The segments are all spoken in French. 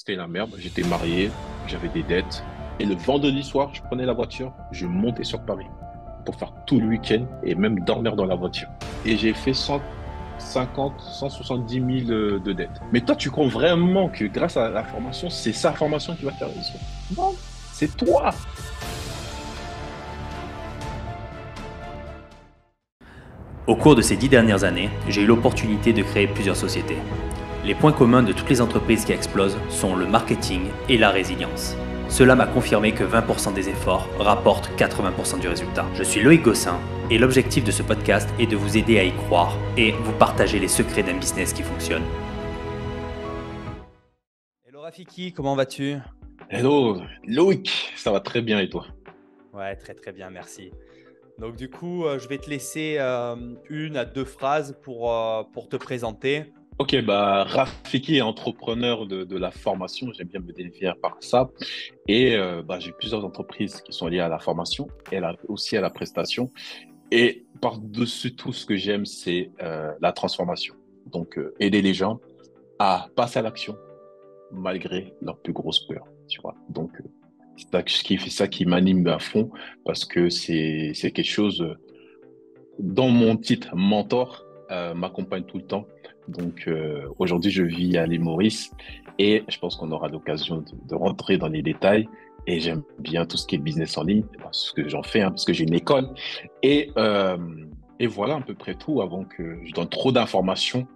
c'était la merde. J'étais marié, j'avais des dettes. Et le vendredi soir, je prenais la voiture, je montais sur Paris pour faire tout le week-end et même dormir dans la voiture. Et j'ai fait 150, 170 000 de dettes. Mais toi, tu crois vraiment que grâce à la formation, c'est sa formation qui va te faire réussir? Non, c'est toi. Au cours de ces 10 dernières années, j'ai eu l'opportunité de créer plusieurs sociétés. Les points communs de toutes les entreprises qui explosent sont le marketing et la résilience. Cela m'a confirmé que 20% des efforts rapportent 80% du résultat. Je suis Loïc Gossin et l'objectif de ce podcast est de vous aider à y croire et vous partager les secrets d'un business qui fonctionne. Hello Rafiki, comment vas-tu? Hello, Loïc, ça va très bien et toi? Ouais, très très bien, merci. Donc du coup, je vais te laisser une à deux phrases pour te présenter. Ok, bah Rafiki est entrepreneur de la formation, j'aime bien me définir par ça. Et bah, j'ai plusieurs entreprises qui sont liées à la formation et aussi à la prestation. Et par-dessus tout, ce que j'aime, c'est la transformation. Donc, aider les gens à passer à l'action malgré leur plus grosse peur, tu vois. Donc, c'est ça qui m'anime à fond parce que c'est quelque chose dont mon titre mentor m'accompagne tout le temps. Donc, aujourd'hui, je vis à l'île Maurice et je pense qu'on aura l'occasion de rentrer dans les détails. Et j'aime bien tout ce qui est business en ligne, parce que j'en fais, hein, parce que j'ai une école. Et, euh, et voilà à peu près tout avant que je donne trop d'informations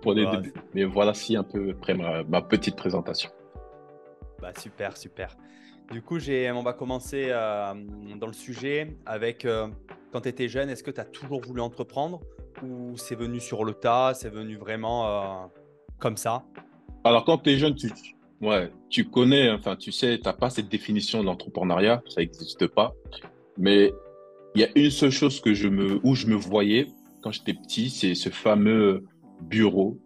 pour les Bah, débuts. Mais voilà si un peu près ma petite présentation. super, super. Du coup, on va commencer dans le sujet avec quand tu étais jeune, est-ce que tu as toujours voulu entreprendre ou c'est venu sur le tas, c'est venu vraiment comme ça? Alors, quand tu es jeune, ouais, tu connais, enfin, tu sais, tu n'as pas cette définition de l'entrepreneuriat, ça n'existe pas. Mais il y a une seule chose où je me voyais quand j'étais petit, c'est ce fameux bureau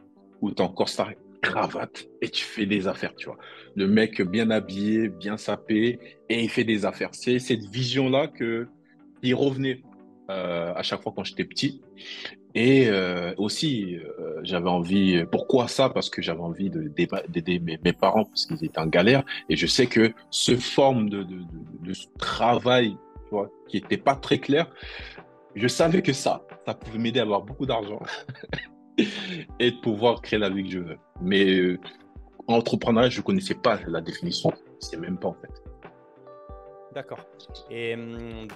où tu as encore sa cravate et tu fais des affaires, tu vois. Le mec bien habillé, bien sapé et il fait des affaires. C'est cette vision-là qui revenait à chaque fois quand j'étais petit. Et aussi, j'avais envie, pourquoi ça? Parce que j'avais envie d'aider mes parents parce qu'ils étaient en galère. Et je sais que ce forme de ce travail, tu vois, qui était pas très clair, je savais que ça pouvait m'aider à avoir beaucoup d'argent et de pouvoir créer la vie que je veux. Mais entrepreneuriat, je connaissais pas la définition. Je sais même pas en fait. D'accord. Et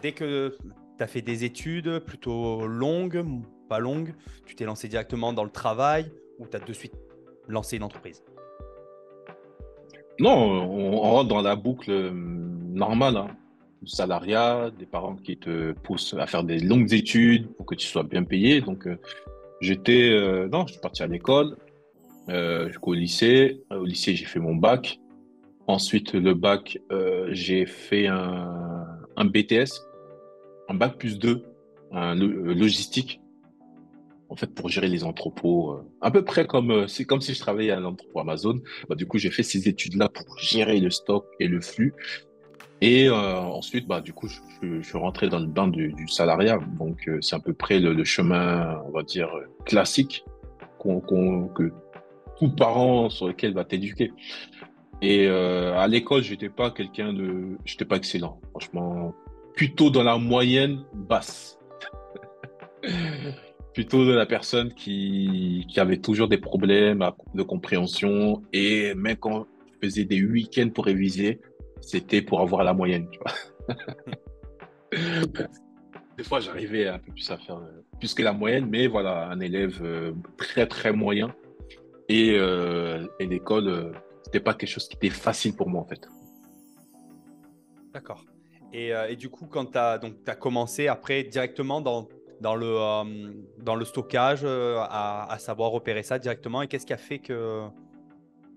dès que tu as fait des études plutôt longues, pas longues, tu t'es lancé directement dans le travail ou tu as de suite lancé une entreprise? Non, on rentre dans la boucle normale, hein. Du salariat, des parents qui te poussent à faire des longues études pour que tu sois bien payé. Donc, non, je suis parti à l'école, jusqu'au lycée. Au lycée, j'ai fait mon bac. Ensuite, le bac, j'ai fait un BTS, un bac plus 2, logistique, en fait, pour gérer les entrepôts. À peu près comme, c'est comme si je travaillais à l'entrepôt Amazon. Bah, du coup, j'ai fait ces études-là pour gérer le stock et le flux. Et ensuite, bah, du coup, je suis rentré dans le bain du salariat. Donc, c'est à peu près le chemin, on va dire, classique que tout parent sur lequel va t'éduquer. Et à l'école, j'étais pas excellent. Franchement, plutôt dans la moyenne basse. Plutôt de la personne qui avait toujours des problèmes de compréhension. Et même quand je faisais des week-ends pour réviser, c'était pour avoir la moyenne, tu vois. Des fois, j'arrivais un peu plus à faire plus que la moyenne, mais voilà, un élève très très moyen. Et l'école, c'était pas quelque chose qui était facile pour moi en fait. D'accord. Et du coup, quand tu as commencé après directement dans le stockage, à savoir opérer ça directement, et qu'est-ce qui a fait que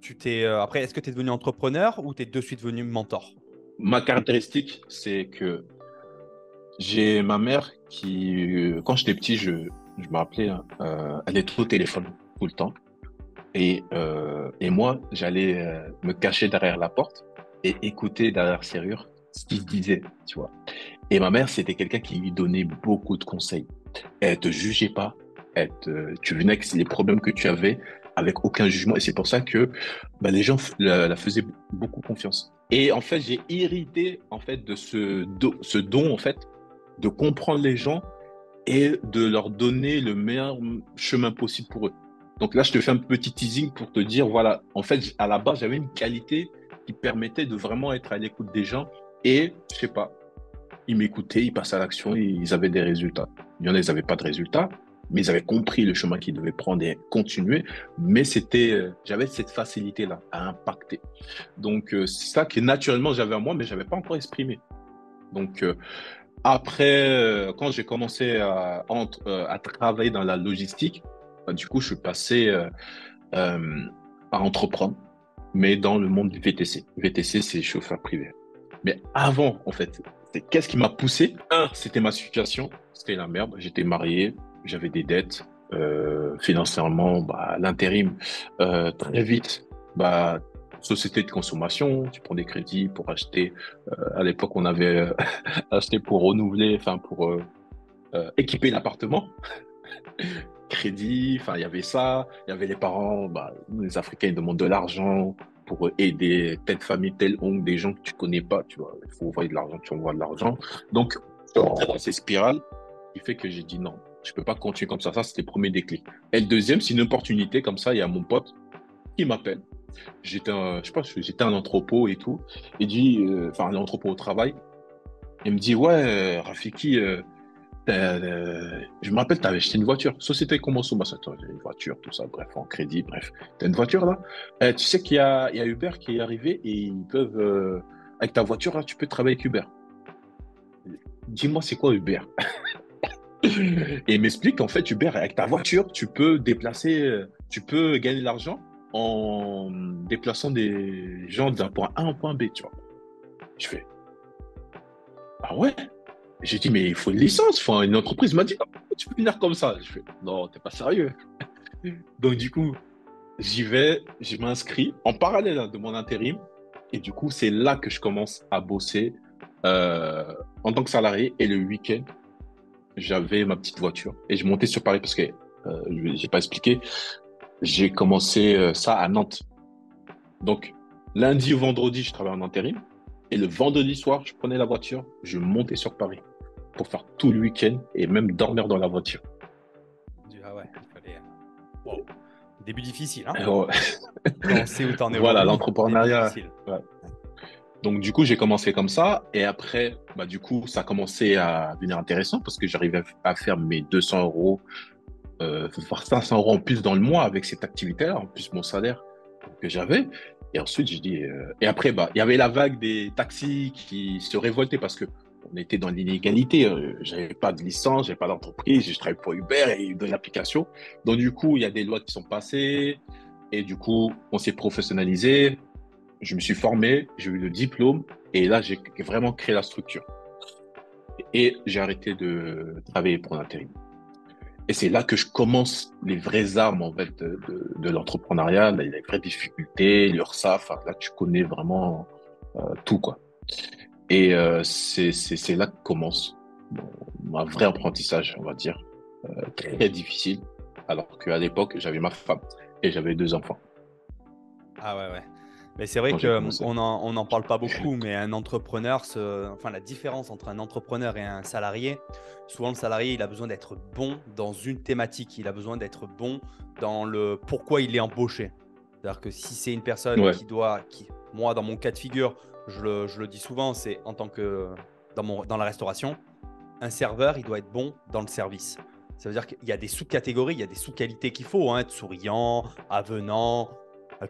tu t'es… après, est-ce que tu es devenu entrepreneur ou tu es de suite devenu mentor? Ma caractéristique, c'est que j'ai ma mère quand j'étais petit, je me rappelais, hein, elle était au téléphone tout le temps. Et moi, j'allais me cacher derrière la porte et écouter derrière la serrure ce qu'il se disait, tu vois. Et ma mère, c'était quelqu'un qui lui donnait beaucoup de conseils. Elle te jugeait pas. Tu venais avec les problèmes que tu avais. avec aucun jugement. Et c'est pour ça que bah, les gens la faisaient beaucoup confiance. Et en fait, j'ai hérité en fait de ce don en fait de comprendre les gens et de leur donner le meilleur chemin possible pour eux. Donc là, je te fais un petit teasing pour te dire, voilà, en fait, à la base, j'avais une qualité qui permettait de vraiment être à l'écoute des gens et, je sais pas, ils m'écoutaient, ils passaient à l'action, et ils avaient des résultats. Il y en a, ils n'avaient pas de résultats, mais ils avaient compris le chemin qu'ils devaient prendre et continuer. Mais j'avais cette facilité-là à impacter. Donc, c'est ça que naturellement j'avais à moi, mais je n'avais pas encore exprimé. Donc, après, quand j'ai commencé à travailler dans la logistique, bah, du coup, je suis passé euh, à entreprendre, mais dans le monde du VTC. VTC, c'est chauffeur privé. Mais avant, en fait, qu'est-ce qui m'a poussé? Un, c'était ma situation, c'était la merde. J'étais marié, j'avais des dettes. Financièrement, bah, l'intérim, très vite, bah, société de consommation, tu prends des crédits pour acheter. À l'époque, on avait acheté pour renouveler, enfin pour équiper l'appartement. Crédit, enfin il y avait ça, il y avait les parents, bah, les Africains ils demandent de l'argent pour aider telle famille, tel oncle, des gens que tu connais pas, tu vois, il faut envoyer de l'argent, tu envoies de l'argent. Donc, je suis rentré dans ces spirales qui fait que j'ai dit non, je peux pas continuer comme ça c'était le premier déclic. Et le deuxième, c'est une opportunité comme ça, il y a mon pote qui m'appelle. Je sais pas, j'étais un entrepôt et tout, il dit, enfin un entrepôt au travail, il me dit ouais, Rafiki, je me rappelle, tu avais acheté une voiture. Société consommation, une voiture, tout ça, bref, en crédit, bref. Tu as une voiture là? Tu sais qu'il y a Uber qui est arrivé et ils peuvent, avec ta voiture là, tu peux travailler avec Uber. Dis-moi, c'est quoi Uber? Et il m'explique qu'en fait, Uber, avec ta voiture, tu peux déplacer, tu peux gagner de l'argent en déplaçant des gens d'un point A à un point B, tu vois. Je fais, ah ouais? J'ai dit, mais il faut une licence. Enfin, une entreprise m'a dit, ah, tu peux venir comme ça. Je fais, non, t'es pas sérieux. Donc, du coup, j'y vais, je m'inscris en parallèle hein, de mon intérim. Et du coup, c'est là que je commence à bosser euh, en tant que salarié. Et le week-end, j'avais ma petite voiture. Et je montais sur Paris parce que, j'ai pas expliqué, j'ai commencé ça à Nantes. Donc, lundi au vendredi, je travaillais en intérim. Et le vendredi soir, je prenais la voiture, je montais sur Paris pour faire tout le week-end et même dormir dans la voiture. Ah ouais, il fallait. Wow. Début difficile, hein? Alors, Quand on sait où t'en es voilà, aujourd'hui, début l'entrepreneuriat. difficile. Ouais. Donc, du coup, j'ai commencé comme ça. Et après, bah, du coup, ça a commencé à devenir intéressant parce que j'arrivais à faire mes 200 euros, voire 500 euros en plus dans le mois avec cette activité-là, en plus mon salaire que j'avais. Et ensuite, j'ai dit. Et après, bah, il y avait la vague des taxis qui se révoltaient parce que on était dans l'inégalité. J'avais pas de licence, j'avais pas d'entreprise, je travaillais pour Uber et de l'application. Donc, du coup, il y a des lois qui sont passées. Et du coup, on s'est professionnalisé. Je me suis formé, j'ai eu le diplôme. Et là, j'ai vraiment créé la structure. Et j'ai arrêté de travailler pour l'intérim. Et c'est là que je commence les vraies armes en fait de l'entrepreneuriat, les vraies difficultés, l'URSSAF. Enfin, là, tu connais vraiment tout quoi. Et c'est là que commence un vrai apprentissage, on va dire, très difficile. Alors qu'à l'époque, j'avais ma femme et j'avais 2 enfants Ah ouais, ouais. Mais c'est vrai quand j'ai qu'on commencé. on en parle pas beaucoup, mais un entrepreneur, enfin, la différence entre un entrepreneur et un salarié, souvent le salarié, il a besoin d'être bon dans une thématique, il a besoin d'être bon dans le pourquoi il est embauché. C'est-à-dire que si c'est une personne Ouais. moi, dans mon cas de figure, je le dis souvent, c'est en tant que dans la restauration, un serveur, il doit être bon dans le service. Ça veut dire qu'il y a des sous-catégories, il y a des sous-qualités qu'il faut, hein, être souriant, avenant,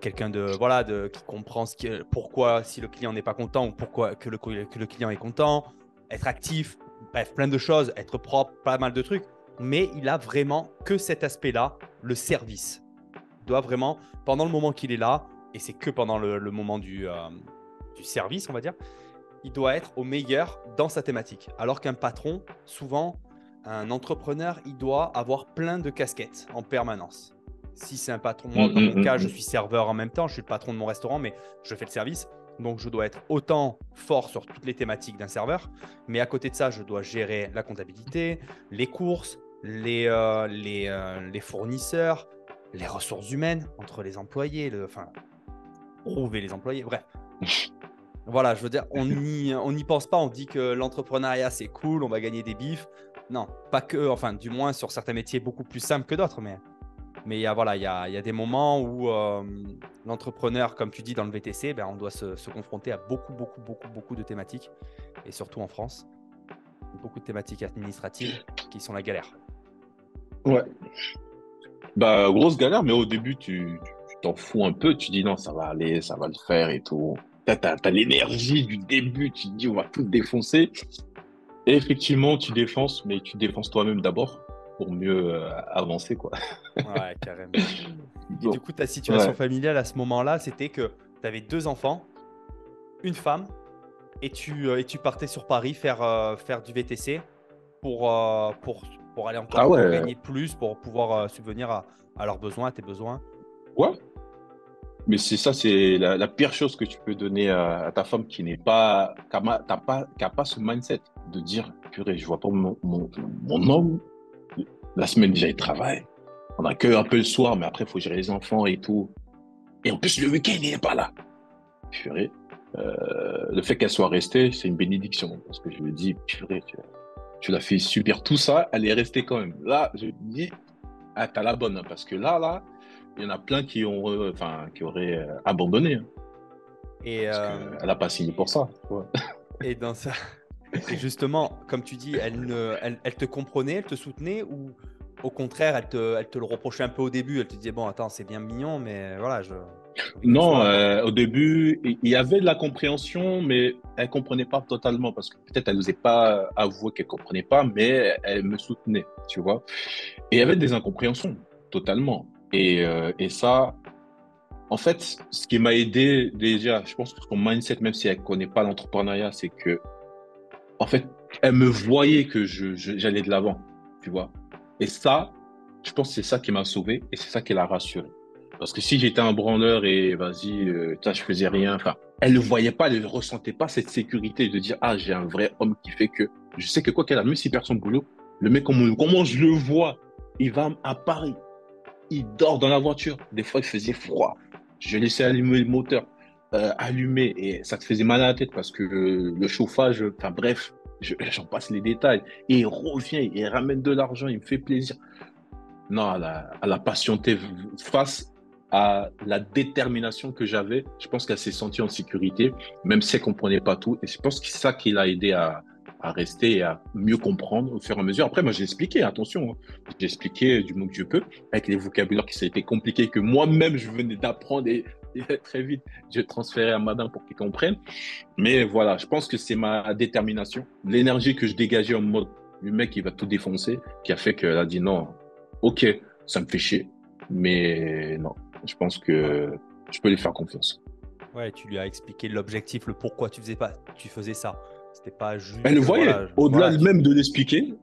quelqu'un qui comprend pourquoi si le client n'est pas content ou pourquoi que le client est content, être actif, bref, plein de choses, être propre, pas mal de trucs. Mais il a vraiment que cet aspect-là, le service. Il doit vraiment, pendant le moment qu'il est là, et c'est que pendant le moment du service, on va dire, il doit être au meilleur dans sa thématique. Alors qu'un patron, souvent, un entrepreneur, il doit avoir plein de casquettes en permanence. Si c'est un patron, moi, dans mon cas, je suis serveur en même temps, je suis le patron de mon restaurant, mais je fais le service. Donc, je dois être autant fort sur toutes les thématiques d'un serveur. Mais à côté de ça, je dois gérer la comptabilité, les courses, les fournisseurs, les ressources humaines entre les employés, enfin, prouver les employés, bref. Voilà, je veux dire, on n'y pense pas, on dit que l'entrepreneuriat, c'est cool, on va gagner des bifs. Non, pas que, enfin, du moins sur certains métiers beaucoup plus simples que d'autres, mais voilà, il y a des moments où l'entrepreneur, comme tu dis dans le VTC, ben, on doit se confronter à beaucoup de thématiques, et surtout en France, beaucoup de thématiques administratives qui sont la galère. Ouais. Bah, grosse galère, mais au début, tu t'en fous un peu. Tu dis non, ça va aller, ça va le faire et tout. T'as l'énergie du début. Tu te dis on va tout défoncer. Et effectivement, tu défonces, mais tu défonces toi-même d'abord pour mieux avancer, quoi. Ouais, carrément. Et Bon. du coup, ta situation Ouais. familiale à ce moment-là, c'était que tu avais 2 enfants, une femme, et tu partais sur Paris faire du VTC pour, euh, pour, pour aller Ah encore pour ouais, gagner plus, pour pouvoir subvenir à leurs besoins, à tes besoins. ouais. Mais c'est ça, c'est la pire chose que tu peux donner à ta femme qui n'est pas, qui a pas ce mindset de dire, purée, je vois pas mon homme. La semaine déjà, il travaille. On a que un peu le soir, mais après, il faut gérer les enfants et tout. Et en plus, le week-end, il n'est pas là. Purée. Le fait qu'elle soit restée, c'est une bénédiction. Parce que je me dis, purée, tu l'as fait subir tout ça, elle est restée quand même. Là, je me dis, ah, t'as la bonne. Hein, parce que là, il y en a plein qui ont, qui auraient abandonné. Hein, Et, parce qu'elle n'a pas signé pour ça. Ouais. et dans ça, et justement, comme tu dis, elle te comprenait, elle te soutenait, ou au contraire, elle te le reprochait un peu au début. Elle te disait, bon, attends, c'est bien mignon, mais voilà, j'ai envie que tu Non, sois là, quoi. au début, il y avait de la compréhension, mais elle comprenait pas totalement parce que peut-être elle n'osait pas avouer qu'elle comprenait pas, mais elle me soutenait, tu vois. Et il y avait des incompréhensions, totalement. Et ça, en fait, ce qui m'a aidé déjà, je pense que son mindset, même si elle connaît pas l'entrepreneuriat, c'est que, en fait, elle me voyait que j'allais de l'avant, tu vois. Et ça, je pense que c'est ça qui m'a sauvé et c'est ça qui l'a rassuré. Parce que si j'étais un branleur et vas-y, putain, je faisais rien, enfin, elle ne voyait pas, elle ne ressentait pas cette sécurité de dire, ah, j'ai un vrai homme qui fait que je sais que quoi qu'elle a, même si personne boulot, le mec, comment je le vois, il va à Paris, il dort dans la voiture. Des fois, il faisait froid. Je laissais allumer le moteur, allumé, et ça te faisait mal à la tête parce que le chauffage, enfin bref, j'en passe les détails. Et il revient, il ramène de l'argent, il me fait plaisir. Non, elle a patienté face à la détermination que j'avais. Je pense qu'elle s'est sentie en sécurité, même si elle ne comprenait pas tout. Et je pense que c'est ça qui l'a aidé à rester et à mieux comprendre au fur et à mesure. Après, moi, j'ai expliqué, attention, hein. J'ai expliqué du mieux que je peux, avec les vocabulaires qui s'étaient compliqués, que moi-même, je venais d'apprendre et très vite, j'ai transféré à madame pour qu'il comprenne. Mais voilà, je pense que c'est ma détermination, l'énergie que je dégageais en mode, le mec, il va tout défoncer, qui a fait qu'elle a dit non, ok, ça me fait chier, mais non, je pense Ouais. que je peux lui faire confiance. Ouais, tu lui as expliqué l'objectif, le pourquoi tu faisais ça. C'était pas Elle le juste, voyait, voilà, au-delà voilà, même de l'expliquer,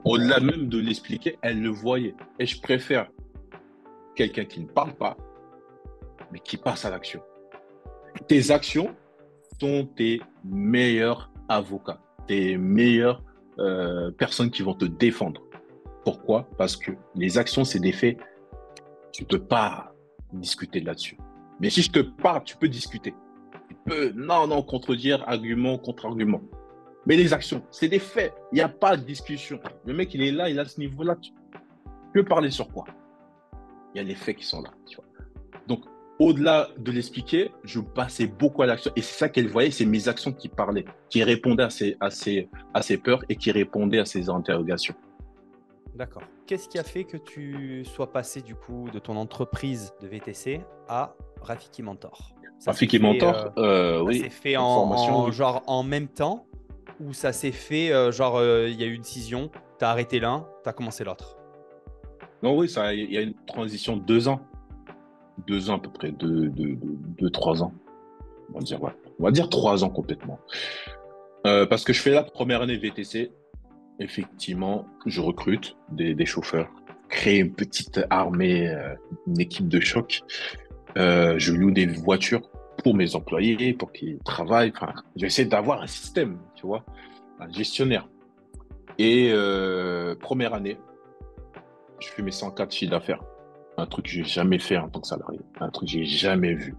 au-delà même de l'expliquer, elle le voyait. Et je préfère quelqu'un qui ne parle pas, mais qui passe à l'action. Tes actions sont tes meilleurs avocats, tes meilleures personnes qui vont te défendre. Pourquoi? Parce que les actions, c'est des faits. Tu ne peux pas discuter là-dessus. Mais si je te parle, tu peux discuter. Tu peux, non, contredire, argument, contre-argument. Mais les actions, c'est des faits. Il n'y a pas de discussion. Le mec, il est là, il a ce niveau-là. Tu peux parler sur quoi? Il y a les faits qui sont là. Tu vois. Donc, au-delà de l'expliquer, je passais beaucoup à l'action. Et c'est ça qu'elle voyait, c'est mes actions qui parlaient, qui répondaient à ses peurs et qui répondaient à ses interrogations. d'accord. Qu'est-ce qui a fait que tu sois passé du coup de ton entreprise de VTC à Rafiki Mentor? Rafik et Mentor, Ça s'est oui, fait en formation, oui. genre en même temps, ou ça s'est fait il y a eu une scission, tu as arrêté l'un, tu as commencé l'autre? Non, oui, ça, il y a une transition de 2 ans. 2 ans à peu près, 3 ans. On va dire, ouais. On va dire 3 ans complètement. Parce que je fais la première année VTC, effectivement, je recrute des chauffeurs, crée une petite armée, une équipe de choc. Je loue des voitures pour mes employés, pour qu'ils travaillent. Enfin, j'essaie d'avoir un système, tu vois, un gestionnaire. Et première année, je fais mes 104 chiffres d'affaires. Un truc que j'ai jamais fait en tant que salarié. Un truc que j'ai jamais vu.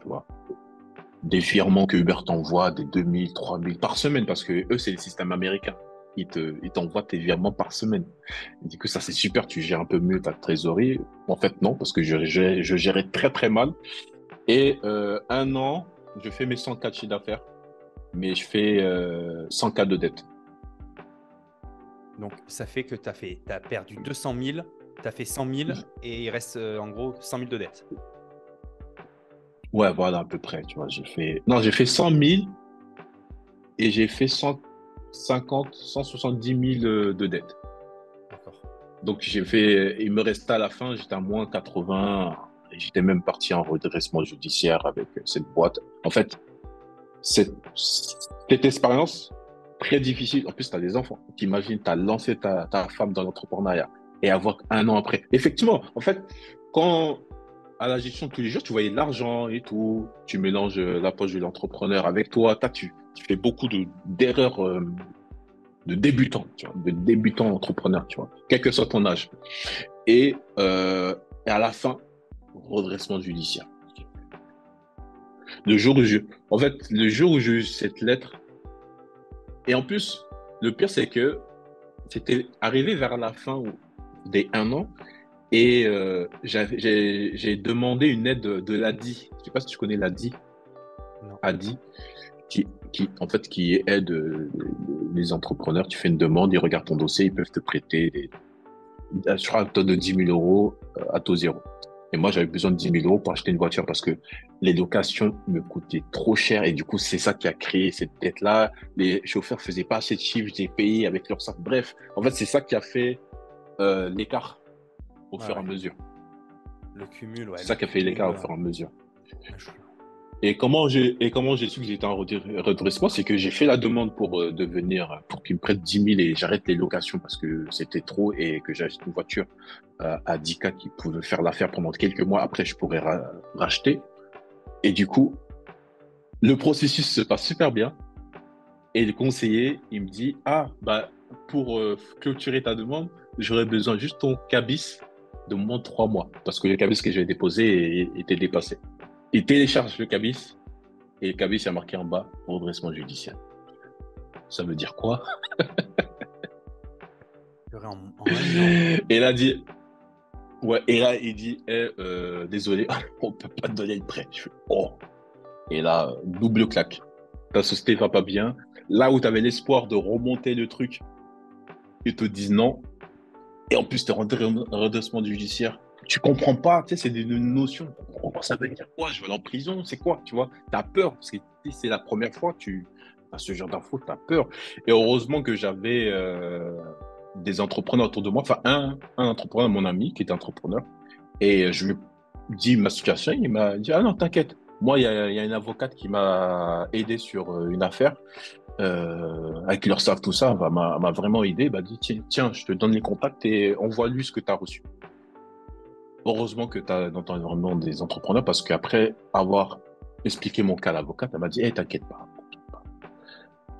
Tu vois. Des virements que Uber t'envoie, des 2000, 3000 par semaine, parce que eux, c'est le système américain. Ils t'envoient tes virements par semaine. Du coup, ça, c'est super, tu gères un peu mieux ta trésorerie. En fait, non, parce que je gérais très, très mal. Et un an, je fais mes 100 cas de chiffre d'affaires, mais je fais 100 cas de dette. Donc, ça fait que tu as perdu 200 000, tu as fait 100 000 et il reste en gros 100 000 de dette. Ouais, voilà, à peu près, tu vois. J'ai fait 100 000 et j'ai fait 150, 170 000 de dette. D'accord. Donc, il me restait à la fin, j'étais à moins 80 et j'étais même parti en redressement judiciaire avec cette boîte. En fait, cette expérience très difficile. En plus, tu as des enfants. T'imagines, tu as lancé ta femme dans l'entrepreneuriat et avoir un an après. Effectivement, en fait, quand à la gestion de tous les jours, tu voyais de l'argent et tout, tu mélanges la poche de l'entrepreneur avec toi, tu fais beaucoup d'erreurs de débutants, tu vois, de débutants entrepreneurs, tu vois, quel que soit ton âge. Et, euh, et à la fin, redressement judiciaire. Le jour où j'ai eu cette lettre, et en plus, le pire, c'est que c'était arrivé vers la fin des un an, et j'ai demandé une aide de l'ADI. Je sais pas si tu connais l'ADI. Non. ADI, en fait, qui aide les entrepreneurs. Tu fais une demande, ils regardent ton dossier, ils peuvent te prêter, je crois, un taux de 10 000 euros à taux zéro. Et moi, j'avais besoin de 10 000 euros pour acheter une voiture parce que les locations me coûtaient trop cher. Et du coup, c'est ça qui a créé cette dette-là. Les chauffeurs faisaient pas assez de chiffres, j'ai payé avec leur sac. Bref, en fait, c'est ça qui a fait l'écart au fur et à mesure. Le cumul, ouais. C'est ça qui a fait l'écart au fur et à mesure. Je- Et comment j'ai su que j'étais en redressement, c'est que j'ai fait la demande pour qu'ils me prêtent 10 000 et j'arrête les locations parce que c'était trop et que j'achète une voiture à 10K qui pouvait faire l'affaire pendant quelques mois. Après, je pourrais racheter. Et du coup, le processus se passe super bien. Et le conseiller, il me dit, ah, bah, pour clôturer ta demande, j'aurais besoin juste ton cabis de moins de 3 mois parce que le cabis que j'avais déposé était dépassé. Il télécharge le cabis et le cabis, il y a marqué en bas, redressement judiciaire. Ça veut dire quoi? Et là, dit, ouais, et là, il dit, désolé, on peut pas te donner le prêt. Je fais, oh. Et là, double claque. Ta société va pas bien. Là où tu avais l'espoir de remonter le truc, ils te disent non. Et en plus, tu es en redressement judiciaire. Tu comprends pas, tu sais, c'est des notions. Ça veut dire quoi? Je vais aller en prison, c'est quoi? Tu vois, tu as peur parce que si c'est la première fois que tu as ce genre d'infos, tu as peur. Et heureusement que j'avais des entrepreneurs autour de moi, enfin, un entrepreneur, mon ami qui était entrepreneur. Et je lui ai dit ma situation, il m'a dit, ah non, t'inquiète. Moi, il y a une avocate qui m'a aidé sur une affaire avec l'URSSAF, tout ça, bah, m'a vraiment aidé. Bah, dit, tiens, je te donne les contacts et envoie-lui ce que tu as reçu. Heureusement que tu as dans ton environnement des entrepreneurs parce qu'après avoir expliqué mon cas à l'avocate, elle m'a dit, hey, t'inquiète pas.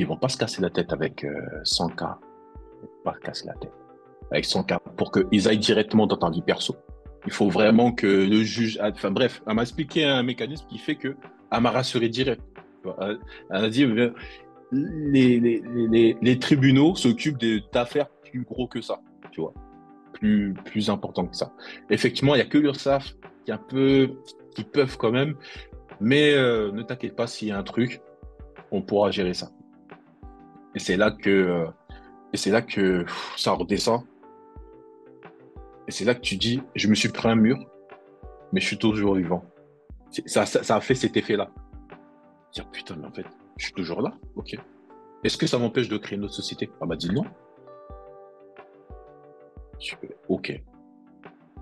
Ils vont pas se casser la tête avec 100 cas. Ils vont pas se casser la tête avec 100 cas pour qu'ils aillent directement dans ta vie perso. Il faut vraiment que le juge, enfin bref, elle m'a expliqué un mécanisme qui fait que elle m'a rassuré direct. Elle a dit, les tribunaux s'occupent d'affaires plus gros que ça, tu vois, plus important que ça. Effectivement, il n'y a que l'URSSAF qui peuvent quand même, mais ne t'inquiète pas, s'il y a un truc, on pourra gérer ça. Et c'est là que ça redescend. Et c'est là que tu dis, je me suis pris un mur, mais je suis toujours vivant. Ça a fait cet effet-là. Dire, putain, mais en fait, je suis toujours là. Ok. Est-ce que ça m'empêche de créer une autre société? Elle m'a dit non. Ok.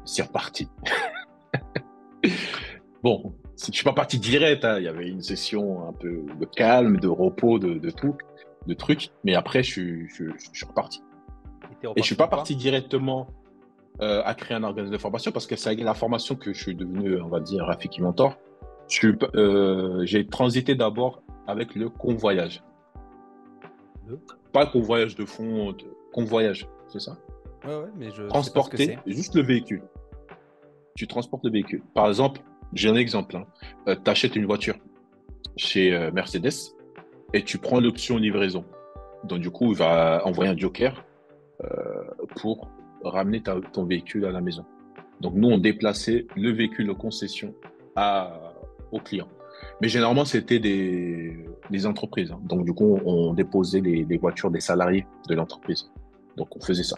C'est reparti. Bon, je suis pas parti direct, hein. Il y avait une session un peu de calme, de repos, de tout, de trucs. Mais après, je suis reparti. Et je suis pas parti directement à créer un organisme de formation parce que c'est avec la formation que je suis devenu, on va dire, Rafiki Mentor. J'ai transité d'abord avec le convoyage. Pas le convoyage de fond, convoyage, c'est ça? Ouais, mais je Transporter sais pas ce que c'est. juste le véhicule. tu transportes le véhicule. Par exemple, j'ai un exemple. Tu achètes une voiture chez Mercedes et tu prends l'option livraison. Donc, du coup, il va envoyer un joker pour ramener ton véhicule à la maison. Donc, nous, on déplaçait le véhicule de concession au client. Mais généralement, c'était des entreprises. Donc, du coup, on déposait les voitures des salariés de l'entreprise. Donc, on faisait ça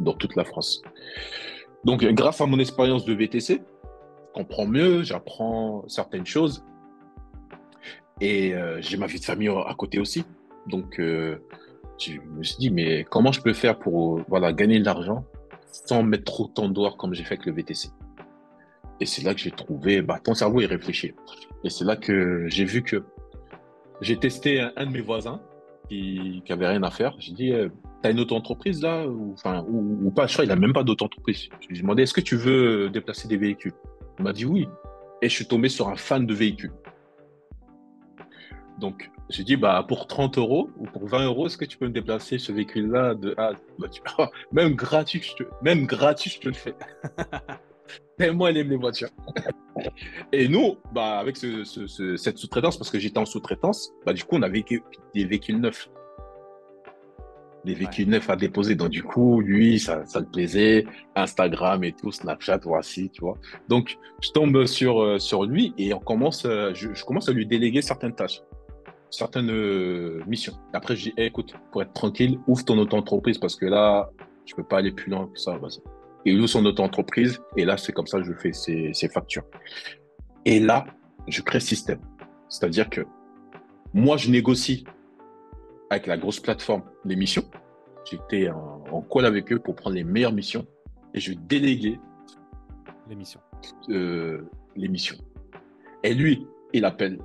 dans toute la France. Donc, grâce à mon expérience de VTC, je comprends mieux, j'apprends certaines choses. Et j'ai ma vie de famille à côté aussi. Donc, je me suis dit, mais comment je peux faire pour voilà, gagner de l'argent sans mettre trop de temps dehors comme j'ai fait avec le VTC? Et c'est là que j'ai trouvé, bah, ton cerveau y réfléchit. Et c'est là que j'ai vu que j'ai testé un de mes voisins qui avait rien à faire. J'ai dit, t'as une auto-entreprise là ou pas? Je crois qu'il a même pas d'auto-entreprise. Je lui ai demandé, est-ce que tu veux déplacer des véhicules? Il m'a dit oui. Et je suis tombé sur un fan de véhicules. Donc, j'ai dit, bah, pour 30 euros ou pour 20 euros, est-ce que tu peux me déplacer ce véhicule-là de A à Z? Bah, même gratuit, même gratuit, je te le fais. Tellement elle aime les voitures. Et nous, bah, avec cette sous-traitance, parce que j'étais en sous-traitance, bah, du coup, on avait des véhicules neufs. Des véhicules neufs à déposer. Donc, du coup, lui, ça le plaisait. Instagram et tout, Snapchat, voici, tu vois. Donc, je tombe sur lui et je commence à lui déléguer certaines tâches, certaines missions. Après, je dis, hey, écoute, pour être tranquille, ouvre ton auto-entreprise parce que là, je peux pas aller plus loin que ça. Vas-y. Et il ouvre son auto-entreprise et là, c'est comme ça que je fais ses factures. Et là, je crée système. C'est-à-dire que moi, je négocie avec la grosse plateforme les missions. J'étais en call avec eux pour prendre les meilleures missions et je déléguais les missions. Les missions. Et lui, il appelle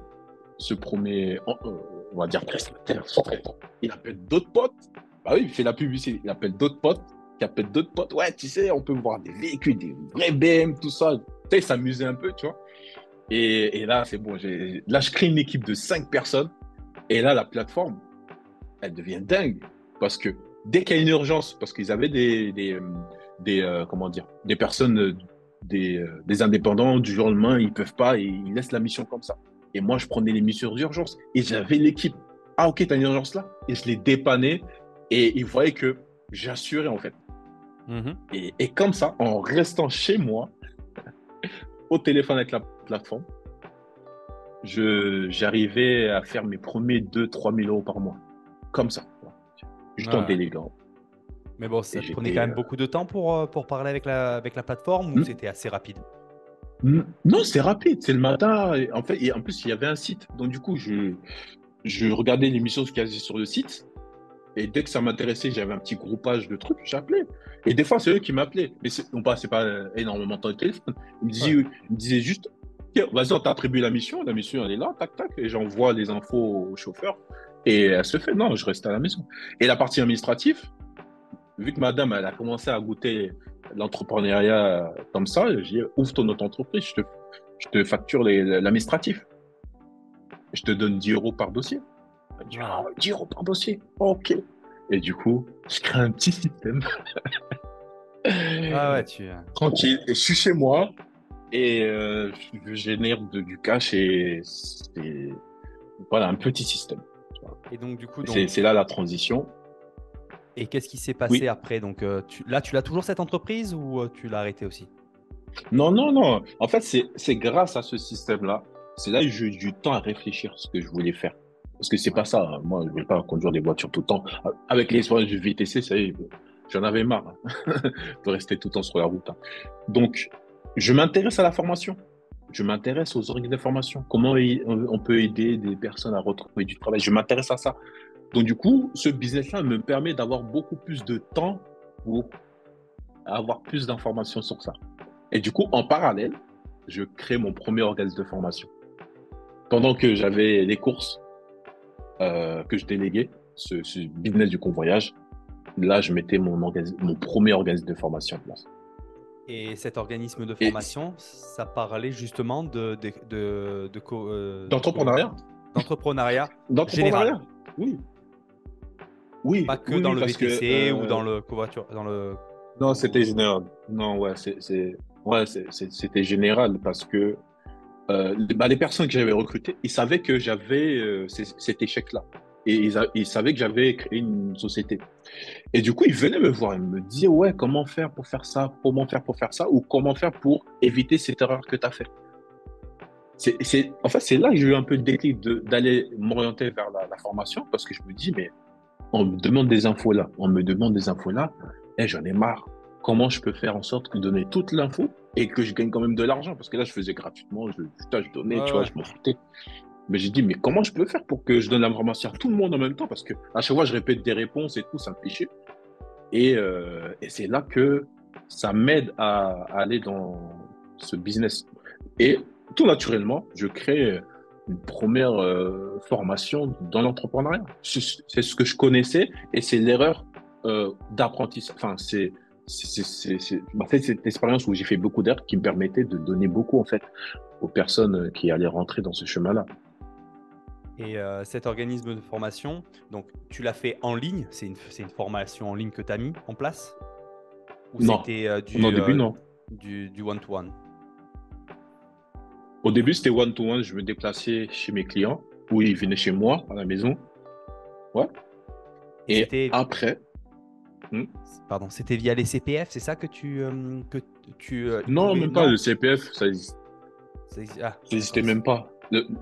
ce premier, on va dire prestataire, sous-traitant. Il appelle d'autres potes. Bah oui, il fait la publicité. Il appelle d'autres potes qui appellent d'autres potes. Ouais, tu sais, on peut voir des véhicules, des vrais BM, tout ça. Tu sais, il s'amusait un peu, tu vois. Et là, c'est bon. Là, je crée une équipe de 5 personnes. Et là, la plateforme, elle devient dingue. Parce que dès qu'il y a une urgence, parce qu'ils avaient comment dire, des personnes, des indépendants, du jour au lendemain, ils peuvent pas et ils laissent la mission comme ça. Et moi, je prenais les missions d'urgence et j'avais l'équipe. Ah, ok, t'as une urgence là? Et je les dépannais et ils voyaient que j'assurais en fait. Et comme ça, en restant chez moi, au téléphone avec la plateforme, j'arrivais à faire mes premiers 2 000 à 3 000 euros par mois. Comme ça. Juste en déléguant. Mais bon, ça te prenait quand même beaucoup de temps pour parler avec la plateforme ou c'était assez rapide? Non, c'est rapide. C'est le matin. En fait, et en plus, il y avait un site. Donc, du coup, je regardais l'émission qu'il y avait sur le site. Et dès que ça m'intéressait, j'avais un petit groupage de trucs, j'appelais. Et des fois, c'est eux qui m'appelaient. Mais c'est pas énormément de temps de téléphone. Ils me disaient juste, vas-y, on t'attribue la mission, elle est là, tac, tac. Et j'envoie les infos au chauffeur. Et elle se fait. Non, je reste à la maison. Et la partie administrative, vu que madame, elle a commencé à goûter l'entrepreneuriat comme ça, j'ai dit, ouvre ton auto-entreprise, je te facture l'administratif. Je te donne 10 euros par dossier. Elle dit, 10 euros par dossier, ok. Et du coup, je crée un petit système. Tranquille. Et je suis chez moi et je génère du cash et c'est voilà, un petit système. Et donc, du coup, c'est là la transition. Et qu'est-ce qui s'est passé après? Donc, tu l'as toujours cette entreprise ou tu l'as arrêté aussi? Non, non, non. En fait, c'est grâce à ce système-là. C'est là que j'ai eu du temps à réfléchir à ce que je voulais faire. Parce que c'est pas ça. Hein. Moi, je ne vais pas conduire des voitures tout le temps. Avec l'expérience du VTC, ça y est, j'en avais marre de rester tout le temps sur la route. Hein. Donc, je m'intéresse à la formation. Je m'intéresse aux organismes de formation. Comment on peut aider des personnes à retrouver du travail. Je m'intéresse à ça. Donc, du coup, ce business-là me permet d'avoir beaucoup plus de temps pour avoir plus d'informations sur ça. Et du coup, en parallèle, je crée mon premier organisme de formation. Pendant que j'avais les courses que je déléguais, ce business du convoyage, là, je mettais mon premier organisme de formation en place. Et cet organisme de formation, ça parlait justement d'entrepreneuriat. Général. Oui. Oui. Pas dans le VTC ou dans le covoiture, Non, c'était général. Non, ouais, c'est Ouais, c'était général parce que les personnes que j'avais recrutées, ils savaient que j'avais cet échec-là. Et ils savaient que j'avais créé une société. Et du coup, ils venaient me voir et me dire, ouais, comment faire pour faire ça, comment faire pour faire ça, ou comment faire pour éviter cette erreur que tu as fait. En fait, c'est là que j'ai eu un peu le déclic d'aller m'orienter vers la formation parce que je me dis, mais on me demande des infos là, on me demande des infos là, et j'en ai marre. Comment je peux faire en sorte de donner toute l'info et que je gagne quand même de l'argent? Parce que là, je faisais gratuitement, putain, je donnais, tu Ouais, vois, ouais. je m'en foutais. Mais j'ai dit, mais comment je peux faire pour que je donne l'information à tout le monde en même temps? Parce que à chaque fois, je répète des réponses et tout, ça me fait chier. Et c'est là que ça m'aide à aller dans ce business. Et tout naturellement, je crée une première formation dans l'entrepreneuriat. C'est ce que je connaissais et c'est l'erreur d'apprentissage. Enfin, c'est cette expérience où j'ai fait beaucoup d'erreurs qui me permettait de donner beaucoup en fait aux personnes qui allaient rentrer dans ce chemin-là. Et cet organisme de formation, donc tu l'as fait en ligne, c'est une formation en ligne que tu as mis en place? Ou Non, c'était non, au début, non. du one-to-one? Au début, c'était one-to-one. Je me déplaçais chez mes clients ou ils venaient chez moi à la maison. Ouais. Et Et c'était, après, hmm, pardon, c'était via les CPF, c'est ça que tu ils non, pouvaient, même pas non? le CPF, Ah, ça d'accord, n'existait même pas.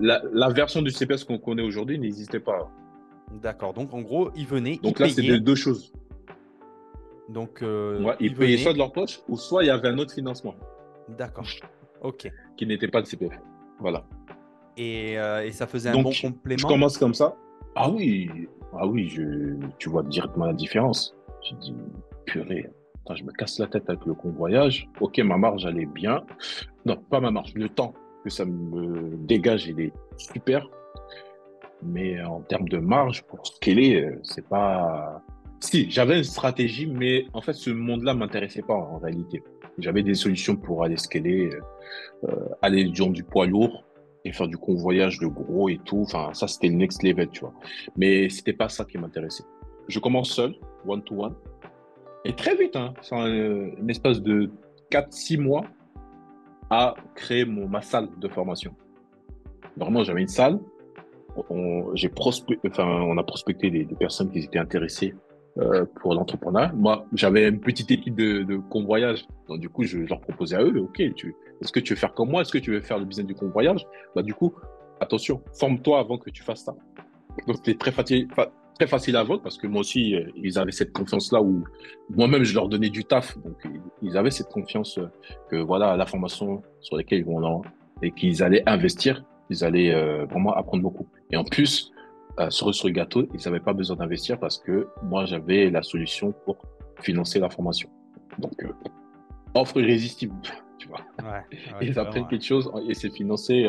La version du CPF qu'on connaît aujourd'hui n'existait pas. d'accord. Donc en gros, ils venaient, ils Donc là, c'est payaient. deux choses. Donc Ouais, ils ils payaient soit de venaient, leur poche ou soit il y avait un autre financement d'accord, ok. qui n'était pas le CPF. Voilà. Et ça faisait un bon Donc, je complément. commence comme ça. Ah oui, tu vois directement la différence. Je dis, purée, attends, je me casse la tête avec le convoyage. Ok, ma marge, elle est bien. Non, pas ma marge. Le temps que ça me dégage, il est super. Mais en termes de marge, pour scaler, c'est pas. Si, j'avais une stratégie, mais en fait, ce monde-là m'intéressait pas en réalité. J'avais des solutions pour aller scaler, aller dans du poids lourd et faire du convoyage de gros et tout. Enfin, ça, c'était le next level, tu vois. Mais c'était pas ça qui m'intéressait. Je commence seul, one to one, et très vite, hein, c'est un espace de 4 6 mois à créer ma salle de formation. Vraiment, j'avais une salle. On a prospecté des personnes qui étaient intéressées pour l'entrepreneuriat. Moi, j'avais une petite équipe de convoyage. Donc, du coup, je leur proposais à eux, OK, est-ce que tu veux faire comme moi? Est-ce que tu veux faire le business du convoyage? Bah, du coup, attention, forme-toi avant que tu fasses ça. Donc, c'était très facile à vendre parce que moi aussi, ils avaient cette confiance-là où moi-même, je leur donnais du taf. Donc, ils avaient cette confiance que voilà, la formation sur laquelle ils vont là et qu'ils allaient investir, ils allaient vraiment apprendre beaucoup. Et en plus, sur le gâteau, ils n'avaient pas besoin d'investir parce que moi, j'avais la solution pour financer la formation. Donc, offre irrésistible, tu vois. Ouais, ouais, Ils carrément. apprennent Ouais. quelque chose et c'est financé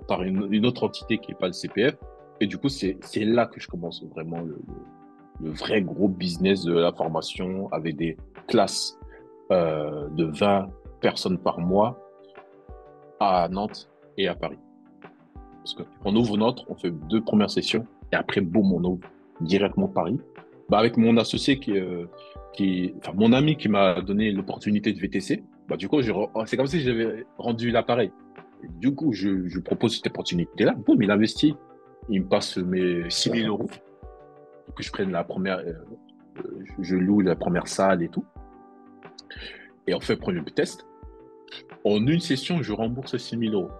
par une autre entité qui n'est pas le CPF. Et du coup, c'est là que je commence vraiment le vrai gros business de la formation avec des classes de 20 personnes par mois à Nantes et à Paris. Parce qu'on ouvre Nantes, on fait 2 premières sessions et après, boum, on ouvre directement Paris. Bah, avec mon associé enfin, mon ami qui m'a donné l'opportunité de VTC, bah, du coup, c'est comme si j'avais rendu l'appareil. Et du coup, je propose cette opportunité-là. Boum, il investit. Il me passe mes 6 000 € pour que je prenne la première, je loue la première salle et tout. Et on fait le premier test. En une session, je rembourse 6 000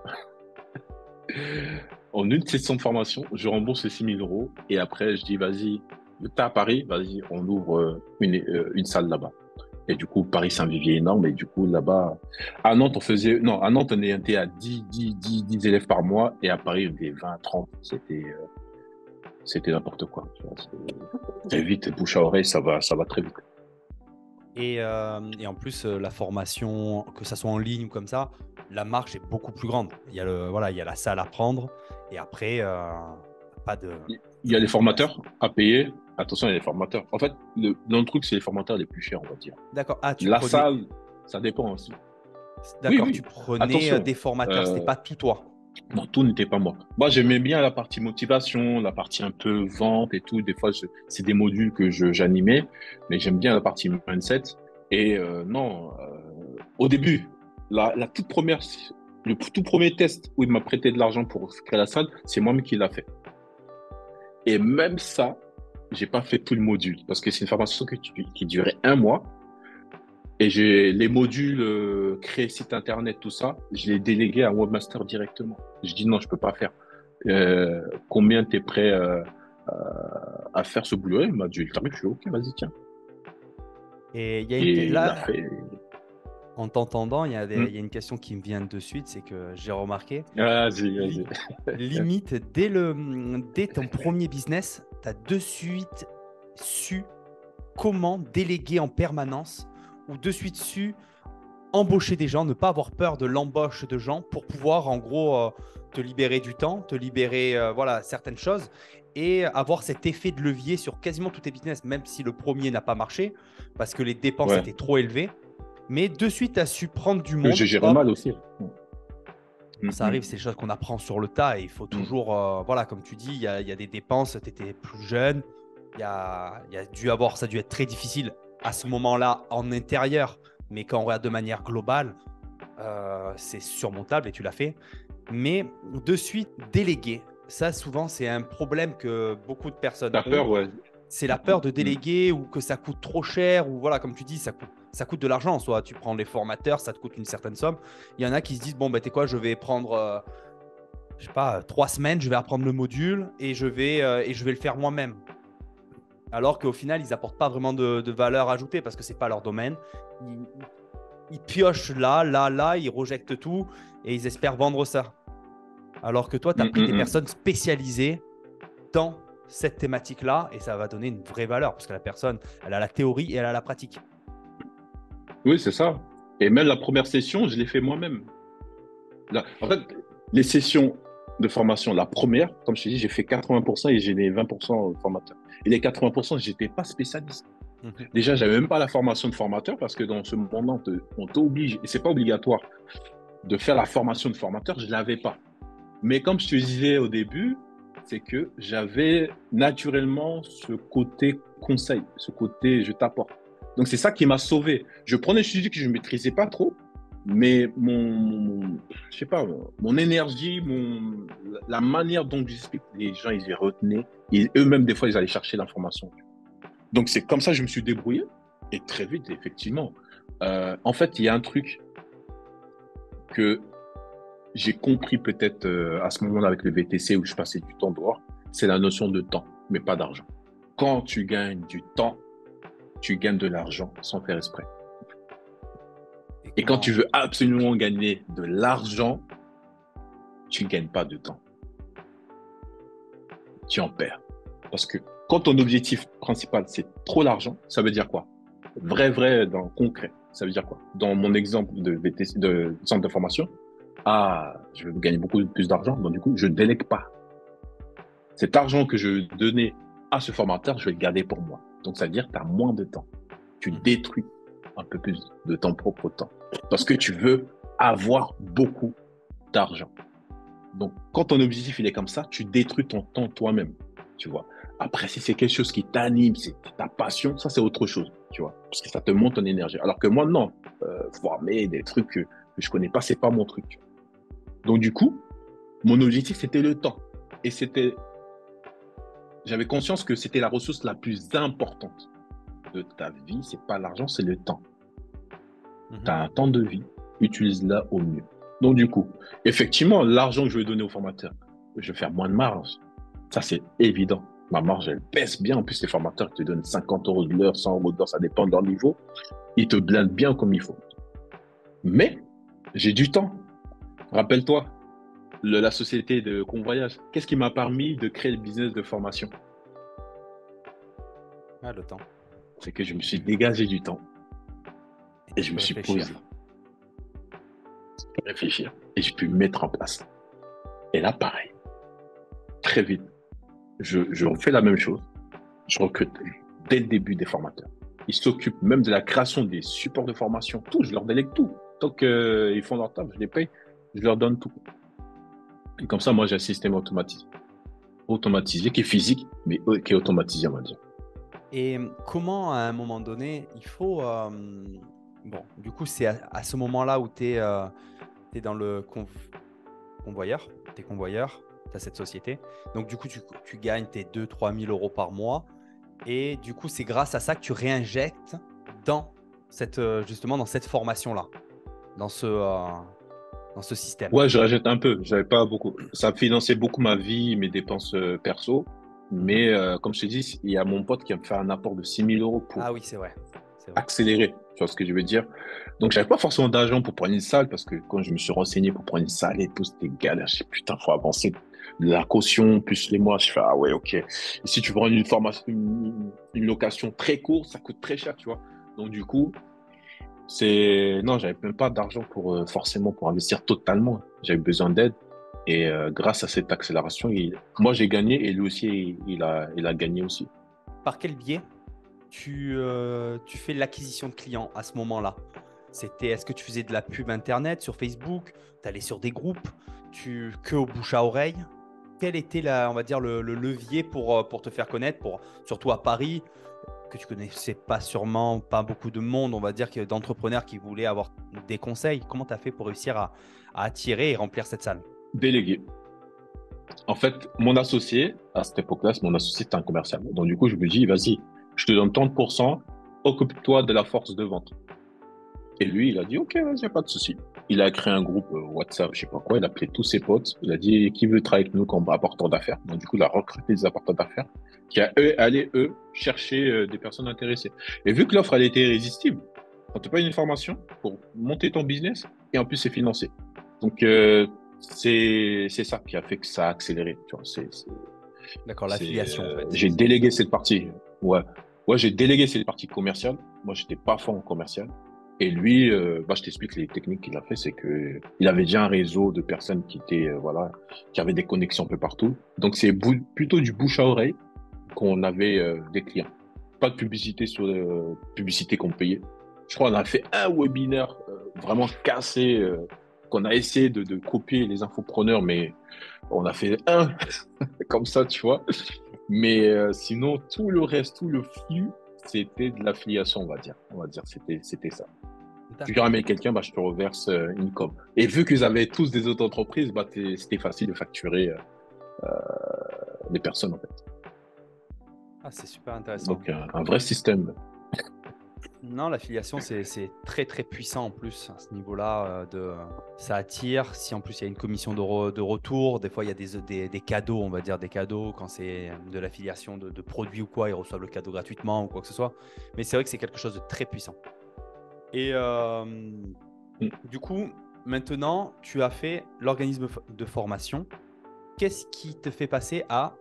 €. En une session de formation, je rembourse 6 000 € et après, je dis, vas-y, t'es à Paris, vas-y, on ouvre une salle là-bas. Et du coup, Paris, c'est un vivier énorme. Et du coup, là-bas, non, à Nantes, on était à 10 élèves par mois et à Paris, on était 20, 30. C'était n'importe quoi. Tu vois, très vite, bouche à oreille, ça va très vite. Et en plus, la formation, que ça soit en ligne ou comme ça, la marge est beaucoup plus grande. Voilà, il y a la salle à prendre et après, pas de. Il y a les formateurs à payer. Attention, il y a les formateurs. En fait, dans le truc, c'est les formateurs les plus chers, on va dire. D'accord. Ah, La salle, ça dépend aussi. Oui, d'accord, tu oui. prenais Attention. des formateurs, c'était Euh, pas tout toi. non, tout n'était pas moi. Moi, j'aimais bien la partie motivation, la partie un peu vente et tout. Des fois, c'est des modules que j'animais, mais j'aime bien la partie mindset. Et non, Au début, la toute première, le tout premier test où il m'a prêté de l'argent pour créer la salle, c'est moi-même qui l'a fait. Et même ça, j'ai pas fait tout le module parce que c'est une formation qui durait 1 mois. Et j'ai les modules, créer site internet, tout ça, je l'ai délégué à un webmaster directement. Je dis non, je peux pas faire. Combien tu es prêt à faire ce boulot? Il m'a dit le tarif, je suis OK, vas-y, tiens. Et il y a Et il l'a là, fait. en t'entendant, il y a Hmm. une question qui me vient de suite, c'est que j'ai remarqué, Vas-y, li- vas-y. limite, dès ton premier business, tu as de suite su comment déléguer en permanence ou de suite su embaucher des gens, ne pas avoir peur de l'embauche de gens pour pouvoir en gros te libérer du temps, te libérer voilà, certaines choses et avoir cet effet de levier sur quasiment tous tes business, même si le premier n'a pas marché parce que les dépenses Ouais. étaient trop élevées. Mais de suite, tu as su prendre du Je monde. gérais Hop, mal aussi. Hmm, ça arrive, hmm, c'est des choses qu'on apprend sur le tas et il faut hmm. toujours, voilà, comme tu dis, il y a des dépenses, tu étais plus jeune, il y a dû avoir, ça a dû être très difficile à ce moment-là en intérieur, mais quand on regarde de manière globale, c'est surmontable et tu l'as fait. Mais de suite, déléguer, ça souvent c'est un problème que beaucoup de personnes T'as ont. peur, ouais. C'est la peur de Hmm. déléguer ou que ça coûte trop cher ou voilà, comme tu dis, ça coûte de l'argent. Soit tu prends les formateurs, ça te coûte une certaine somme. Il y en a qui se disent, bon, ben, tu sais quoi, je vais prendre, je sais pas, 3 semaines, je vais apprendre le module et je vais le faire moi-même. Alors qu'au final, ils n'apportent pas vraiment de valeur ajoutée parce que ce n'est pas leur domaine. Ils, ils piochent là, là, là, ils rejettent tout et ils espèrent vendre ça. Alors que toi, tu as Hmm, pris hmm, des hmm. personnes spécialisées dans cette thématique-là et ça va donner une vraie valeur parce que la personne, elle a la théorie et elle a la pratique. Oui, c'est ça. Et même la première session, je l'ai fait moi-même. En fait, les sessions de formation, la première, comme je t'ai dit, j'ai fait 80% et j'ai les 20% formateurs. Et les 80%, je n'étais pas spécialiste. Mhm. Déjà, je n'avais même pas la formation de formateur parce que dans ce monde-là, on t'oblige, et ce n'est pas obligatoire, de faire la formation de formateur, je ne l'avais pas. Mais comme je te disais au début, c'est que j'avais naturellement ce côté conseil, ce côté je t'apporte. Donc c'est ça qui m'a sauvé. Je prenais des sujets que je ne maîtrisais pas trop, mais je sais pas, mon énergie, la manière dont j'explique, les gens, ils y retenaient. Et eux-mêmes, des fois, ils allaient chercher l'information. Donc c'est comme ça que je me suis débrouillé. Et très vite, effectivement. En fait, il y a un truc que j'ai compris peut-être à ce moment-là avec le VTC où je passais du temps dehors, c'est la notion de temps, mais pas d'argent. Quand tu gagnes du temps, tu gagnes de l'argent sans faire exprès. Et quand tu veux absolument gagner de l'argent, tu ne gagnes pas de temps. Tu en perds. Parce que quand ton objectif principal, c'est trop d'argent, ça veut dire quoi? Vrai, dans concret. Ça veut dire quoi? Dans mon exemple de VTC, de centre de formation, je veux gagner beaucoup plus d'argent, donc du coup, je ne délègue pas. Cet argent que je donnais à ce formateur, je vais le garder pour moi. Donc, ça veut dire que tu as moins de temps. Tu détruis un peu plus de ton propre temps. Parce que tu veux avoir beaucoup d'argent. Donc, quand ton objectif il est comme ça, tu détruis ton temps toi-même. Tu vois. Après, si c'est quelque chose qui t'anime, c'est ta passion, ça c'est autre chose. Tu vois. Parce que ça te monte ton énergie. Alors que moi, non. Former des trucs que je connais pas, c'est pas mon truc. Donc, du coup, mon objectif, c'était le temps. Et j'avais conscience que c'était la ressource la plus importante de ta vie. C'est pas l'argent, c'est le temps. Tu as un temps de vie, utilise-la au mieux. Donc, du coup, effectivement, l'argent que je vais donner aux formateurs, je vais faire moins de marge. Ça, c'est évident. Ma marge, elle baisse bien. En plus, les formateurs te donnent 50 euros de l'heure, 100 euros de l'heure, ça dépend de leur niveau. Ils te blindent bien comme il faut. Mais j'ai du temps. Rappelle-toi, la société de convoyage, qu'est-ce qui m'a permis de créer le business de formation? Ah, le temps. C'est que je me suis dégagé du temps et je Tu me peux suis réfléchir. posé, réfléchir et je peux mettre en place. Et là, pareil, très vite, je refais la même chose. Je recrute dès le début des formateurs. Ils s'occupent même de la création des supports de formation, tout, je leur délègue tout. Tant qu'ils font leur table, je les paye, je leur donne tout. Et comme ça, moi, j'ai un système automatisé qui est physique, mais qui est automatisé, on va dire. Et comment, à un moment donné, Bon, du coup, c'est à ce moment-là où tu es, dans le convoyeur, tu es convoyeur, tu as cette société. Donc, du coup, tu gagnes tes 2 000 à 3 000 € par mois. Et du coup, c'est grâce à ça que tu réinjectes dans justement dans cette formation-là, dans ce système. Ouais, je rachète un peu. J'avais pas beaucoup. Ça finançait beaucoup ma vie, mes dépenses perso. Mais comme je t'ai dit, il y a mon pote qui a fait un apport de 6 000 € pour Ah oui, c'est vrai. C'est vrai. accélérer. Tu vois ce que je veux dire? Donc, j'avais pas forcément d'argent pour prendre une salle parce que quand je me suis renseigné pour prendre une salle et tout, c'était galère. Je dis, putain, faut avancer de la caution plus les mois. Je fais, ah ouais, ok. Et si tu prends une formation, une location très courte, ça coûte très cher, tu vois. Donc, du coup, non, j'avais même pas d'argent pour forcément pour investir totalement. J'avais besoin d'aide. Et grâce à cette accélération, moi j'ai gagné et lui aussi il a gagné aussi. Par quel biais tu fais l'acquisition de clients à ce moment-là? Est-ce que tu faisais de la pub internet sur Facebook? Tu allais sur des groupes? Que au bouche à oreille? Quel était on va dire le levier pour te faire connaître, surtout à Paris, que tu connaissais pas sûrement pas beaucoup de monde, on va dire, d'entrepreneurs qui voulaient avoir des conseils? Comment tu as fait pour réussir à attirer et remplir cette salle? Délégué. En fait, mon associé, à cette époque-là, mon associé était un commercial. Donc du coup, je me dis, vas-y, je te donne 30%, occupe-toi de la force de vente. Et lui, il a dit, ok, vas-y, y a pas de souci. Il a créé un groupe WhatsApp, je sais pas quoi, il a appelé tous ses potes, il a dit, qui veut travailler avec nous comme apporteur d'affaires? Donc du coup, il a recruté des apporteurs d'affaires qui allaient, eux, chercher des personnes intéressées. Et vu que l'offre, elle était irrésistible, on te paye une formation pour monter ton business et en plus, c'est financé. Donc, c'est ça qui a fait que ça a accéléré. Tu vois, D'accord, l'affiliation en fait. j'ai délégué cette partie. Ouais, ouais, j'ai délégué cette partie commerciale. Moi, j'étais pas fort en commercial. Et lui, je t'explique les techniques qu'il a fait, c'est que il avait déjà un réseau de personnes qui étaient, voilà, qui avaient des connexions un peu partout. Donc, c'est plutôt du bouche à oreille qu'on avait des clients. Pas de publicité sur publicité qu'on payait. Je crois qu'on a fait un webinaire vraiment cassé, qu'on a essayé de copier les infopreneurs, mais on a fait un comme ça, tu vois. Mais sinon, tout le reste, tout le flux, c'était de l'affiliation, on va dire. On va dire, c'était ça. Tu D'accord. ramènes quelqu'un, je te reverse une com. Et vu qu'ils avaient tous des autres entreprises, c'était facile de facturer les personnes, en fait. Ah, c'est super intéressant. Donc, un vrai système. Non, l'affiliation, c'est très très puissant en plus à ce niveau-là. Ça attire. Si en plus il y a une commission de retour, des fois il y a des cadeaux, on va dire des cadeaux quand c'est de l'affiliation de produits ou quoi, ils reçoivent le cadeau gratuitement ou quoi que ce soit. Mais c'est vrai que c'est quelque chose de très puissant. Et du coup, maintenant, tu as fait l'organisme de formation. Qu'est-ce qui te fait passer à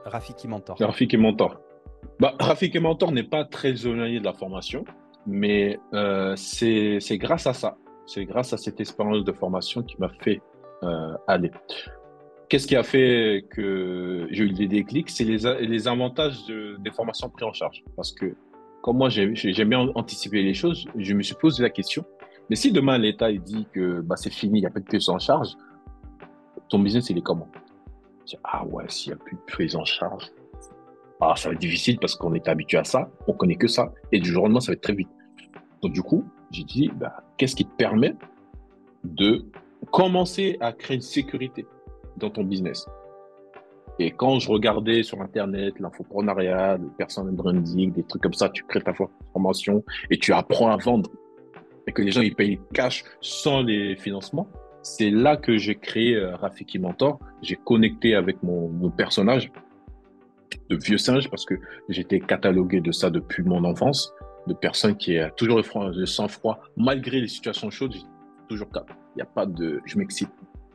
Rafiki Mentor? Rafik et Mentor. Rafik et Mentor n'est pas très éloigné de la formation, mais c'est grâce à ça. C'est grâce à cette expérience de formation qui m'a fait aller. Qu'est-ce qui a fait que j'ai eu des déclics? C'est les avantages des formations prises en charge. Parce que, comme moi, j'aime bien anticiper les choses, je me suis posé la question, mais si demain l'État il dit que c'est fini, il n'y a pas de prise en charge, ton business, il est comment? Je dis, ah ouais, s'il n'y a plus de prise en charge, ça va être difficile parce qu'on est habitué à ça, on connaît que ça, et du jour au lendemain, ça va être très vite. Donc du coup, j'ai dit, qu'est-ce qui te permet de commencer à créer une sécurité dans ton business? Et quand je regardais sur Internet l'infoprenariat, le personal branding, des trucs comme ça, tu crées ta formation et tu apprends à vendre et que les gens ils payent cash sans les financements, c'est là que j'ai créé Rafiki Mentor. J'ai connecté avec mon personnage de vieux singe parce que j'étais catalogué de ça depuis mon enfance, de personnes qui a toujours le sang-froid malgré les situations chaudes. J'ai toujours calme. Il y a pas de, je m'excite.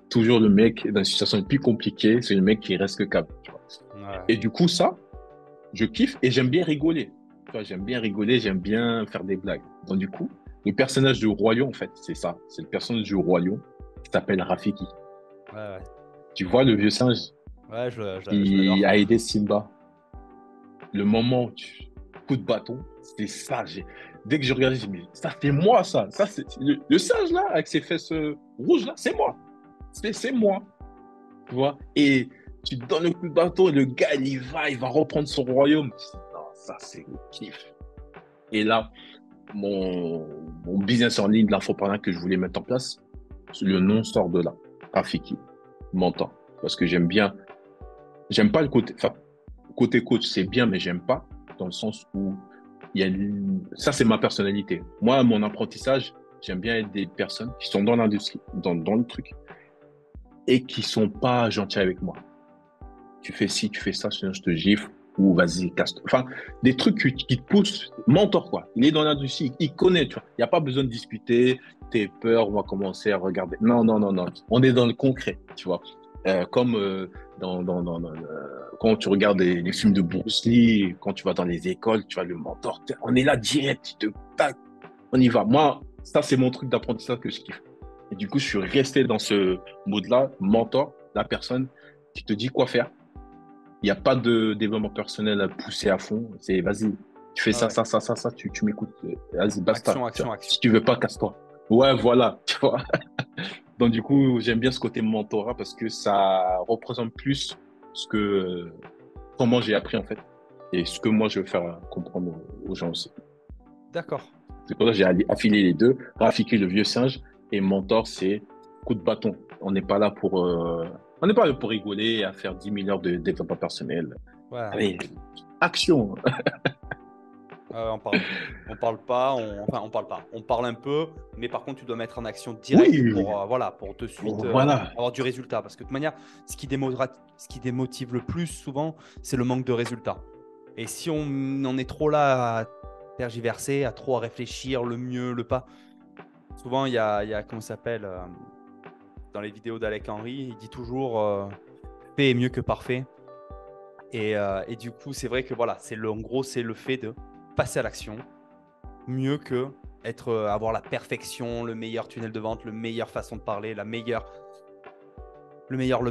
Toujours le mec dans une situation plus compliquée, c'est le mec qui reste que calme. Tu vois. Ouais. Et du coup ça, je kiffe et j'aime bien rigoler. Tu vois, j'aime bien rigoler, j'aime bien faire des blagues. Donc du coup, le personnage du Roi Lion, en fait, c'est ça. C'est le personnage du Roi Lion qui s'appelle Rafiki. Ouais. Tu vois le vieux singe Ouais, qui l'adore. a aidé Simba. Le moment où coup de bâton, c'était ça. Dès que je regardais, j'ai dit, mais ça c'est moi ça. Ça c'est le singe là avec ses fesses rouges là, c'est moi. C'est moi. Tu vois. Et tu donnes le coup de bâton et le gars il va reprendre son royaume. Je dis, non, ça c'est le kiff. Et là, mon business en ligne, l'infopreneur que je voulais mettre en place, le nom sort de là. Rafiki, mentor. Parce que j'aime pas le côté, enfin, côté coach, c'est bien, mais j'aime pas dans le sens où ça, c'est ma personnalité. Moi, mon apprentissage, j'aime bien être des personnes qui sont dans l'industrie, dans le truc, et qui sont pas gentils avec moi. Tu fais ci, tu fais ça, sinon je te gifle, ou vas-y, casse-toi. Enfin, des trucs qui te poussent. Mentor, quoi. Il est dans l'industrie, il connaît, tu vois. Il n'y a pas besoin de discuter, t'es peur, on va commencer à regarder. Non, non, non, non. On est dans le concret, tu vois. Comme quand tu regardes les films de Bruce Lee, quand tu vas dans les écoles, tu vois le mentor, on est là direct, tac, on y va. Moi, ça, c'est mon truc d'apprentissage que je kiffe. Et du coup, je suis resté dans ce mode-là, mentor, la personne qui te dit quoi faire. Il n'y a pas de développement personnel à pousser à fond. C'est vas-y, tu fais ça, Ouais. ça, ça, ça, ça, tu m'écoutes. Vas-y, basta. Action, Tu vois. action, action. Si tu veux pas, casse-toi. Ouais, voilà. Tu vois. Donc, du coup, j'aime bien ce côté mentorat parce que ça représente plus ce que, comment j'ai appris en fait et ce que moi je veux faire comprendre aux gens aussi. D'accord. C'est pour ça que j'ai affilié les deux. Rafiki, le vieux singe, et mentor, c'est coup de bâton. On n'est pas là pour rigoler et à faire 10 000 heures de développement personnel. Voilà. Allez, action. On parle pas, enfin on parle pas. On parle un peu, mais par contre tu dois mettre en action direct Oui, pour voilà, pour de suite voilà. avoir du résultat. Parce que de toute manière, ce qui démotive le plus souvent, c'est le manque de résultats. Et si on en est trop là à tergiverser, à trop à réfléchir, le mieux, le pas. Souvent il y a comment ça s'appelle dans les vidéos d'Alec Henry, il dit toujours fait est mieux que parfait. Et du coup, c'est vrai que voilà, en gros, c'est le fait de passer à l'action mieux que avoir la perfection, le meilleur tunnel de vente, la meilleure façon de parler, le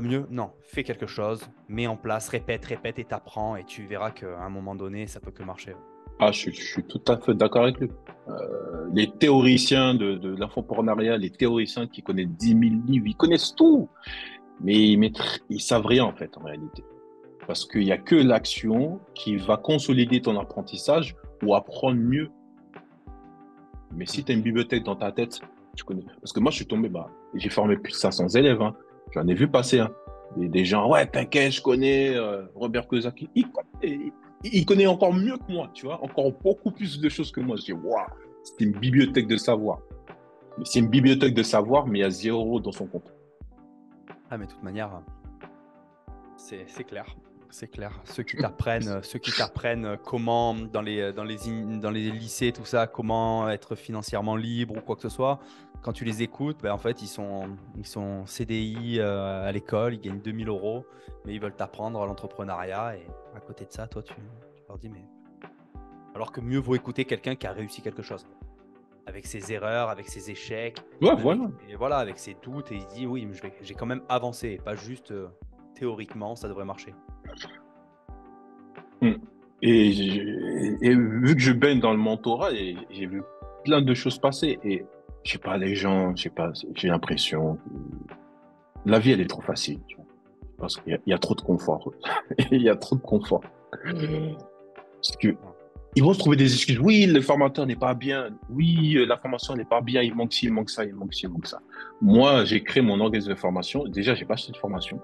mieux. Non, fais quelque chose, mets en place, répète, répète et t'apprends et tu verras qu'à un moment donné, ça peut que marcher. Ah, je suis tout à fait d'accord avec lui. Les théoriciens de l'infopreneuriat, les théoriciens qui connaissent 10 000 livres, ils connaissent tout, mais ils savent rien en fait en réalité. Parce qu'il n'y a que l'action qui va consolider ton apprentissage ou apprendre mieux. Mais si tu as une bibliothèque dans ta tête, tu connais. Parce que moi, je suis tombé, j'ai formé plus de 500 élèves. Hein. J'en ai vu passer. Hein. Des gens, ouais, t'inquiète, je connais Robert Kiyosaki. Il connaît encore mieux que moi, tu vois, encore beaucoup plus de choses que moi. Je dis, waouh, c'est une bibliothèque de savoir. Mais c'est une bibliothèque de savoir, mais il y a 0 dans son compte. Ah, mais de toute manière, c'est clair. C'est clair. Ceux qui t'apprennent comment, dans les lycées, tout ça, comment être financièrement libre ou quoi que ce soit, quand tu les écoutes, ben, en fait, ils sont CDI à l'école, ils gagnent 2000 euros, mais ils veulent t'apprendre à l'entrepreneuriat. Et à côté de ça, toi, tu leur dis, mais. Alors que mieux vaut écouter quelqu'un qui a réussi quelque chose, avec ses erreurs, avec ses échecs, Ouais, voilà. avec ses doutes, et il dit, oui, mais j'ai quand même avancé, pas juste théoriquement, ça devrait marcher. Mm. Et vu que je baigne dans le mentorat, et j'ai vu plein de choses passer. Et je sais pas, les gens, je sais pas, j'ai l'impression que la vie, elle est trop facile. Tu vois, parce qu'il y a trop de confort. Il y a trop de confort. Parce que ils vont se trouver des excuses. Oui, le formateur n'est pas bien. Oui, la formation n'est pas bien. Il manque ci, il manque ça, il manque ci, il manque ça. Moi, j'ai créé mon organisme de formation. Déjà, j'ai pas acheté de formation.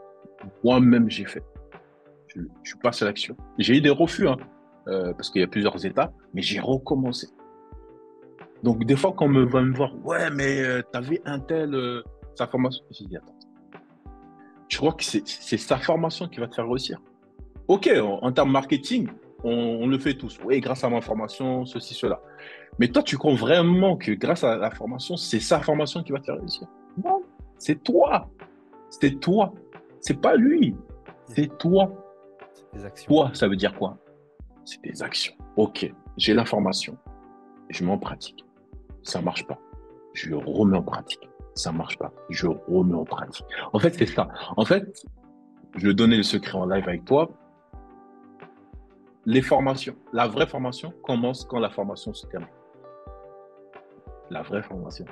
Moi-même, j'ai fait. Je passe à l'action. J'ai eu des refus, hein, parce qu'il y a plusieurs étapes, mais j'ai recommencé. Donc, des fois, quand on va me voir, ouais, mais t'avais un tel, sa formation. J'ai dit, attends, je crois que c'est sa formation qui va te faire réussir. Ok, en termes marketing, on le fait tous. Oui, grâce à ma formation, ceci, cela. Mais toi, tu crois vraiment que grâce à la formation, c'est sa formation qui va te faire réussir? Non, c'est toi. C'est toi. C'est pas lui. C'est toi. C'est des actions. Toi, ça veut dire quoi? C'est des actions. Ok, j'ai l'information. Je mets en pratique. Ça marche pas. Je remets en pratique. Ça marche pas. Je remets en pratique. En fait, c'est ça. En fait, je vais donner le secret en live avec toi. Les formations, la vraie formation commence quand la formation se termine. La vraie formation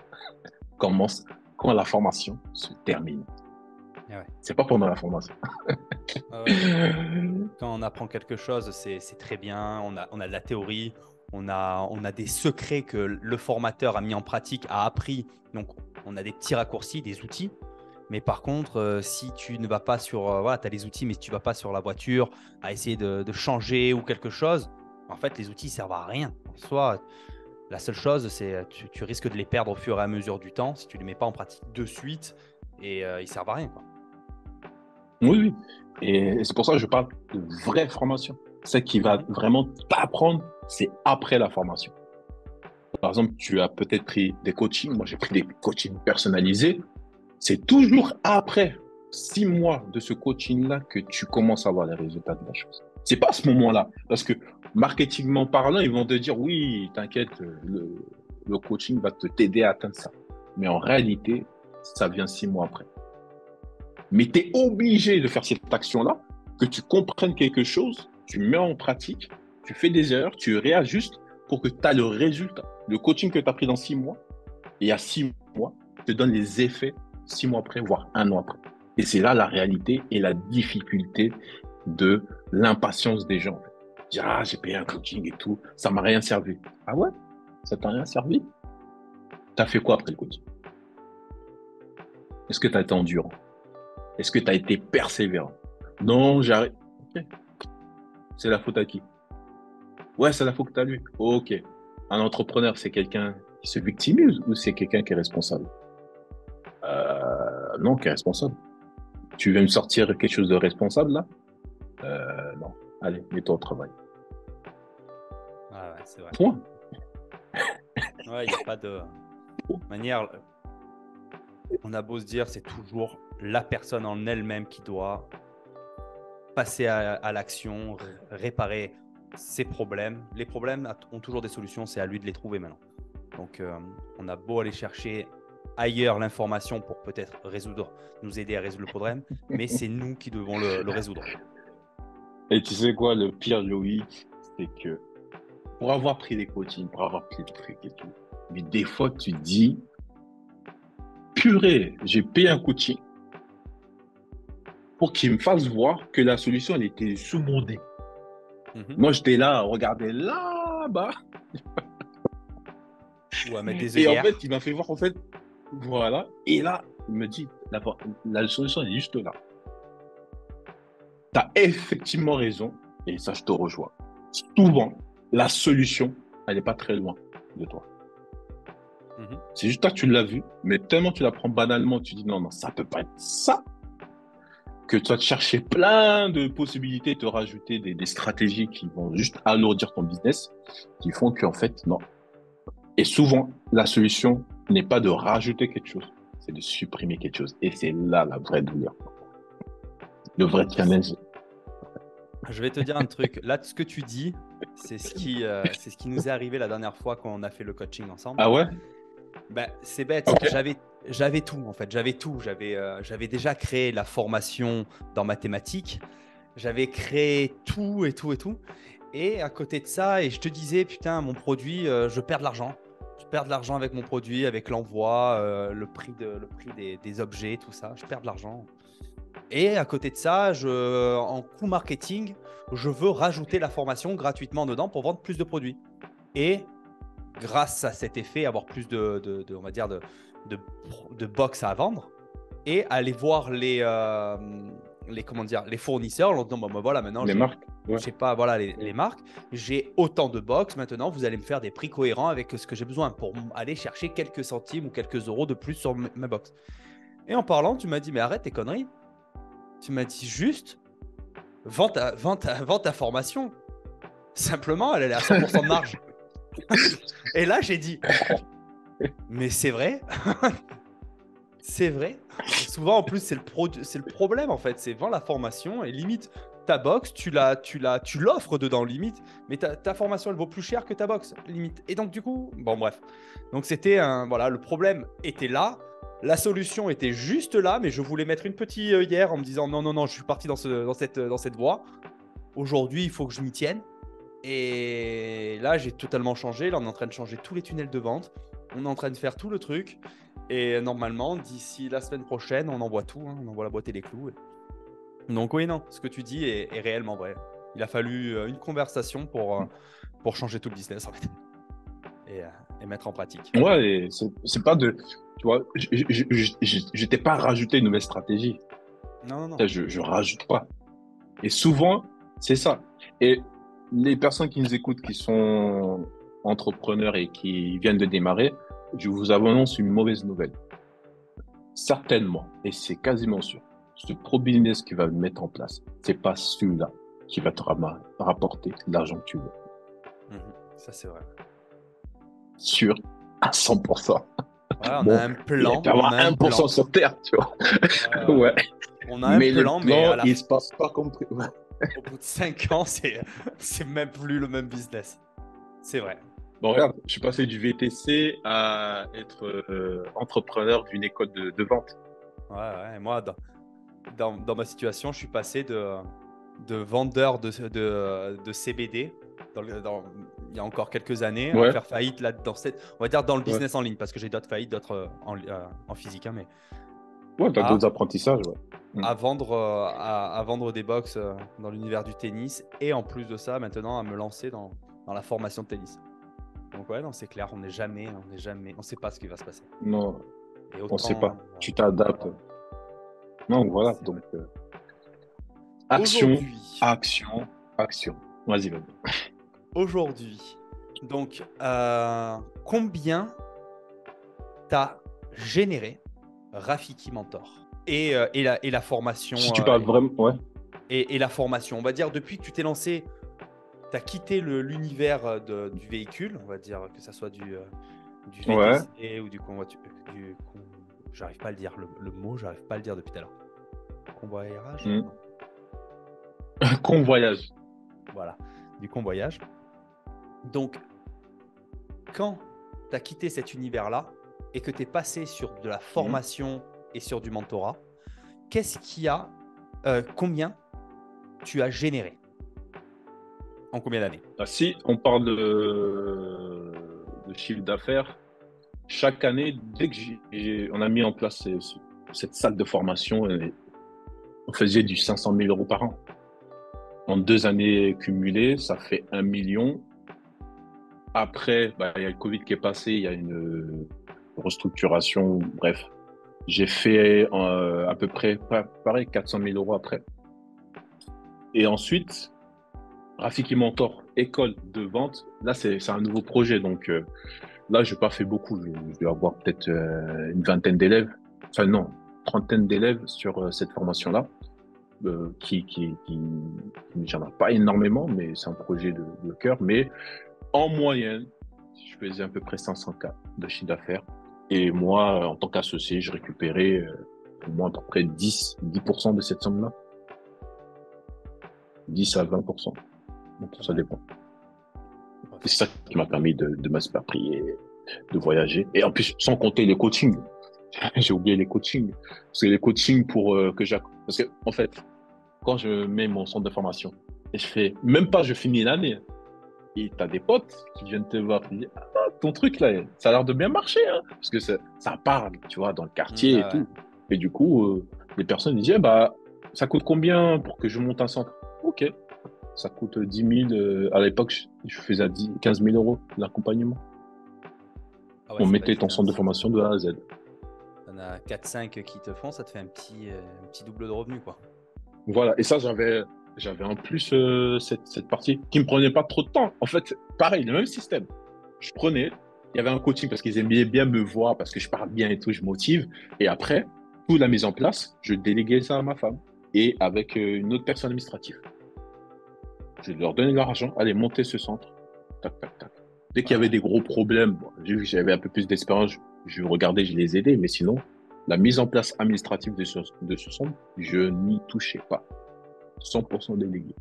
commence quand la formation se termine. Ah ouais. C'est pas pendant la formation. Ah ouais. Quand on apprend quelque chose, c'est très bien. On a de la théorie, on a des secrets que le formateur a mis en pratique, a appris. Donc, on a des petits raccourcis, des outils. Mais par contre, si tu ne vas pas sur… voilà, tu as les outils, mais si tu ne vas pas sur la voiture à essayer de changer ou quelque chose, en fait, les outils ne servent à rien. Soit la seule chose, c'est tu risques de les perdre au fur et à mesure du temps si tu ne les mets pas en pratique de suite et ils ne servent à rien, quoi. Oui, oui. Et c'est pour ça que je parle de vraie formation. Celle qui va vraiment t'apprendre, c'est après la formation. Par exemple, tu as peut-être pris des coachings. Moi, j'ai pris des coachings personnalisés. C'est toujours après 6 mois de ce coaching-là que tu commences à voir les résultats de la chose. C'est pas à ce moment-là. Parce que marketingment parlant, ils vont te dire, oui, t'inquiète, le coaching va t'aider à atteindre ça. Mais en réalité, ça vient 6 mois après. Mais tu es obligé de faire cette action-là, que tu comprennes quelque chose, tu mets en pratique, tu fais des erreurs, tu réajustes pour que tu as le résultat. Le coaching que tu as pris dans 6 mois, et il y a 6 mois, te donne les effets 6 mois après, voire un an après. Et c'est là la réalité et la difficulté de l'impatience des gens. Dire, ah, j'ai payé un coaching et tout, ça m'a rien servi. Ah ouais? Ça t'a rien servi? Tu as fait quoi après le coaching? Est-ce que tu as été endurant? Est-ce que tu as été persévérant? Non, j'arrête. Ok. C'est la faute à qui? Ouais, c'est la faute à lui. Ok. Un entrepreneur, c'est quelqu'un qui se victimise ou c'est quelqu'un qui est responsable? Non, qui est responsable. Tu veux me sortir quelque chose de responsable là? Non. Allez, mets-toi au travail. Ah ouais, c'est vrai. Point. Ouais, il n'y a pas de manière. On a beau se dire, c'est toujours la personne en elle-même qui doit passer à l'action, réparer ses problèmes. Les problèmes ont toujours des solutions, c'est à lui de les trouver maintenant. Donc, on a beau aller chercher ailleurs l'information pour peut-être nous aider à résoudre le problème, mais c'est nous qui devons le résoudre. Et tu sais quoi, le pire, Loïc, c'est que pour avoir pris des coachings, pour avoir pris des trucs et tout, mais des fois, tu te dis, purée, j'ai payé un coaching pour qu'il me fasse voir que la solution, elle était sous mon nez. Moi, j'étais là, regardez là-bas. Ou à mettre des Et en œillères. fait, il m'a fait voir, en fait, voilà. Et là, il me dit, la solution, elle est juste là. Tu as effectivement raison, et ça, je te rejoins. Souvent, la solution, elle n'est pas très loin de toi. C'est juste toi que tu l'as vu, mais tellement tu la prends banalement, tu dis non, non, ça peut pas être ça, que tu vas te chercher plein de possibilités, te rajouter des stratégies qui vont juste alourdir ton business, qui font qu'en fait, non. Et souvent, la solution n'est pas de rajouter quelque chose, c'est de supprimer quelque chose. Et c'est là la vraie douleur. Le vrai challenge. Je vais te dire un truc. Là, ce que tu dis, c'est ce qui nous est arrivé la dernière fois quand on a fait le coaching ensemble. Ah ouais? Ben, c'est bête. Okay. J'avais tout, en fait. J'avais tout. J'avais déjà créé la formation dans mathématiques. J'avais créé tout et tout et tout. Et à côté de ça, et je te disais, putain, mon produit, je perds de l'argent. Je perds de l'argent avec mon produit, avec l'envoi, le prix des objets, tout ça. Je perds de l'argent. Et à côté de ça, en coût marketing, je veux rajouter la formation gratuitement dedans pour vendre plus de produits. Et grâce à cet effet, avoir plus on va dire de box à vendre et aller voir les fournisseurs en leur disant bon, voilà, maintenant Les marques, ouais. je sais pas, voilà les marques, j'ai autant de box, maintenant vous allez me faire des prix cohérents avec ce que j'ai besoin pour aller chercher quelques centimes ou quelques euros de plus sur ma box. Et en parlant, tu m'as dit mais arrête tes conneries. Tu m'as dit juste vends ta formation. Simplement, elle est à 100% de marge. Et là, j'ai dit mais c'est vrai. C'est vrai. Et souvent, en plus, c'est le problème, en fait. C'est vends la formation et limite, ta box, tu l'offres dedans, limite. Mais ta formation, elle vaut plus cher que ta box, limite. Et donc, du coup, bon, bref. Donc, voilà, le problème était là. La solution était juste là, mais je voulais mettre une petite hier en me disant non, non, non, je suis parti dans cette voie. Aujourd'hui, il faut que je m'y tienne. Et là, j'ai totalement changé. Là, on est en train de changer tous les tunnels de vente. On est en train de faire tout le truc. Et normalement, d'ici la semaine prochaine, on envoie tout. On envoie la boîte et les clous. Donc oui, non, ce que tu dis est réellement vrai. Il a fallu une conversation pour changer tout le business en fait et mettre en pratique. Ouais, et c'est pas de. Tu vois, je t'ai pas rajouté une nouvelle stratégie. Non, non, non. Ça, je rajoute pas. Et souvent, c'est ça. Et les personnes qui nous écoutent, qui sont entrepreneurs et qui viennent de démarrer, je vous annonce une mauvaise nouvelle. Certainement, et c'est quasiment sûr, ce pro business que tu vas mettre en place, c'est pas celui-là qui va te rapporter l'argent que tu veux. Ça, c'est vrai. Sûr à 100%. Ouais, on Bon, a un il plan. peut y avoir On a un 1% plan. sur Terre, tu vois. Ouais. Ouais. On a un Mais le plan, mais plan, il se passe pas comme prévu. au bout de 5 ans, c'est même plus le même business. C'est vrai. Bon, regarde, je suis passé du VTC à être entrepreneur d'une école de vente. Ouais, ouais. Et moi, dans ma situation, je suis passé de vendeur de CBD il y a encore quelques années à Ouais, faire faillite là, on va dire dans le ouais. business en ligne parce que j'ai d'autres faillites, d'autres en physique, hein, mais Ouais, t'as à, d'autres apprentissages, ouais. à vendre des box dans l'univers du tennis et en plus de ça, maintenant à me lancer dans la formation de tennis. Donc ouais, non, c'est clair, on sait pas ce qui va se passer. Non, Et on sait pas. autant, Tu t'adaptes. Non, voilà, c'est vrai. donc action, Aujourd'hui, action, action. Vas-y, vas-y. aujourd'hui, donc combien t'as généré Rafiki Mentor et la formation Si tu parles vraiment, ouais. et la formation, on va dire depuis que tu t'es lancé, tu as quitté l'univers du véhicule, on va dire que ça soit du Ouais. VTC ou du convoiturage, j'arrive pas à le dire, le mot, j'arrive pas à le dire depuis tout à l'heure. Convoyage? Hmm. Non. Convoyage. Voilà, du convoyage. Donc, quand tu as quitté cet univers-là et que tu es passé sur de la Hmm. formation et sur du mentorat, combien tu as généré en combien d'années? Ah, si on parle de chiffre d'affaires, chaque année, dès que on a mis en place cette salle de formation, on faisait du 500 000 euros par an. En 2 années cumulées, ça fait 1 million. Après, bah, il y a le Covid qui est passé, il y a une restructuration, bref. J'ai fait à peu près, pareil, 400 000 euros après. Et ensuite, Rafiki Mentor, école de vente, là, c'est un nouveau projet. Donc là, je n'ai pas fait beaucoup. Je vais avoir peut-être une vingtaine d'élèves. Enfin, non, trentaine d'élèves sur cette formation-là. J'en ai pas énormément, mais c'est un projet de cœur. Mais en moyenne, je faisais à peu près 500K de chiffre d'affaires. Et moi, en tant qu'associé, je récupérais au moins à peu près 10% de cette somme-là. 10 à 20%. Donc, ça dépend. Et c'est ça qui m'a permis de m'expatrier, de voyager. Et en plus, sans compter les coachings. J'ai oublié les coachings. Parce que les coachings parce que, en fait, quand je mets mon centre de formation, et même pas, je finis l'année. Et t'as des potes qui viennent te voir, qui disent, ah, ton truc là, ça a l'air de bien marcher, hein. Parce que ça parle, tu vois, dans le quartier et Ah ouais. tout. Et du coup, les personnes disent, eh, bah, ça coûte combien pour que je monte un centre? Ok, ça coûte 10 000. À l'époque, je faisais à 15 000 euros l'accompagnement. Ah ouais, On c'est pas mettait ton évident. centre de formation de A à Z. T'en as 4-5 qui te font, ça te fait un petit double de revenus, quoi. Voilà, et ça, j'avais en plus cette partie qui me prenait pas trop de temps. En fait, pareil, le même système. Je prenais, il y avait un coaching parce qu'ils aimaient bien me voir, parce que je parle bien et tout, je motive. Et après, toute la mise en place, je déléguais ça à ma femme et avec une autre personne administrative. Je leur donnais leur argent, allez, montez ce centre. Tac, tac, tac. Dès qu'il y avait des gros problèmes, bon, j'ai vu que j'avais un peu plus d'expérience, je regardais, je les aidais, mais sinon, la mise en place administrative de ce centre, je n'y touchais pas. 100% délégué.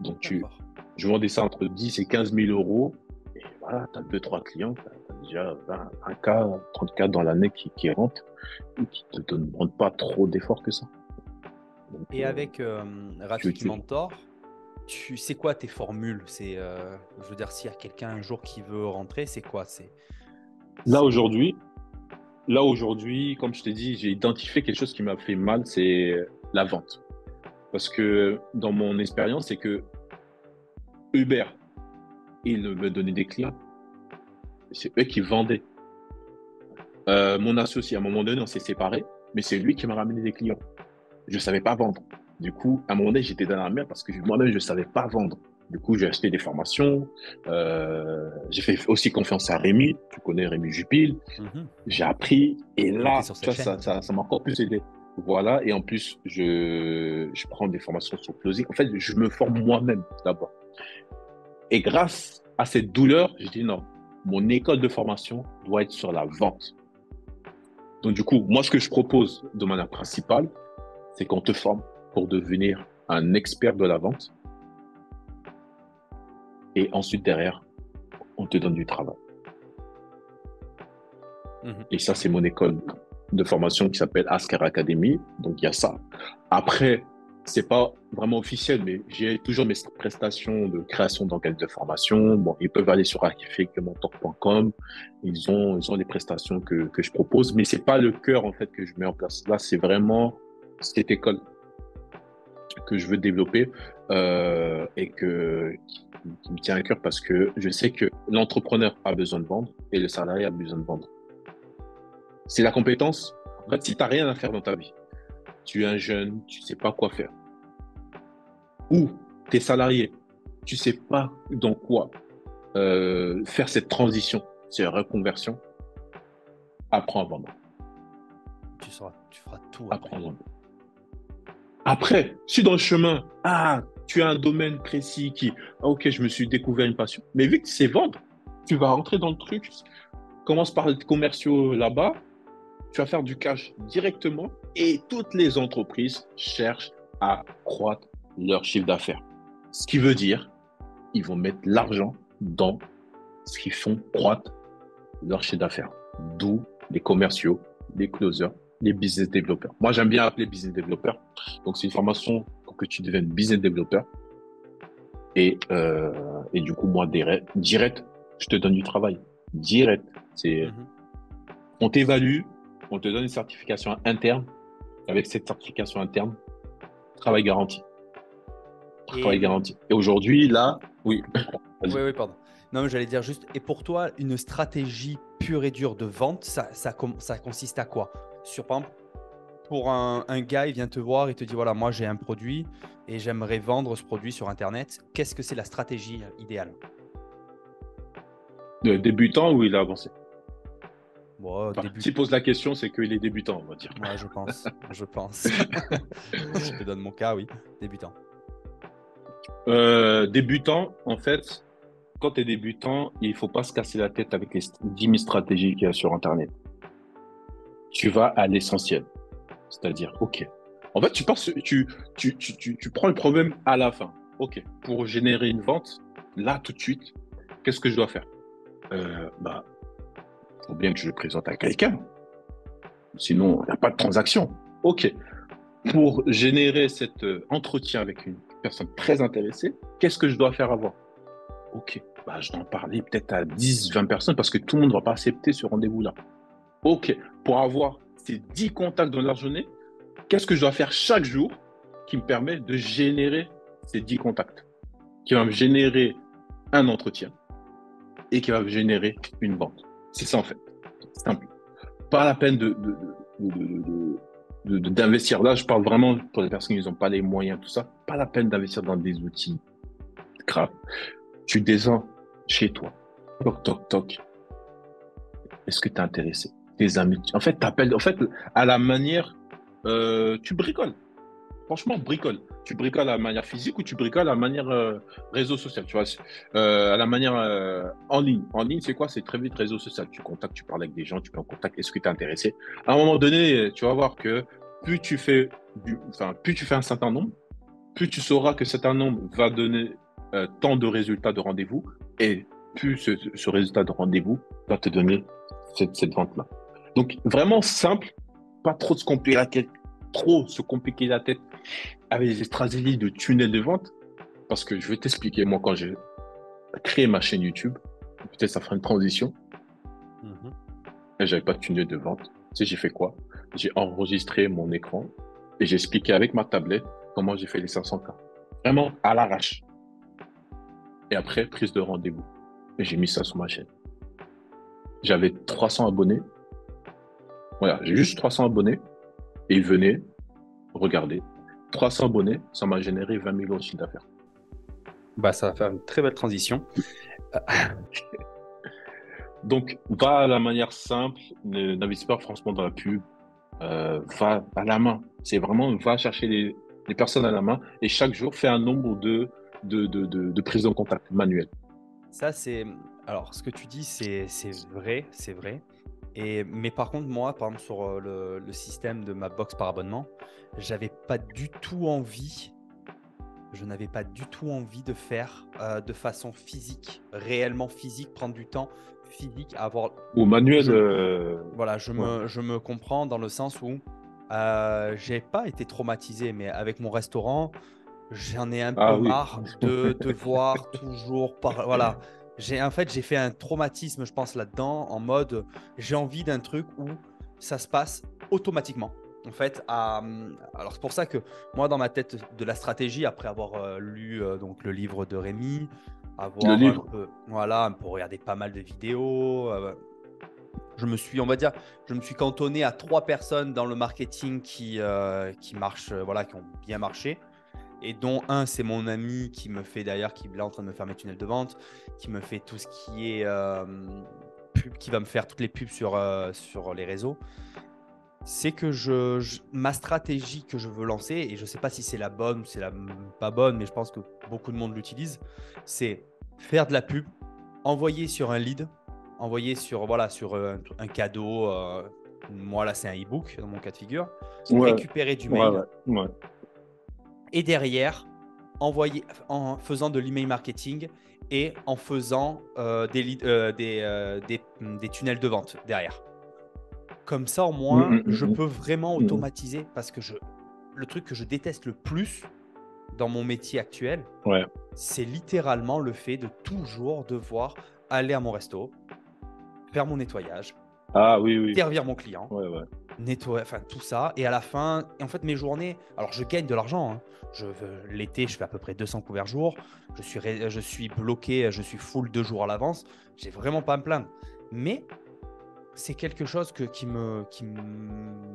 Donc, D'accord. je vendais ça entre 10 et 15 000 euros. Et voilà, tu as 2-3 clients, tu as déjà 20K, 30K dans l'année qui rentrent et qui ne te demandent pas trop d'efforts que ça. Donc, Et avec Rafiki tu... Mentor, tu sais quoi tes formules? Je veux dire, s'il y a quelqu'un un jour qui veut rentrer, c'est quoi? Là, C'est- aujourd'hui, comme je t'ai dit, j'ai identifié quelque chose qui m'a fait mal, c'est la vente. Parce que dans mon expérience, c'est que Uber, ils me donnaient des clients. C'est eux qui vendaient. Mon associé, à un moment donné, on s'est séparés, mais c'est lui qui m'a ramené des clients. Je ne savais pas vendre. Du coup, à un moment donné, j'étais dans la merde parce que moi-même, je ne savais pas vendre. Du coup, j'ai acheté des formations. J'ai fait aussi confiance à Rémi. Tu connais Rémi Jupil. J'ai appris. Et Il là, était sur tu vois, cette chaîne. ça m'a encore plus aidé. Voilà. Et en plus, je prends des formations sur closing. En fait, je me forme moi-même d'abord. Et grâce à cette douleur, je dis non, mon école de formation doit être sur la vente. Donc, du coup, moi, ce que je propose de manière principale, c'est qu'on te forme pour devenir un expert de la vente. Et ensuite, derrière, on te donne du travail. Et ça, c'est mon école de formation qui s'appelle Asker Academy. Donc, il y a ça. Après, c'est pas vraiment officiel, mais j'ai toujours mes prestations de création d'organismes de formation. Bon, ils peuvent aller sur archifementor.com. Ils ont des prestations que je propose, mais c'est pas le cœur, en fait, que je mets en place. Là, c'est vraiment cette école que je veux développer et qui me tient à cœur parce que je sais que l'entrepreneur a besoin de vendre et le salarié a besoin de vendre. C'est la compétence. En fait, si tu n'as rien à faire dans ta vie, tu es un jeune, tu ne sais pas quoi faire, ou tu es salarié, tu ne sais pas dans quoi faire cette transition, cette reconversion, apprends à vendre. Tu feras tout. Apprends à vendre. Après, si dans le chemin, tu as un domaine précis ok, je me suis découvert une passion. Mais vu que tu sais vendre, tu vas rentrer dans le truc, commence par les commerciaux là-bas, tu vas faire du cash directement et toutes les entreprises cherchent à croître leur chiffre d'affaires. Ce qui veut dire, ils vont mettre l'argent dans ce qui font croître leur chiffre d'affaires. D'où les commerciaux, les closers, les business développeurs. Moi, j'aime bien appeler business développeur. Donc, c'est une formation pour que tu deviennes business développeur. Et du coup, moi, direct, je te donne du travail. Direct. On t'évalue, on te donne une certification interne. Avec cette certification interne, travail garanti. Travail garanti. Et aujourd'hui, là, oui. Oui, pardon. Non, mais j'allais dire juste, et pour toi, une stratégie pure et dure de vente, ça consiste à quoi? Par exemple, pour un gars, il vient te voir et te dit, voilà, moi j'ai un produit et j'aimerais vendre ce produit sur Internet. Qu'est-ce que c'est la stratégie idéale? De débutant ou il a avancé? Bon, s'il pose la question, c'est qu'il est débutant, on va dire. Ouais, je pense. Je te donne mon cas, oui. Débutant. Débutant, en fait, quand tu es débutant, il ne faut pas se casser la tête avec les 10 000 stratégies qu'il y a sur Internet. Tu vas à l'essentiel. C'est-à-dire, OK. En fait, tu prends le problème à la fin. OK. Pour générer une vente, là, tout de suite, qu'est-ce que je dois faire? Faut bien que je le présente à quelqu'un. Sinon, il n'y a pas de transaction. OK. Pour générer cet entretien avec une personne très intéressée, qu'est-ce que je dois faire avant? OK. Je dois en parler peut-être à 10, 20 personnes parce que tout le monde ne va pas accepter ce rendez-vous-là. OK. Pour avoir ces 10 contacts dans la journée, qu'est-ce que je dois faire chaque jour qui me permet de générer ces 10 contacts, qui va me générer un entretien et qui va me générer une vente. C'est ça en fait. Simple. Pas la peine d'investir. Là, je parle vraiment pour les personnes qui n'ont pas les moyens, tout ça. Pas la peine d'investir dans des outils grave. Tu descends chez toi. Toc, toc, toc. Est-ce que tu es intéressé? Tes amis. En fait, t'appelles. En fait, à la manière, tu bricoles. Franchement, bricole. Tu bricoles à la manière physique ou tu bricoles à la manière réseau social, tu vois, à la manière en ligne. En ligne, c'est quoi? C'est très vite réseau social. Tu contactes, tu parles avec des gens, tu peux en contact. Est-ce que tu es intéressé? À un moment donné, tu vas voir que plus tu fais un certain nombre, plus tu sauras que certain nombre va donner tant de résultats de rendez-vous et plus ce résultat de rendez-vous va te donner cette vente-là. Donc, vraiment simple, pas trop se compliquer la tête avec des stratégies de tunnel de vente, parce que je vais t'expliquer, moi, quand j'ai créé ma chaîne YouTube, peut-être ça fera une transition, et j'avais pas de tunnel de vente. Tu sais, j'ai fait quoi? J'ai enregistré mon écran et j'ai expliqué avec ma tablette comment j'ai fait les 500K. Vraiment à l'arrache. Et après, prise de rendez-vous. et j'ai mis ça sur ma chaîne. J'avais 300 abonnés. Voilà, j'ai juste 300 abonnés et ils venaient regarder. 300 abonnés, ça m'a généré 20 000 euros de chiffre d'affaires. Bah, ça va faire une très belle transition. Donc, va à la manière simple, n'investis pas franchement dans la pub, va à la main. C'est vraiment, va chercher les personnes à la main et chaque jour, fais un nombre de prises en contact manuelles. Ça, c'est. Alors, ce que tu dis, c'est vrai, c'est vrai. Mais par contre, moi, par exemple, sur le système de ma box par abonnement, j'avais pas du tout envie. Je n'avais pas du tout envie de faire de façon physique, réellement physique, prendre du temps physique, avoir. Ou manuel, Voilà, ouais. je me comprends dans le sens où j'ai pas été traumatisé, mais avec mon restaurant, j'en ai un peu Ah oui. marre de devoir toujours voilà. En fait, j'ai fait un traumatisme, je pense, là-dedans, en mode j'ai envie d'un truc où ça se passe automatiquement. En fait, alors c'est pour ça que moi, dans ma tête de la stratégie, après avoir lu donc le livre de Rémi, Le avoir un livre. peu, voilà, un peu regardé pas mal de vidéos, on va dire, je me suis cantonné à 3 personnes dans le marketing qui marchent, voilà, qui ont bien marché. Et dont un, c'est mon ami qui me fait d'ailleurs, qui est là en train de me faire mes tunnels de vente, qui me fait tout ce qui est pub, qui va me faire toutes les pubs sur les réseaux. C'est que ma stratégie que je veux lancer, et je ne sais pas si c'est la bonne ou c'est la pas bonne, mais je pense que beaucoup de monde l'utilise, c'est faire de la pub, envoyer sur un lead, envoyer sur, voilà, sur un cadeau. Moi, là, c'est un e-book dans mon cas de figure. Ouais, Récupérer du ouais, mail. ouais, ouais. Et derrière, envoyer en faisant de l'email marketing et en faisant des tunnels de vente derrière. Comme ça, au moins, je peux vraiment Mm. automatiser parce que le truc que je déteste le plus dans mon métier actuel, Ouais. c'est littéralement le fait de toujours devoir aller à mon resto, faire mon nettoyage, Ah oui, oui. servir mon client, Ouais, ouais. nettoyer, enfin tout ça. Et à la fin, en fait, mes journées, alors je gagne de l'argent, hein. L'été, je fais à peu près 200 couverts jour. Je suis bloqué, je suis full 2 jours à l'avance. J'ai vraiment pas à me plaindre. Mais c'est quelque chose qui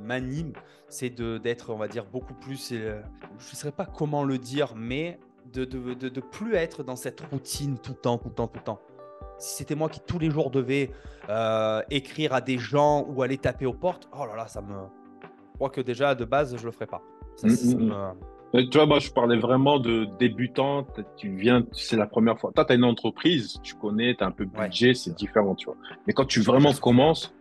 m'anime. C'est d'être, on va dire, beaucoup plus. Je ne saurais pas comment le dire, mais de plus être dans cette routine tout le temps, tout le temps, tout le temps. Si c'était moi qui tous les jours devais écrire à des gens ou aller taper aux portes, oh là là, je crois que déjà de base, je le ferais pas. Ça, Mm, ça mm, mm. me... Tu vois, moi, je parlais vraiment de débutant. Tu viens, c'est la première fois. Toi, tu as une entreprise, tu connais, tu as un peu de Ouais, budget, c'est c'est vrai. différent, tu vois. Mais quand tu J'ai déjà vraiment souffert. commences,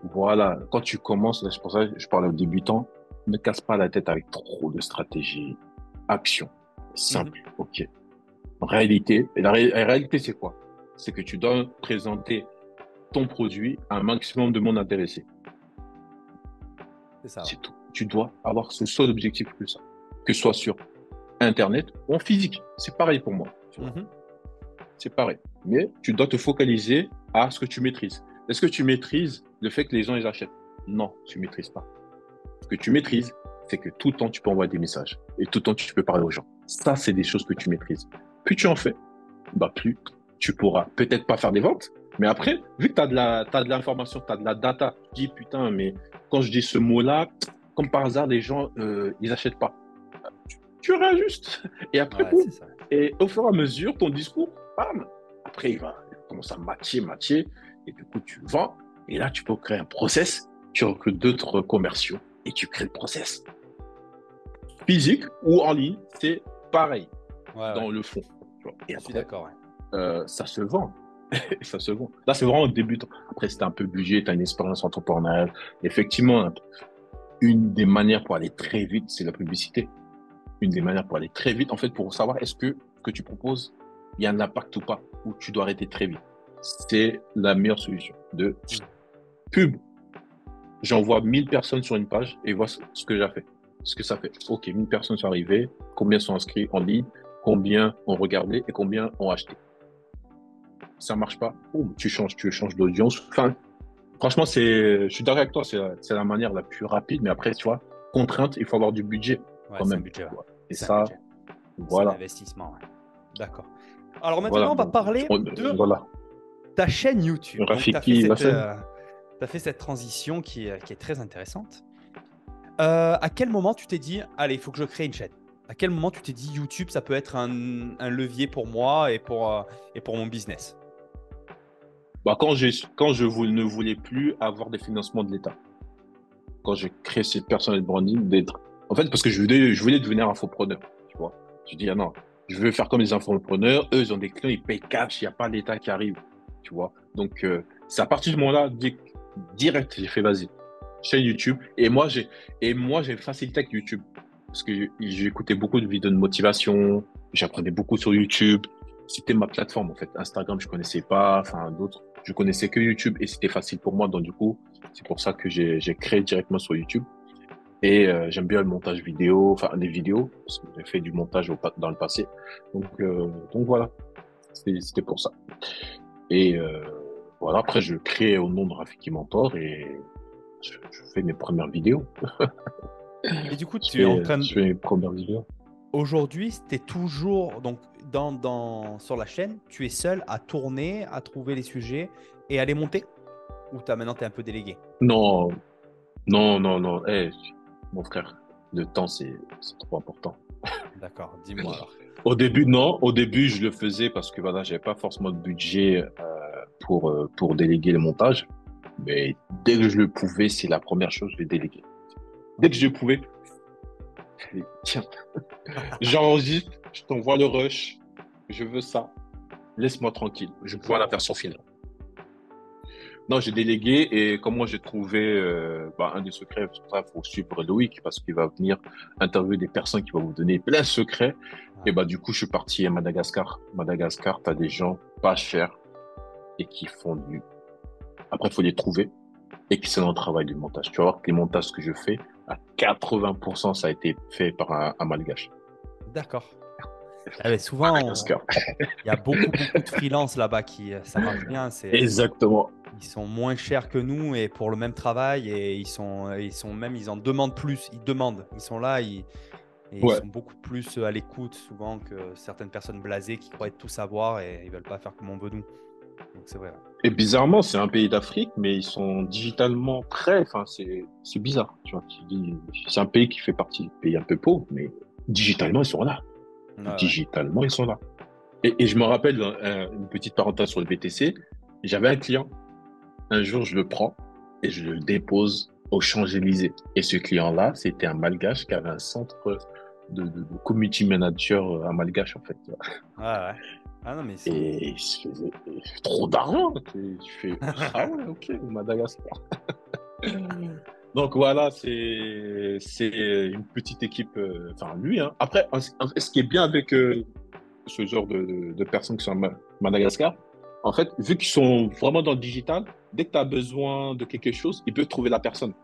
voilà, quand tu commences, là, c'est pour ça que je parle aux débutants, ne casse pas la tête avec trop de stratégie. Action. Mhm. Simple, ok. En réalité, et la réalité, c'est quoi? C'est que tu dois présenter ton produit à un maximum de monde intéressé. C'est ça, ouais. C'est tout. Tu dois avoir ce seul objectif que ça. Que ce soit sur Internet ou en physique. C'est pareil pour moi. Tu vois. Mhm. C'est pareil. Mais tu dois te focaliser à ce que tu maîtrises. Est-ce que tu maîtrises le fait que les gens les achètent? Non, tu ne maîtrises pas. Ce que tu maîtrises, c'est que tout le temps, tu peux envoyer des messages. Et tout le temps, tu peux parler aux gens. Ça, c'est des choses que tu maîtrises. Plus tu en fais, bah, plus tu pourras peut-être pas faire des ventes. Mais après, vu que tu as de l'information, tu as de la data, tu dis, putain, mais quand je dis ce mot-là, comme par hasard, les gens, ils n'achètent pas. Tu réajustes. Et après, Ouais, c'est boum. ça. Et au fur et à mesure, ton discours, bam. Après, il va commencer à matcher. Et du coup, tu vends. Et là, tu peux créer un process. Tu recrutes d'autres commerciaux et tu crées le process. Physique ou en ligne, c'est pareil Ouais, ouais. dans le fond. Et Je suis après, d'accord, ouais. ça se vend. Ça se vend. Là, c'est vraiment débutant. Après, si tu as un peu de budget, tu as une expérience entrepreneuriale. Effectivement, une des manières pour aller très vite, c'est la publicité. Une des manières pour aller très vite, en fait, pour savoir est-ce que ce que tu proposes, il y a un impact ou pas, ou tu dois arrêter très vite. C'est la meilleure solution de Mhm. pub. J'envoie 1000 personnes sur une page et vois ce que j'ai fait. Ce que ça fait. OK, 1000 personnes sont arrivées. Combien sont inscrits en ligne? Combien ont regardé et combien ont acheté? Ça marche pas. Boum, tu changes d'audience. Enfin, franchement, je suis d'accord avec toi, c'est la manière la plus rapide. Mais après, tu vois, contrainte, il faut avoir du budget Ouais, quand c'est un même. budget, Tu ouais. vois. Et C'est un ça, budget. C'est un voilà. investissement, ouais. D'accord. Alors Voilà, maintenant, on va donc, parler de voilà. ta chaîne YouTube. Donc, tu as Rafiki, la scène. fait cette transition qui est très intéressante. À quel moment tu t'es dit, allez, il faut que je crée une chaîne? À quel moment tu t'es dit, YouTube, ça peut être un levier pour moi et pour mon business? Bah, ne voulais plus avoir des financements de l'État. Quand j'ai créé ce personnel branding, d'être. En fait, parce que je voulais devenir infopreneur, tu vois. Je dis, ah non, je veux faire comme les infopreneurs. Eux, ils ont des clients, ils payent cash, il n'y a pas l'État qui arrive, tu vois. Donc, c'est à partir de ce moment-là, direct, j'ai fait, vas-y, chaîne YouTube. Et moi, j'ai facilité avec YouTube. Parce que j'écoutais beaucoup de vidéos de motivation, j'apprenais beaucoup sur YouTube. C'était ma plateforme, en fait. Instagram, je connaissais pas, enfin, d'autres. Je connaissais que YouTube et c'était facile pour moi. Donc, du coup, c'est pour ça que j'ai créé directement sur YouTube. Et j'aime bien le montage vidéo, enfin, les vidéos, parce que j'ai fait du montage dans le passé. Donc voilà, c'était pour ça. Et voilà, après, je crée au nom de Rafiki Mentor et je fais mes premières vidéos. Et du coup, tu es en train de... Je fais mes premières vidéos. Aujourd'hui, tu es toujours donc, sur la chaîne, tu es seul à tourner, à trouver les sujets et à les monter? Ou maintenant, tu es un peu délégué? Non, non, non, non. Mon frère, le temps, c'est trop important. D'accord, dis-moi alors. Au début, non. Au début, je le faisais parce que voilà, j'avais pas forcément de budget pour déléguer le montage. Mais dès que je le pouvais, c'est la première chose, je l'ai délégué. Dès que je pouvais, tiens, j'enregistre, je t'envoie le rush, je veux ça, laisse-moi tranquille, je vois la version finale. Non, j'ai délégué et comment j'ai trouvé un des secrets, il faut suivre Loïc parce qu'il va venir interviewer des personnes qui vont vous donner plein de secrets. Et du coup, je suis parti à Madagascar. Madagascar, tu as des gens pas chers et qui font du. Après, il faut les trouver et qui sont dans le travail du montage. Tu vas voir que les montages que je fais, à 80%, ça a été fait par un Malgache. D'accord. Ah, mais souvent, Madagascar. il y a beaucoup de freelance là-bas ça marche bien. Exactement. Ils sont moins chers que nous et pour le même travail et ils en demandent plus. Ils sont là, et ils Ouais. sont beaucoup plus à l'écoute souvent que certaines personnes blasées qui croient tout savoir et ils veulent pas faire comme on veut nous. Donc c'est vrai. Et bizarrement, c'est un pays d'Afrique, mais ils sont digitalement très. Enfin, c'est bizarre. Tu vois, c'est un pays qui fait partie des pays un peu pauvres, mais digitalement, ils sont là. Ouais. Digitalement, ils sont là. Et je me rappelle une petite parenthèse sur le VTC. J'avais un client. Un jour, je le prends et je le dépose aux Champs-Élysées. Et ce client-là, c'était un Malgache qui avait un centre de community manager à Malgache, en fait. Ouais. Ah non, mais Et il se faisait trop d'argent. Je fais, ah ouais, ok, Madagascar. Donc voilà, c'est une petite équipe, enfin lui. Hein. Après, ce qui est bien avec ce genre de personnes qui sont à Madagascar, en fait, vu qu'ils sont vraiment dans le digital, dès que tu as besoin de quelque chose, ils peuvent trouver la personne.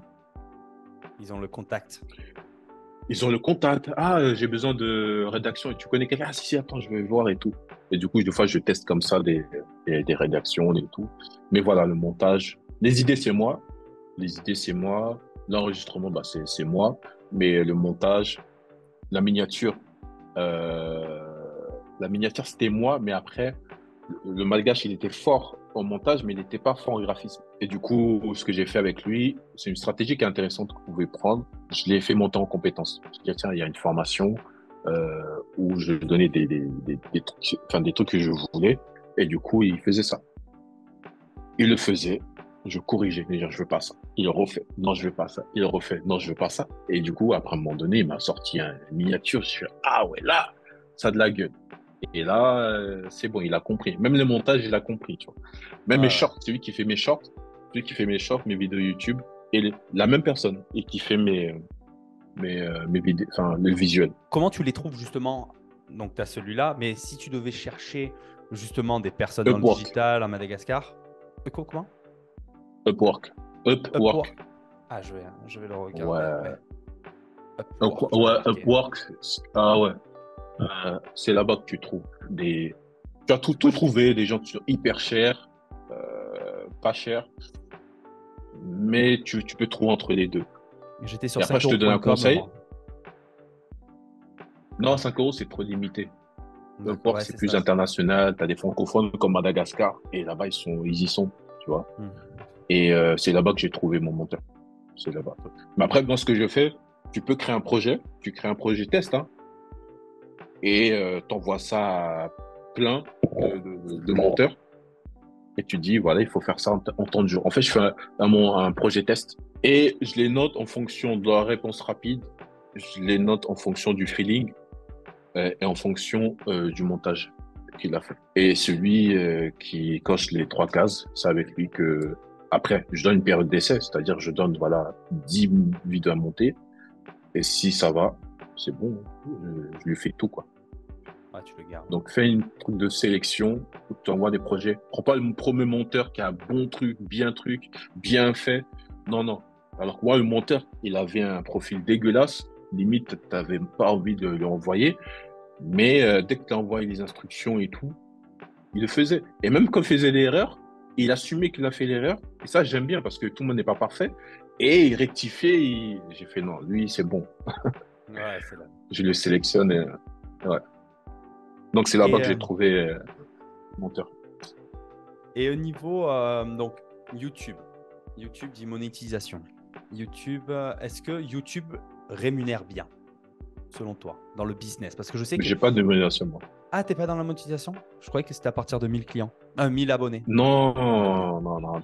ils ont le contact. Ils ont le contact. Ah, j'ai besoin de rédaction et tu connais quelqu'un. Ah, si, attends, je vais voir et tout. Et du coup, des fois, je teste comme ça des rédactions et tout. Mais voilà, le montage. Les idées, c'est moi. Les idées, c'est moi. L'enregistrement, c'est moi. Mais le montage, la miniature, euh, c'était moi. Mais après, le Malgache, il était fort en montage, mais il n'était pas fort en graphisme. Et du coup, ce que j'ai fait avec lui, c'est une stratégie qui est intéressante que vous pouvez prendre. Je l'ai fait monter en compétences. Je dis, tiens, il y a une formation où je donnais des trucs, enfin, des trucs que je voulais. Et du coup, il faisait ça. Il le faisait. Je corrigeais. Je disais, je veux pas ça. Il refait. Non, je veux pas ça. Il refait. Non, je veux pas ça. Et du coup, après, à un moment donné, il m'a sorti une miniature. Je suis ah ouais, là, ça a de la gueule. Et là, c'est bon, il a compris. Même le montage, il a compris, tu vois. Même mes Ouais. shorts, c'est lui qui fait mes shorts. C'est lui qui fait mes shorts, mes vidéos YouTube. Et la même personne. Et qui fait mes vidéos, enfin, le visuel. Comment tu les trouves justement? Donc tu as celui-là, mais si tu devais chercher justement des personnes dans le Upwork. digital à Madagascar, comment? Upwork. Upwork. Upwork. Ah, je vais le regarder. Ouais. Ouais. Upwork, je vais Ouais, marquer. Upwork. Ah ouais. C'est là-bas que tu trouves tu as tout trouvé, des gens qui sont hyper chers, pas chers, mais tu peux trouver entre les deux. J'étais Et sur après, je te donne un 5euros.com, conseil. moi. Non, 5 euros, c'est trop limité. D'accord, Upwork, ouais, c'est c'est plus ça. international. Tu as des francophones comme Madagascar et là-bas, ils y sont, tu vois. Hmm. Et c'est là-bas que j'ai trouvé mon monteur. C'est là-bas. Mais après, dans ce que je fais, tu peux créer un projet. Tu crées un projet test, hein, et t'envoies ça à plein de monteurs. Et tu dis, voilà, il faut faire ça en temps de jour. En fait, je fais un projet test et je les note en fonction de la réponse rapide. Je les note en fonction du feeling et en fonction du montage qu'il a fait. Et celui qui coche les trois cases, c'est avec lui que, après, je donne une période d'essai, c'est-à-dire je donne, voilà, 10 vidéos à monter. Et si ça va, c'est bon, je lui fais tout, quoi. Ah, tu le gardes. Donc, fais une truc de sélection, tu envoies des projets. Prends pas le premier monteur qui a un bon truc, bien fait. Non, non. Alors que moi, le monteur, il avait un profil dégueulasse. Limite, t'avais pas envie de lui envoyer. Mais dès que tu as envoyé les instructions et tout, il le faisait. Et même quand il faisait des erreurs, il assumait qu'il a fait l'erreur. Et ça, j'aime bien parce que tout le monde n'est pas parfait. Et il rectifiait. J'ai fait non, lui, c'est bon. Ouais, c'est là. Je le sélectionne. Ouais. Donc, c'est là-bas Et, que euh, j'ai trouvé le monteur. et au niveau donc YouTube, YouTube dit monétisation. YouTube, est-ce que YouTube rémunère bien, selon toi, dans le business? Parce que je sais Mais que... j'ai pas de monétisation, moi. Ah, t'es pas dans la monétisation? Je croyais que c'était à partir de 1000 clients. 1000 abonnés. Non, Abonnés. non, non.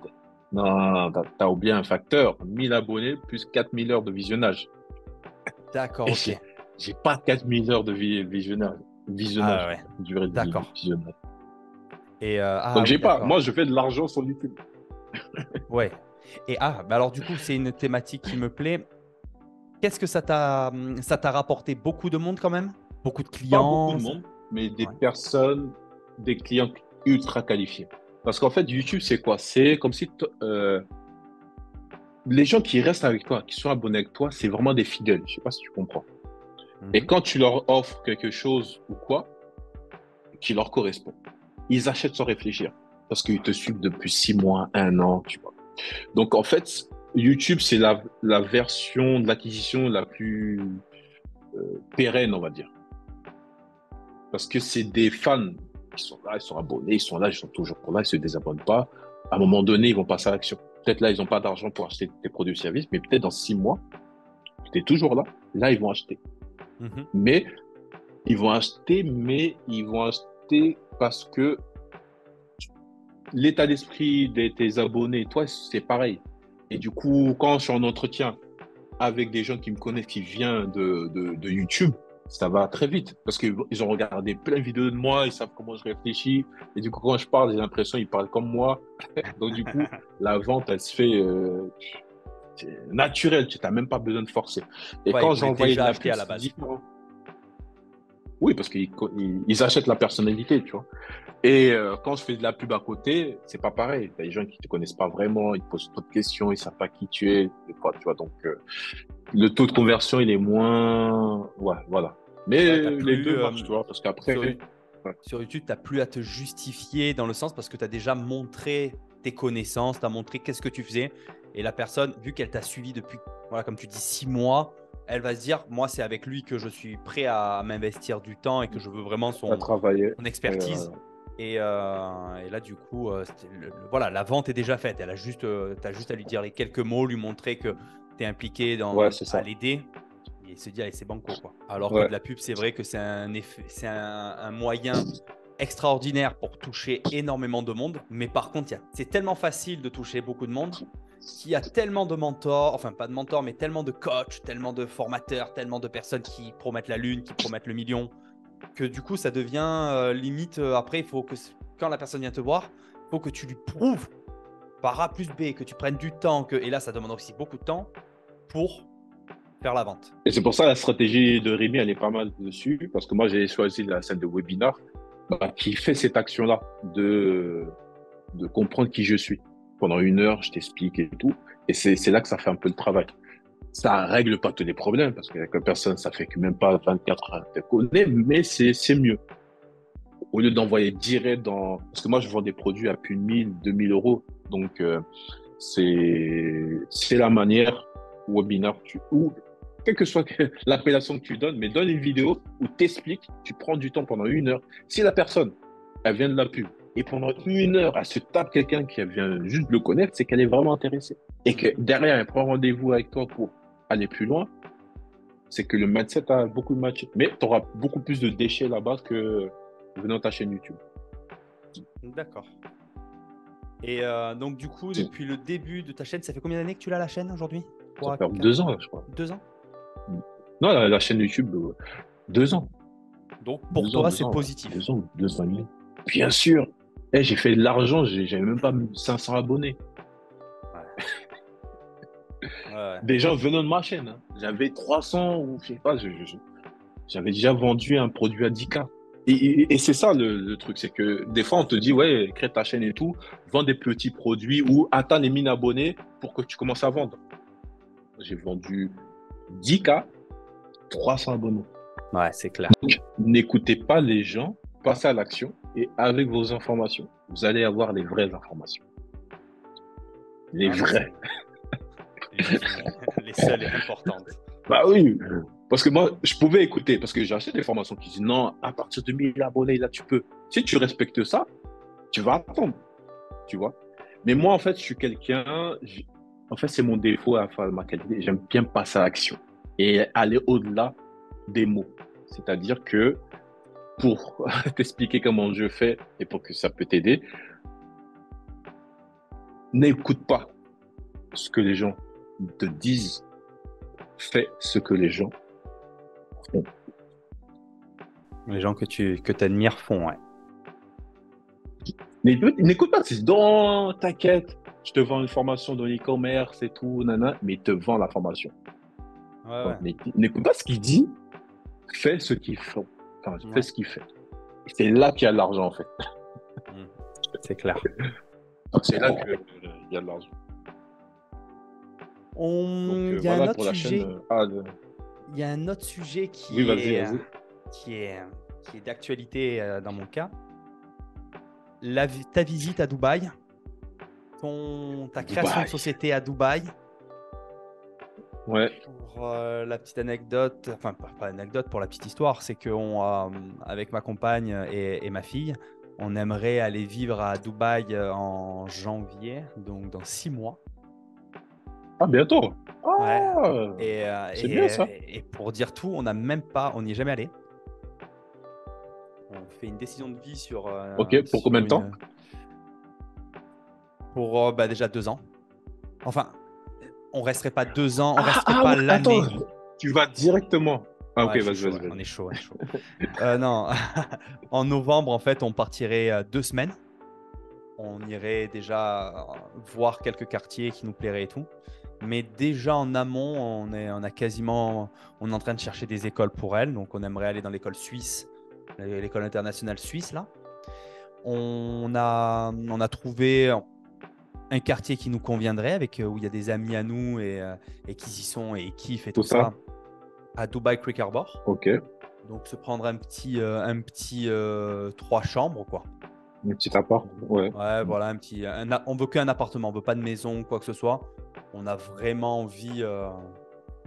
Non, t'as oublié un facteur. 1000 abonnés plus 4000 heures de visionnage. D'accord, Et ok. j'ai pas 4000 heures de visionnage. Ah Visionnage. ouais, Durée de d'accord. visionnage. Et Donc, ah j'ai oui, pas. d'accord. Moi, je fais de l'argent sur YouTube. Ouais. Et bah alors du coup, c'est une thématique qui me plaît. Qu'est-ce que ça t'a rapporté? Beaucoup de monde quand même? Beaucoup de Pas beaucoup clients? de monde, mais des Ouais. personnes, des clients ultra qualifiés. Parce qu'en fait, YouTube, c'est quoi? C'est comme si les gens qui restent avec toi, qui sont abonnés avec toi, c'est vraiment des fidèles. Je sais pas si tu comprends. Et Mhm. quand tu leur offres quelque chose ou quoi, qui leur correspond, ils achètent sans réfléchir. Parce qu'ils te suivent depuis 6 mois, un an, tu vois. Donc, en fait, YouTube, c'est la version de l'acquisition la plus pérenne, on va dire. Parce que c'est des fans qui sont là, ils sont abonnés, ils sont là, ils sont toujours là, ils se désabonnent pas. À un moment donné, ils vont passer à l'action. Peut-être là, ils n'ont pas d'argent pour acheter tes produits ou services, mais peut-être dans 6 mois, tu es toujours là. Là, ils vont acheter. Mhm. Mais ils vont acheter parce que l'état d'esprit de tes abonnés, toi, c'est pareil. Et du coup, quand je suis en entretien avec des gens qui me connaissent, qui viennent de YouTube, ça va très vite. Parce qu'ils ont regardé plein de vidéos de moi, ils savent comment je réfléchis. Et du coup, quand je parle, j'ai l'impression qu'ils parlent comme moi. Donc, du coup, la vente, elle se fait naturelle. Tu n'as même pas besoin de forcer. Et Ouais, ils quand voulaient j'envoie de déjà la acheter pub, à la c'est base. différent. Oui, parce qu'ils achètent la personnalité, tu vois. Et quand je fais de la pub à côté, c'est pas pareil. T'as des gens qui te connaissent pas vraiment, ils te posent trop de questions, ils savent pas qui tu es, des fois, tu vois. Donc, le taux de conversion, il est moins, ouais, voilà. Ouais, Mais t'as les deux plus, marchent, tu vois, parce qu'après, sur, ouais, sur YouTube, tu n'as plus à te justifier dans le sens parce que tu as déjà montré tes connaissances, tu as montré qu'est-ce que tu faisais. Et la personne, vu qu'elle t'a suivi depuis, voilà, comme tu dis, 6 mois, elle va se dire, moi, c'est avec lui que je suis prêt à m'investir du temps et que je veux vraiment à travailler. son Euh, expertise. Et là, du coup, voilà, la vente est déjà faite. Tu as juste à lui dire les quelques mots, lui montrer que tu es impliqué ouais, c'est à ça. l'aider et se dire, allez, c'est banco, quoi. Alors que Ouais, de la pub, c'est vrai que c'est un moyen extraordinaire pour toucher énormément de monde. Mais par contre, c'est tellement facile de toucher beaucoup de monde qu'il y a tellement de mentors, enfin pas de mentors, mais tellement de coachs, tellement de formateurs, tellement de personnes qui promettent la lune, qui promettent le million, que du coup, ça devient limite. Après, il faut que quand la personne vient te voir, il faut que tu lui prouves par A plus B, que tu prennes du temps, et là, ça demande aussi beaucoup de temps pour faire la vente. et c'est pour ça la stratégie de Rémi, elle est pas mal dessus, parce que moi, j'ai choisi la scène de webinar qui fait cette action-là de comprendre qui je suis. Pendant 1 heure, je t'explique et tout. Et c'est là que ça fait un peu le travail. Ça règle pas tous les problèmes, parce que quelques personnes, ça fait que même pas 24 heures te connaît, mais c'est mieux. Au lieu d'envoyer direct dans... Parce que moi, je vends des produits à plus de 1000, 2000 euros. Donc, c'est la manière webinar où quelle que soit l'appellation que tu donnes, mais donne une vidéo où tu expliques, tu prends du temps pendant 1 heure. Si la personne, elle vient de la pub, et pendant 1 heure, elle se tape quelqu'un qui vient juste de le connaître, c'est qu'elle est vraiment intéressée. Et que derrière, elle prend rendez-vous avec toi pour aller plus loin, c'est que le mindset a beaucoup matché. Mais tu auras beaucoup plus de déchets là-bas que venant ta chaîne YouTube. D'accord. Et donc, du coup, C'est- depuis le début de ta chaîne, ça fait combien d'années que tu l'as la chaîne aujourd'hui? Ça fait 2 ans, là, je crois. 2 ans. Non, la chaîne YouTube, 2 ans. Donc, pour 2 ans, toi, 2 c'est ans, ouais. positif. 2 ans, 2 ans et demi. Bien sûr. J'ai fait de l'argent, j'avais même pas 500 abonnés. Ouais. Des gens venant de ma chaîne, hein. J'avais 300 ou je sais pas, j'avais déjà vendu un produit à 10K. Et c'est ça le truc, c'est que des fois on te dit, ouais, crée ta chaîne et tout, vends des petits produits ou atteins les 1000 abonnés pour que tu commences à vendre. J'ai vendu 10K, 300 abonnés. Ouais, c'est clair. Donc, n'écoutez pas les gens, passez à l'action et avec vos informations, vous allez avoir les vraies informations. Les vraies. Les seules et importantes. Bah oui, parce que moi, je pouvais écouter, parce que j'ai acheté des formations qui disent non, à partir de 1000 abonnés, là, tu peux. Si tu respectes ça, tu vas attendre, tu vois. Mais moi, en fait, je suis quelqu'un, en fait, c'est mon défaut à faire ma qualité. J'aime bien passer à l'action et aller au-delà des mots. C'est-à-dire que pour t'expliquer comment je fais et pour que ça peut t'aider, n'écoute pas ce que les gens te disent, fais ce que les gens font. Les gens que tu admires font, ouais. N'écoute pas, c'est dans, t'inquiète, je te vends une formation dans l'e-commerce et tout, nana, mais il te vend la formation. Ouais. Mais n'écoute pas ce qu'il dit, fais ce qu'il fait. Enfin, Ouais. fais ce qu'il fait. Et c'est là qu'il y a de l'argent, en fait. C'est clair. C'est là qu'il y a de l'argent. Il y a voilà un autre pour la sujet. chaîne. Il y a un autre sujet qui Oui, vas-y. est d'actualité dans mon cas. Ta visite à Dubaï, ta création de société à Dubaï. Ouais. Pour la petite anecdote, enfin pas anecdote, pour la petite histoire, c'est que avec ma compagne et ma fille, on aimerait aller vivre à Dubaï en janvier, donc dans 6 mois. Ah, bientôt. Ah, ouais. c'est bien ça. Et pour dire tout, on n'y est jamais allé. On fait une décision de vie sur. Ok, pour combien de temps? Pour déjà 2 ans. Enfin, on resterait pas 2 ans, on resterait pas ouais, l'année. Attends, tu vas directement. Ah, Ouais, ok, vas-y. On est chaud. Non, en novembre, en fait, on partirait 2 semaines. On irait déjà voir quelques quartiers qui nous plairaient et tout. Mais déjà en amont, on est en train de chercher des écoles pour elle. Donc, on aimerait aller dans l'école suisse, l'école internationale suisse, là. On a trouvé un quartier qui nous conviendrait, où il y a des amis à nous et qui y sont et kiffent et tout ça. À Dubai Creek Harbor. Ok. Donc, se prendre un petit 3 chambres, quoi. Un petit appart, ouais. Ouais, voilà, on veut qu'un appartement, on veut pas de maison ou quoi que ce soit. On a vraiment envie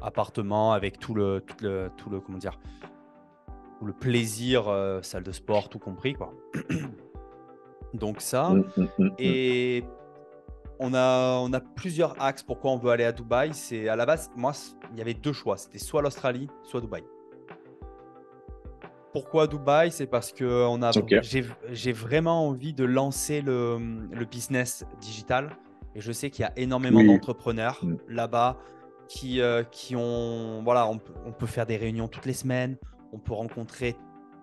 appartement avec tout le comment dire, tout le plaisir, salle de sport, tout compris, quoi. Donc ça, et on a plusieurs axes pourquoi on veut aller à Dubaï. C'est à la base, moi, il y avait 2 choix, c'était soit l'Australie, soit Dubaï. Pourquoi Dubaï? C'est parce que j'ai vraiment envie de lancer le business digital et je sais qu'il y a énormément d'entrepreneurs là-bas qui ont, voilà, on peut faire des réunions toutes les semaines, on peut rencontrer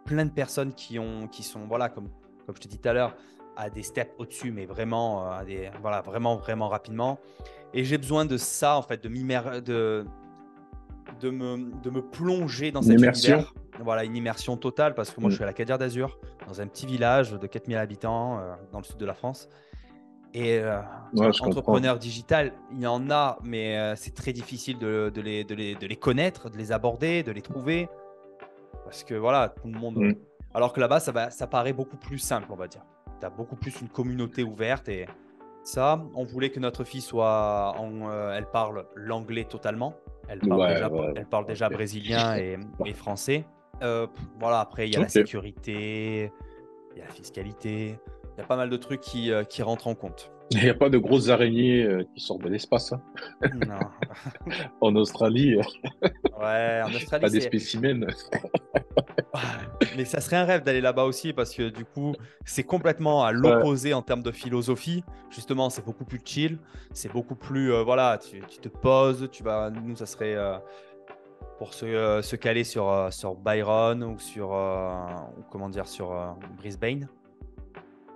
plein de personnes qui sont, voilà, comme je te dis tout à l'heure, à des steps au-dessus, mais vraiment, voilà, vraiment rapidement. Et j'ai besoin de ça, en fait, de me plonger dans cet univers. Voilà, une immersion totale, parce que moi, je suis à la Cadière d'Azur, dans un petit village de 4000 habitants dans le sud de la France. Et entrepreneur digital, il y en a, mais c'est très difficile de les connaître, de les aborder, de les trouver. Parce que voilà, tout le monde. Alors que là-bas, ça paraît beaucoup plus simple, on va dire. Tu as beaucoup plus une communauté ouverte. Et ça, on voulait que notre fille elle parle l'anglais totalement. Ouais, ouais, Elle parle déjà ok. brésilien et français. Voilà, après, il y a la Ok. sécurité, il y a la fiscalité, il y a pas mal de trucs qui rentrent en compte. Il n'y a pas de grosses araignées qui sortent de l'espace, hein. Non. En Australie, Ouais, en t'as Australie, des c'est. spécimens. Mais ça serait un rêve d'aller là-bas aussi parce que du coup, c'est complètement à Ouais, l'opposé en termes de philosophie. Justement, c'est beaucoup plus chill, c'est beaucoup plus. Voilà, tu te poses, tu vas. Nous, ça serait pour se caler sur Byron ou ou comment dire, sur Brisbane.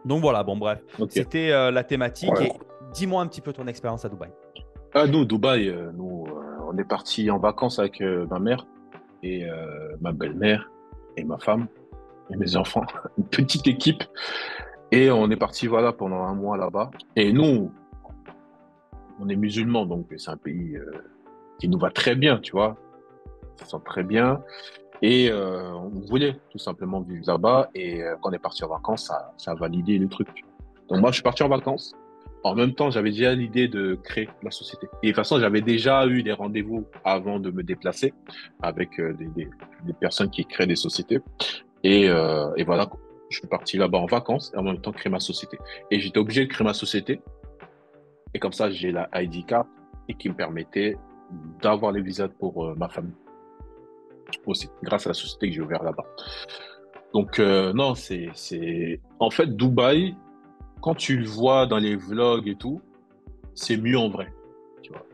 Donc voilà, bon, bref, ok. c'était la thématique. Ouais. Et dis-moi un petit peu ton expérience à Dubaï. Ah, nous, Dubaï, on est parti en vacances avec ma mère et ma belle-mère et ma femme et mes enfants. Une petite équipe. Et on est parti, voilà, pendant un mois là-bas. Et nous, on est musulmans, donc c'est un pays qui nous va très bien, tu vois. On se sent très bien. Et on voulait tout simplement vivre là-bas. Et quand on est parti en vacances, ça a validé le truc. Donc moi, je suis parti en vacances. En même temps, j'avais déjà l'idée de créer la société. Et de toute façon, j'avais déjà eu des rendez-vous avant de me déplacer avec des personnes qui créent des sociétés. Et voilà, je suis parti là-bas en vacances et en même temps créer ma société. Et j'étais obligé de créer ma société. Et comme ça, j'ai la ID card et qui me permettait d'avoir les visas pour ma famille aussi, grâce à la société que j'ai ouverte là-bas. Donc, non, En fait, Dubaï, quand tu le vois dans les vlogs et tout, c'est mieux en vrai, tu vois.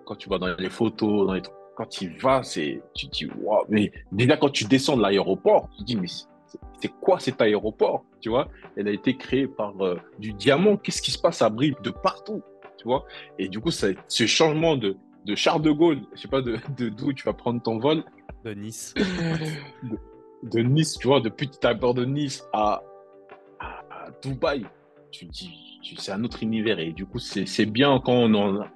Quand tu vas dans les photos, dans les trucs, quand tu y vas, tu te dis, waouh, mais déjà quand tu descends de l'aéroport, tu te dis, mais c'est quoi cet aéroport, tu vois? Elle a été créée par du diamant, qu'est-ce qui se passe? Ça brille de partout, tu vois? Et du coup, ce changement de Charles de Gaulle, je sais pas d'où tu vas prendre ton vol, De Nice. de, de Nice, tu vois, depuis que tu à bord de Nice à Dubaï, tu te dis, c'est un autre univers. Et du coup, c'est bien quand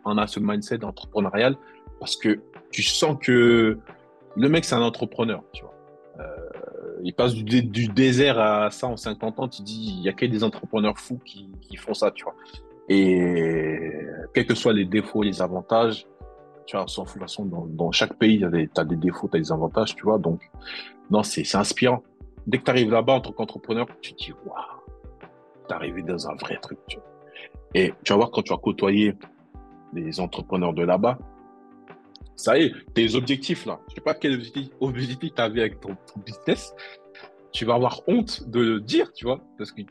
on a ce mindset entrepreneurial parce que tu sens que le mec, c'est un entrepreneur, tu vois. Il passe du désert à ça en 50 ans, tu dis, il y a que des entrepreneurs fous qui font ça, tu vois. Et quels que soient les défauts, les avantages, tu vois, on s'en fout. De toute façon, dans chaque pays, t'as des défauts, t'as des avantages, tu vois. Donc, non, c'est inspirant. Dès que tu arrives là-bas en tant qu'entrepreneur, tu te dis, waouh, t'es arrivé dans un vrai truc, tu vois. Et tu vas voir quand tu vas côtoyer les entrepreneurs de là-bas, ça y est, tes objectifs là, je sais pas quel objectif tu avais avec ton business, tu vas avoir honte de le dire, tu vois, parce que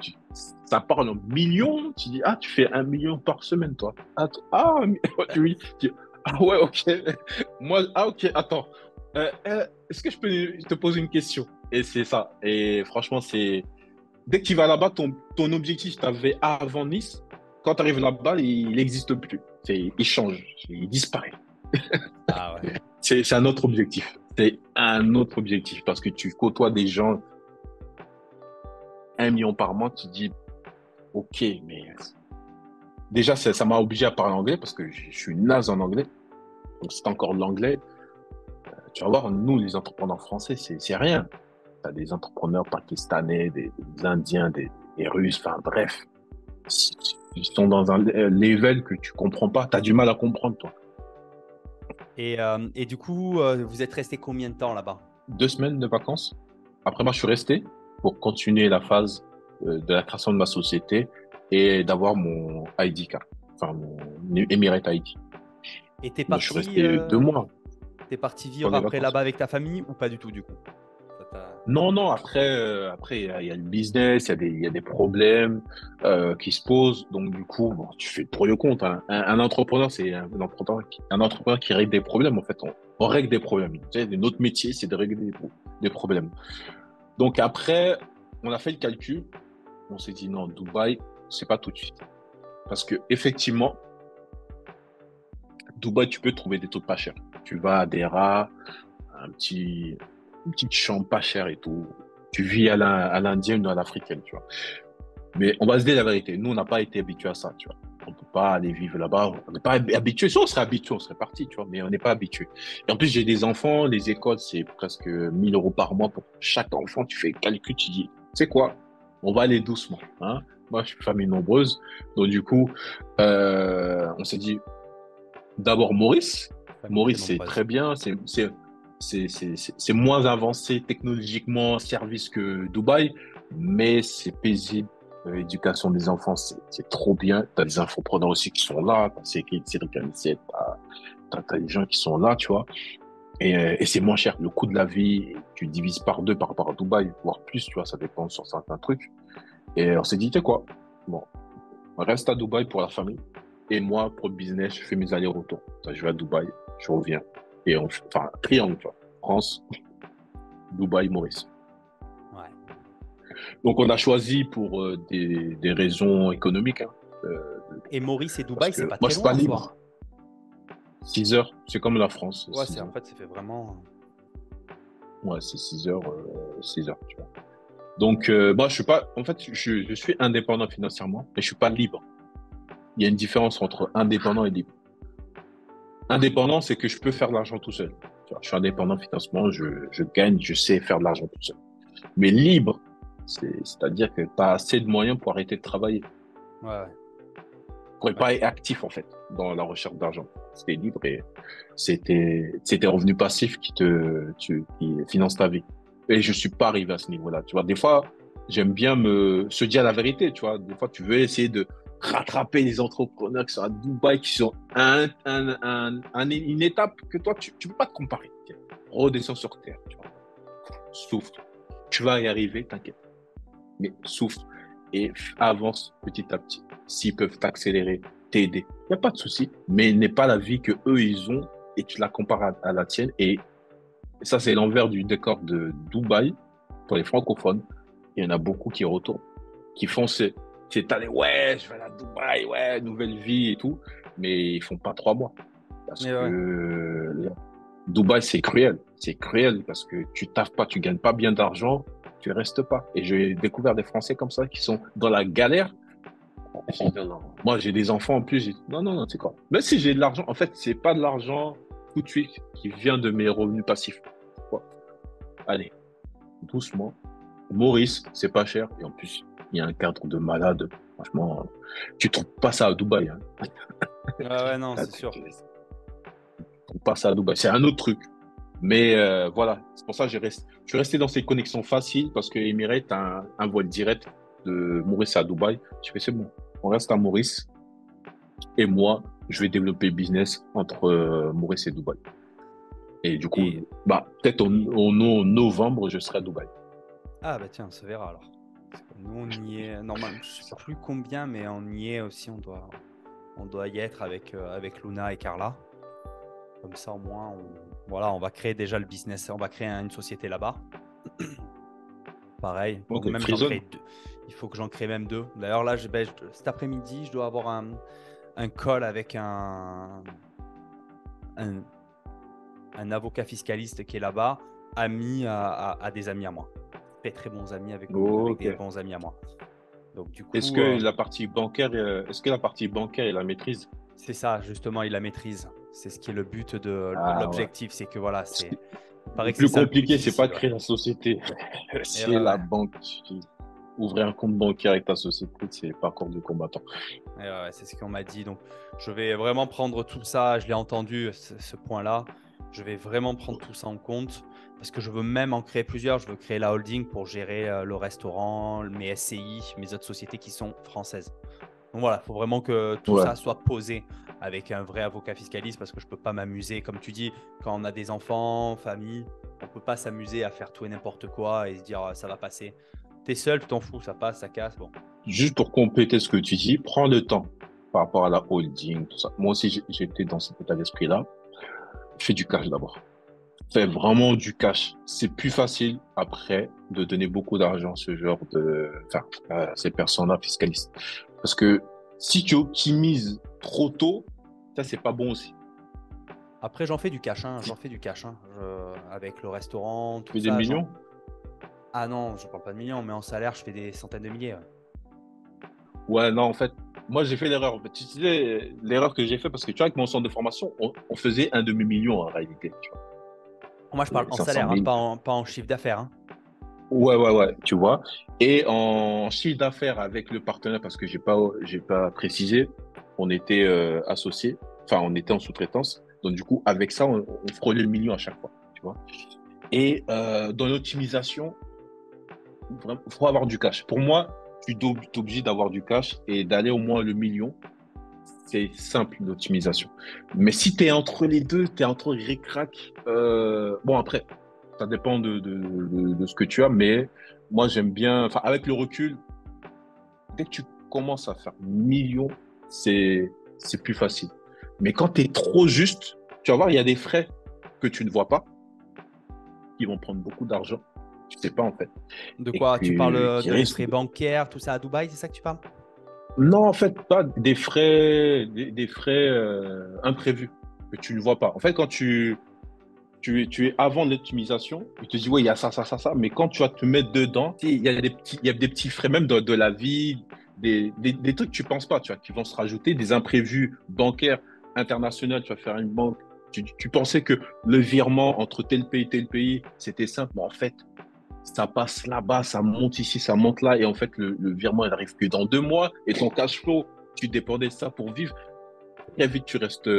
ça parle en millions, tu dis, ah, tu fais 1 million par semaine, toi. Oui, ah ouais, ok. Moi, ah ok, attends. Est-ce que je peux te poser une question? Et c'est ça. Et franchement, dès que tu vas là-bas, ton objectif, tu avais avant Nice, quand tu arrives là-bas, il n'existe plus. Il change, il disparaît. Ah ouais. C'est un autre objectif. C'est un autre objectif parce que tu côtoies des gens 1 million par mois, tu te dis, ok, mais déjà, ça m'a obligé à parler anglais parce que je suis naze en anglais. Donc, c'est encore de l'anglais. Tu vas voir, nous, les entrepreneurs français, c'est rien. Tu as des entrepreneurs pakistanais, des Indiens, des Russes, enfin bref. Ils sont dans un level que tu comprends pas. Tu as du mal à comprendre, toi. Et du coup, vous êtes resté combien de temps là-bas? 2 semaines de vacances. Après, moi, je suis resté pour continuer la phase de la création de ma société et d'avoir mon ID card, enfin mon Emirate ID. Et Donc, je suis resté 2 mois t'es parti pour vivre les après vacances. là-bas avec ta famille ou pas du tout du coup? Non, non, après, il y a le business, il y a des problèmes qui se posent. Donc, du coup, bon, tu fais pour le compte, hein. Un entrepreneur, c'est un entrepreneur qui règle des problèmes. En fait, on règle des problèmes. Tu sais, notre métier, c'est de régler des problèmes. Donc, après, on a fait le calcul. On s'est dit, non, Dubaï, c'est pas tout de suite. Parce que, effectivement, Dubaï, tu peux trouver des taux pas chers. Tu vas à des rats, une petite chambre pas chère et tout. Tu vis à l'indienne ou à l'africaine, tu vois. Mais on va se dire la vérité. Nous, on n'a pas été habitués à ça, tu vois. On peut pas aller vivre là-bas. On n'est pas habitué. Si on serait habitué, on serait parti, tu vois. Mais on n'est pas habitué. Et en plus, j'ai des enfants. Les écoles, c'est presque 1 000 € par mois pour chaque enfant. Tu fais le calcul, tu dis, tu sais quoi? On va aller doucement, hein. Moi, je suis famille nombreuse. Donc, du coup, on s'est dit, d'abord Maurice. pas une très Maurice, c'est nombreuse. très bien. C'est moins avancé technologiquement, service que Dubaï, mais c'est paisible. Éducation des enfants, c'est trop bien. Tu as des infopreneurs aussi qui sont là. C'est organisé. T'as des gens qui sont là, tu vois. Et c'est moins cher. Le coût de la vie, tu divises par deux par rapport à Dubaï, voire plus, tu vois. Ça dépend sur certains trucs. Et on s'est dit, tu sais quoi? Bon, on reste à Dubaï pour la famille. Et moi, pour le business, je fais mes allers-retours. Je vais à Dubaï, je reviens. Et on fait, enfin, triangle, tu vois. France, Dubaï, Maurice. Ouais. Donc, on a choisi pour des raisons économiques, hein, euh, Et Maurice et parce Dubaï, que c'est pas moi, très je suis loin pas en soi. libre. 6 heures, c'est comme la France, Ouais, 6 en heures. fait, ça fait vraiment. Ouais, c'est 6 heures, 6 heures, tu vois. Donc, moi, je suis pas, en fait, je suis indépendant financièrement, mais je suis pas libre. Il y a une différence entre indépendant et libre. Indépendant, c'est que je peux faire de l'argent tout seul. Tu vois, je suis indépendant financièrement, je gagne, je sais faire de l'argent tout seul. Mais libre, c'est-à-dire que tu as assez de moyens pour arrêter de travailler. Ouais, ouais. Pour ne Ouais, pas être actif, en fait, dans la recherche d'argent. C'était libre et c'était revenu passif qui finance ta vie. Et je suis pas arrivé à ce niveau-là. Tu vois, des fois, j'aime bien se dire la vérité. Tu vois, des fois, tu veux essayer de rattraper les entrepreneurs qui sont à Dubaï, qui sont à une étape que toi, tu peux pas te comparer. Tiens, redescends sur terre. Tu vois. Souffle. Tu vas y arriver, t'inquiète. Mais souffle et avance petit à petit. S'ils peuvent t'accélérer, t'aider, il n'y a pas de souci. Mais n'est pas la vie que eux ils ont et tu la compares à la tienne. Et ça, c'est l'envers du décor de Dubaï pour les francophones. Il y en a beaucoup qui retournent, qui font c'est aller, ouais, je vais à Dubaï, ouais, nouvelle vie et tout. Mais ils font pas 3 mois. Parce mais que ouais. Dubaï, c'est cruel. C'est cruel parce que tu taffes pas, tu gagnes pas bien d'argent, tu restes pas. Et j'ai découvert des Français comme ça qui sont dans la galère. J'ai dit, non, non. Moi, j'ai des enfants en plus. J'ai dit, non, non, non, c'est quoi? Même si j'ai de l'argent, en fait, c'est pas de l'argent tout de suite qui vient de mes revenus passifs. Quoi. Allez, doucement. Maurice, c'est pas cher. Et en plus, il y a un cadre de malade. Franchement, tu trouves pas ça à Dubaï. Hein. Ouais, ouais, non, Là, c'est sûr. tu trouves pas ça à Dubaï. C'est un autre truc. Mais voilà, c'est pour ça que je suis resté dans ces connexions faciles parce que Emirates a un vol direct de Maurice à Dubaï. Je fais, c'est bon, on reste à Maurice et moi, je vais développer le business entre Maurice et Dubaï. Et du coup, Et bah, peut-être au novembre, je serai à Dubaï. ah bah tiens, on se verra alors. Parce que nous, on y est normalement, je sais Ça. plus combien, mais on y est aussi. On doit y être avec Luna et Carla. Comme ça, au moins, voilà, on va créer déjà le business. On va créer une société là-bas. Pareil, il faut que Ok, même j'en Freezone. crée deux. Il faut que j'en crée même deux. D'ailleurs, là, cet après-midi, je dois avoir un call avec un, un avocat fiscaliste qui est là-bas, ami à des amis à moi. Très, très bons amis avec Ok. des bons amis à moi. Donc, du Est-ce coup, que la partie bancaire, il la maîtrise? c'est ça, justement, il la maîtrise. C'est ce qui est le but de Ah ouais. l'objectif. C'est que voilà, Parce que il le paraît que c'est plus ça le plus compliqué, c'est pas difficile. de Ouais. créer la société. Et C'est ouais, la ouais. banque. Ouvrir un compte bancaire avec ta société, c'est parcours du combattant. Et ouais, c'est ce qu'on m'a dit. Donc, je vais vraiment prendre tout ça. Je l'ai entendu, ce point-là. Je vais vraiment prendre tout ça en compte parce que je veux même en créer plusieurs. Je veux créer la holding pour gérer le restaurant, mes SCI, mes autres sociétés qui sont françaises. Donc voilà, il faut vraiment que tout Ouais. ça soit posé avec un vrai avocat fiscaliste parce que je ne peux pas m'amuser. Comme tu dis, quand on a des enfants, famille, on ne peut pas s'amuser à faire tout et n'importe quoi et se dire ça va passer. T'es seul, tu t'en fous, ça passe, ça casse. Bon. Juste pour compléter ce que tu dis, prends le temps par rapport à la holding, tout ça. Moi aussi, j'étais dans cet état d'esprit-là. Fais du cash d'abord. Fais vraiment du cash. C'est plus facile après de donner beaucoup d'argent à ce genre enfin, à ces personnes-là fiscalistes. Parce que si tu optimises trop tôt, ça, c'est pas bon aussi. Après, j'en fais du cash, hein, Si j'en fais du cash, hein. Avec le restaurant, tu tout fais des ça. millions, Ah non, je parle pas de millions, mais en salaire, je fais des centaines de milliers. Ouais. ouais, non, en fait, moi, j'ai fait l'erreur. En fait, tu sais, l'erreur que j'ai fait, parce que tu vois, avec mon centre de formation, on faisait un demi-million en réalité. Tu vois, Moi, je parle en 500 salaire, hein, 000. pas en chiffre d'affaires. Hein. Ouais, ouais, ouais, tu vois. Et en chiffre d'affaires avec le partenaire, parce que j'ai pas précisé, on était associés, enfin, on était en sous-traitance. Donc, du coup, avec ça, on frôlait le million à chaque fois, tu vois. Et dans l'optimisation, il faut avoir du cash. Pour moi, tu es obligé d'avoir du cash et d'aller au moins le million. C'est simple, l'optimisation. Mais si tu es entre les deux, tu es entre ric-rac, bon, après, ça dépend de ce que tu as, mais moi, j'aime bien, enfin, avec le recul, dès que tu commences à faire millions, c'est plus facile. Mais quand tu es trop juste, tu vas voir, il y a des frais que tu ne vois pas, qui vont prendre beaucoup d'argent. Tu sais pas, en fait. De Et quoi? Tu parles qui des risquent. frais bancaires, tout ça à Dubaï, c'est ça que tu parles? Non, en fait, pas des frais, des frais imprévus que tu ne vois pas. En fait, quand tu es avant l'optimisation, il te dit, ouais, il y a ça, ça, ça, ça. Mais quand tu vas te mettre dedans, tu sais, il y a des petits frais même de la vie, des trucs que tu penses pas, tu vois, qui vont se rajouter, des imprévus bancaires internationaux. Tu vas faire une banque. Tu pensais que le virement entre tel pays, c'était simple. Mais en fait, ça passe là-bas, ça monte ici, ça monte là. Et en fait, le virement, il arrive que dans 2 mois. Et ton cash flow, tu dépendais de ça pour vivre. Très vite, tu restes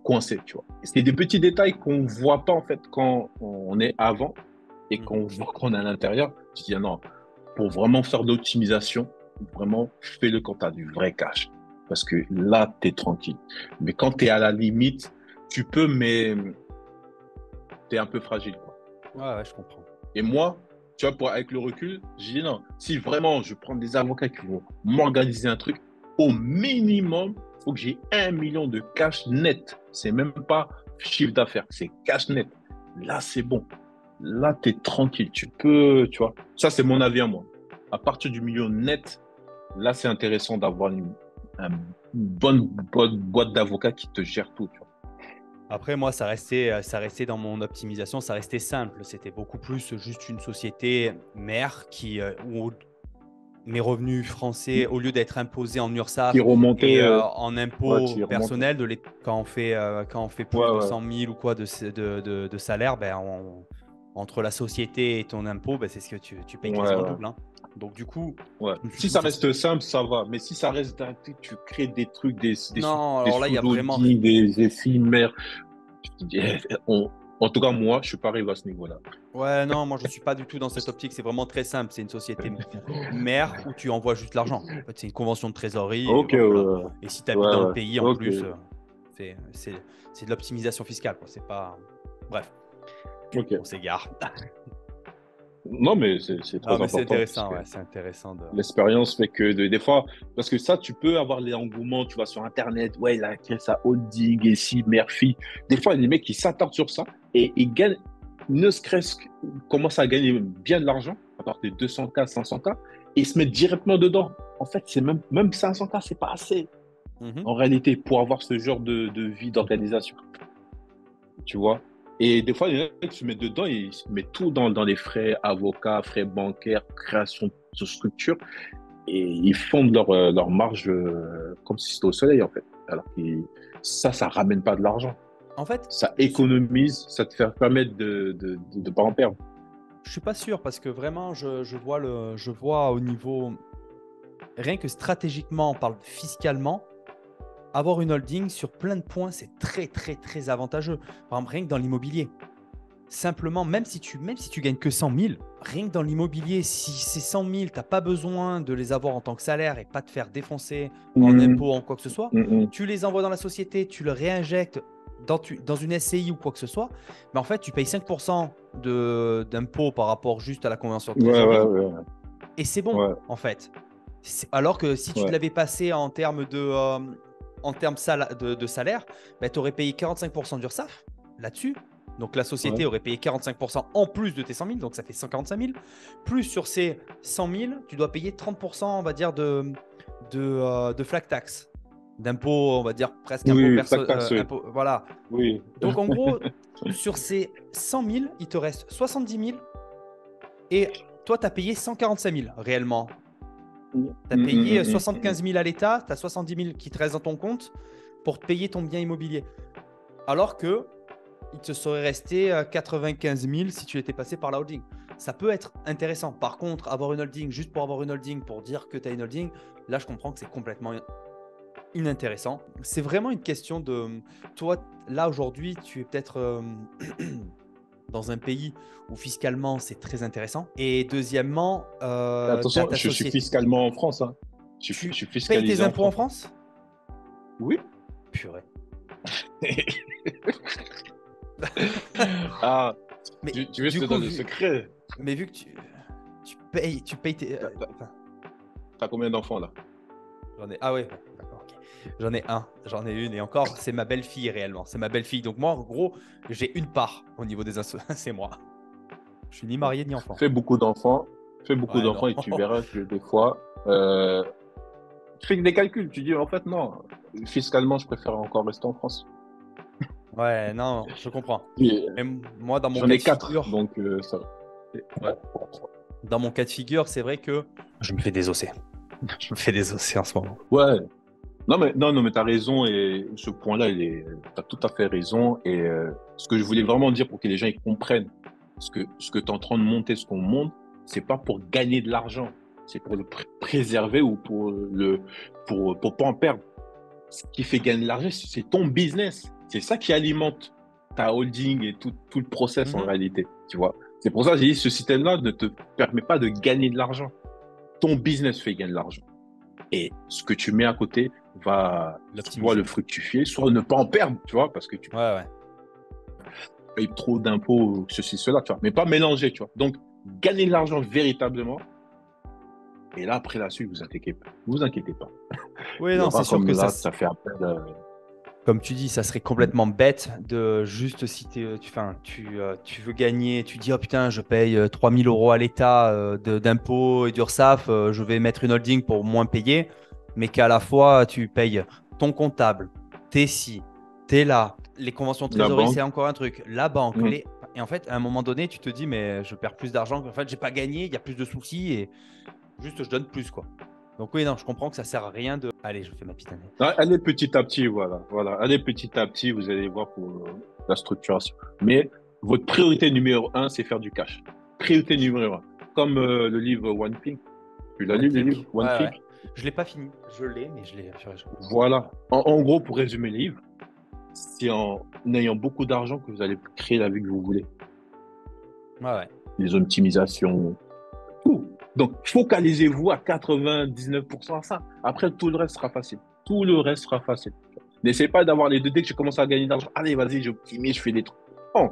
coincé, tu vois. Et c'est des petits détails qu'on voit pas, en fait, quand on est avant et qu'on voit qu'on est à l'intérieur. Tu dis, ah non, pour vraiment faire de l'optimisation, vraiment, fais-le quand tu as du vrai cash. Parce que là, tu es tranquille. Mais quand tu es à la limite, tu peux, mais tu es un peu fragile, quoi. Ouais, je comprends. Et moi, tu vois, avec le recul, j'ai dit non, si vraiment je prends des avocats qui vont m'organiser un truc, au minimum, il faut que j'ai 1 million de cash net. C'est même pas chiffre d'affaires, c'est cash net. Là, c'est bon. Là, tu es tranquille. Tu peux, tu vois. Ça, c'est mon avis à moi. À partir du million net, là, c'est intéressant d'avoir une bonne boîte d'avocats qui te gère tout, tu vois. Après, moi, ça restait dans mon optimisation, ça restait simple. C'était beaucoup plus juste une société mère où mes revenus français, au lieu d'être imposés en Qui URSSAF remontait, et en ouais, impôts qui remontait. personnels, quand on fait plus Ouais, de ouais. 100 000 ou quoi de salaire, ben, entre la société et ton impôt, ben, c'est ce que tu payes Ouais, quasiment ouais. double, hein. Donc, du coup, Ouais. je me suis Si dit, ça reste simple, ça va. Mais si ça reste dingue, tu crées des trucs, non, des alors là, il y a vraiment. sous-audits, des éphémères. Je te dis, en tout cas, moi, je suis pas arrivé à ce niveau-là. Ouais, non, moi je ne suis pas du tout dans cette optique. C'est vraiment très simple. C'est une société mère où tu envoies juste l'argent. En fait, c'est une convention de trésorerie. Et Ok, voilà. ouais, Et si tu habites ouais, dans le ouais. pays en Ok, plus, c'est de l'optimisation fiscale, quoi. C'est pas. Bref, ok. on s'égare. Non, mais c'est Non, très mais c'est important parce intéressant. que Ouais, c'est intéressant de. l'expérience fait que des fois, parce que ça, tu peux avoir les engouements, tu vas sur Internet, ouais, il a créé sa holding et si, mère, fille. Des fois, il y a des mecs qui s'attardent sur ça et ils gagnent, ne serait-ce qu'ils commencent à gagner bien de l'argent, à partir de 200K, 500K, et ils se mettent directement dedans. En fait, c'est même 500K, c'est pas assez, Mhm. en réalité, pour avoir ce genre de vie d'organisation, tu vois. Et des fois, il y en a qui se mettent dedans et ils se mettent tout dans les frais avocats, frais bancaires, création de structure et ils fondent leur marge comme si c'était au soleil, en fait. Alors que ça ramène pas de l'argent. En fait, Ça économise, ça te fait permettre de pas en perdre. je suis pas sûr parce que vraiment, je vois au niveau. Rien que stratégiquement, on parle fiscalement. Avoir une holding sur plein de points, c'est très, très, très avantageux. Par exemple, rien que dans l'immobilier. Simplement, même si tu gagnes que 100 000, rien que dans l'immobilier, si ces 100 000, tu n'as pas besoin de les avoir en tant que salaire et pas te faire défoncer en Mmh, impôts, en quoi que ce soit, mmh, tu les envoies dans la société, tu le réinjectes dans une SCI ou quoi que ce soit, mais en fait, tu payes 5% d'impôts par rapport juste à la convention de ouais, ouais, trésorerie ouais, et c'est bon, ouais, en fait. Alors que si tu te ouais, l'avais passé en termes de salaire, bah, tu aurais payé 45% d'URSSAF là-dessus. Donc la société ouais. aurait payé 45% en plus de tes 100 000, donc ça fait 145 000. Plus sur ces 100 000, tu dois payer 30%, on va dire, de flat tax, d'impôt, on va dire presque impôt Oui, perso, flat tax, oui. impôt, voilà. Oui. Donc en gros, sur ces 100 000, il te reste 70 000 et toi, tu as payé 145 000 réellement. Mmh, Tu as mmh, payé mmh, mmh. 75 000 à l'État, tu as 70 000 qui te restent dans ton compte pour te payer ton bien immobilier. Alors que il te serait resté 95 000 si tu étais passé par la holding. Ça peut être intéressant. Par contre, avoir une holding juste pour avoir une holding, pour dire que tu as une holding, là, je comprends que c'est complètement inintéressant. C'est vraiment une question de… Toi, là, aujourd'hui, tu es peut-être dans un pays où fiscalement, c'est très intéressant. Et deuxièmement, tu as Attention, ta je suis société. fiscalement en France, hein. Je Tu suis payes tes fiscalisé en impôts en France. France? Oui. Purée. Ah, Mais tu veux que je du te coup, donne le secret? mais vu que tu payes tes… enfin, T'as combien d'enfants là? j'en ai… Ah ouais, d'accord, ok. J'en ai une et encore, c'est ma belle-fille réellement. C'est ma belle-fille. Donc moi, en gros, j'ai une part au niveau des c'est moi. Je suis ni Bon. marié ni enfant. Fais beaucoup d'enfants. Fais beaucoup Ouais, non. d'enfants et tu verras que des fois, tu fais des calculs. Tu dis en fait, non, fiscalement, je préfère encore rester en France. Ouais, non, je comprends. Et, Mais moi, dans mon j'en cas ai de 4, figure, donc ça. Ouais. c'est vrai que je me fais désosser. Je me fais désosser en ce moment. Ouais. Non, mais t'as raison et ce point-là, t'as tout à fait raison. Et ce que je voulais vraiment dire pour que les gens ils comprennent ce que t'es en train de monter, ce qu'on monte, c'est pas pour gagner de l'argent, c'est pour le préserver ou pour pas en perdre. Ce qui fait gagner de l'argent, c'est ton business. C'est ça qui alimente ta holding et tout le process en Mhm. réalité. Tu vois. C'est pour ça que j'ai dit ce système-là ne te permet pas de gagner de l'argent. Ton business fait gagner de l'argent. Et ce que tu mets à côté va soit L'optimiser. le fructifier, soit ne pas en perdre, tu vois, parce que tu Ouais, ouais. payes trop d'impôts, ceci, cela, tu vois, mais pas mélanger, tu vois. Donc, gagner de l'argent véritablement, et là, après la suite, vous inquiétez pas. Oui, Il y non, c'est aura sûr que comme ça, là, ça fait appel. comme tu dis, ça serait complètement bête de juste si tu veux gagner, tu dis, oh putain, je paye 3 000 € à l'État d'impôts et d'URSSAF, je vais mettre une holding pour moins payer, mais qu'à la fois, tu payes ton comptable, tes ci, t'es là, les conventions de La trésorerie, c'est banque. encore un truc, la banque, Mm. et en fait, à un moment donné, tu te dis, mais je perds plus d'argent, en fait, j'ai pas gagné, il y a plus de soucis, et juste, je donne plus, quoi. Donc oui, non, je comprends que ça sert à rien de… Allez, je fais ma petite année. Ah, allez petit à petit, voilà. Allez petit à petit, vous allez voir pour la structuration. Mais votre priorité numéro un, c'est faire du cash. Priorité numéro un. Comme le livre One Thing. Tu l'as One lu, le livre Think. One Ouais, Thing? ouais. Je l'ai pas fini. Je l'ai, mais je l'ai. Voilà. En gros, pour résumer le livre, c'est en ayant beaucoup d'argent que vous allez créer la vie que vous voulez. Ouais, ouais. Les optimisations, tout. Donc, focalisez-vous à 99% à ça. Après, tout le reste sera facile. Tout le reste sera facile. N'essayez pas d'avoir les deux. Dès que tu commences à gagner de l'argent, allez, vas-y, j'optimise, je fais des trucs. Non,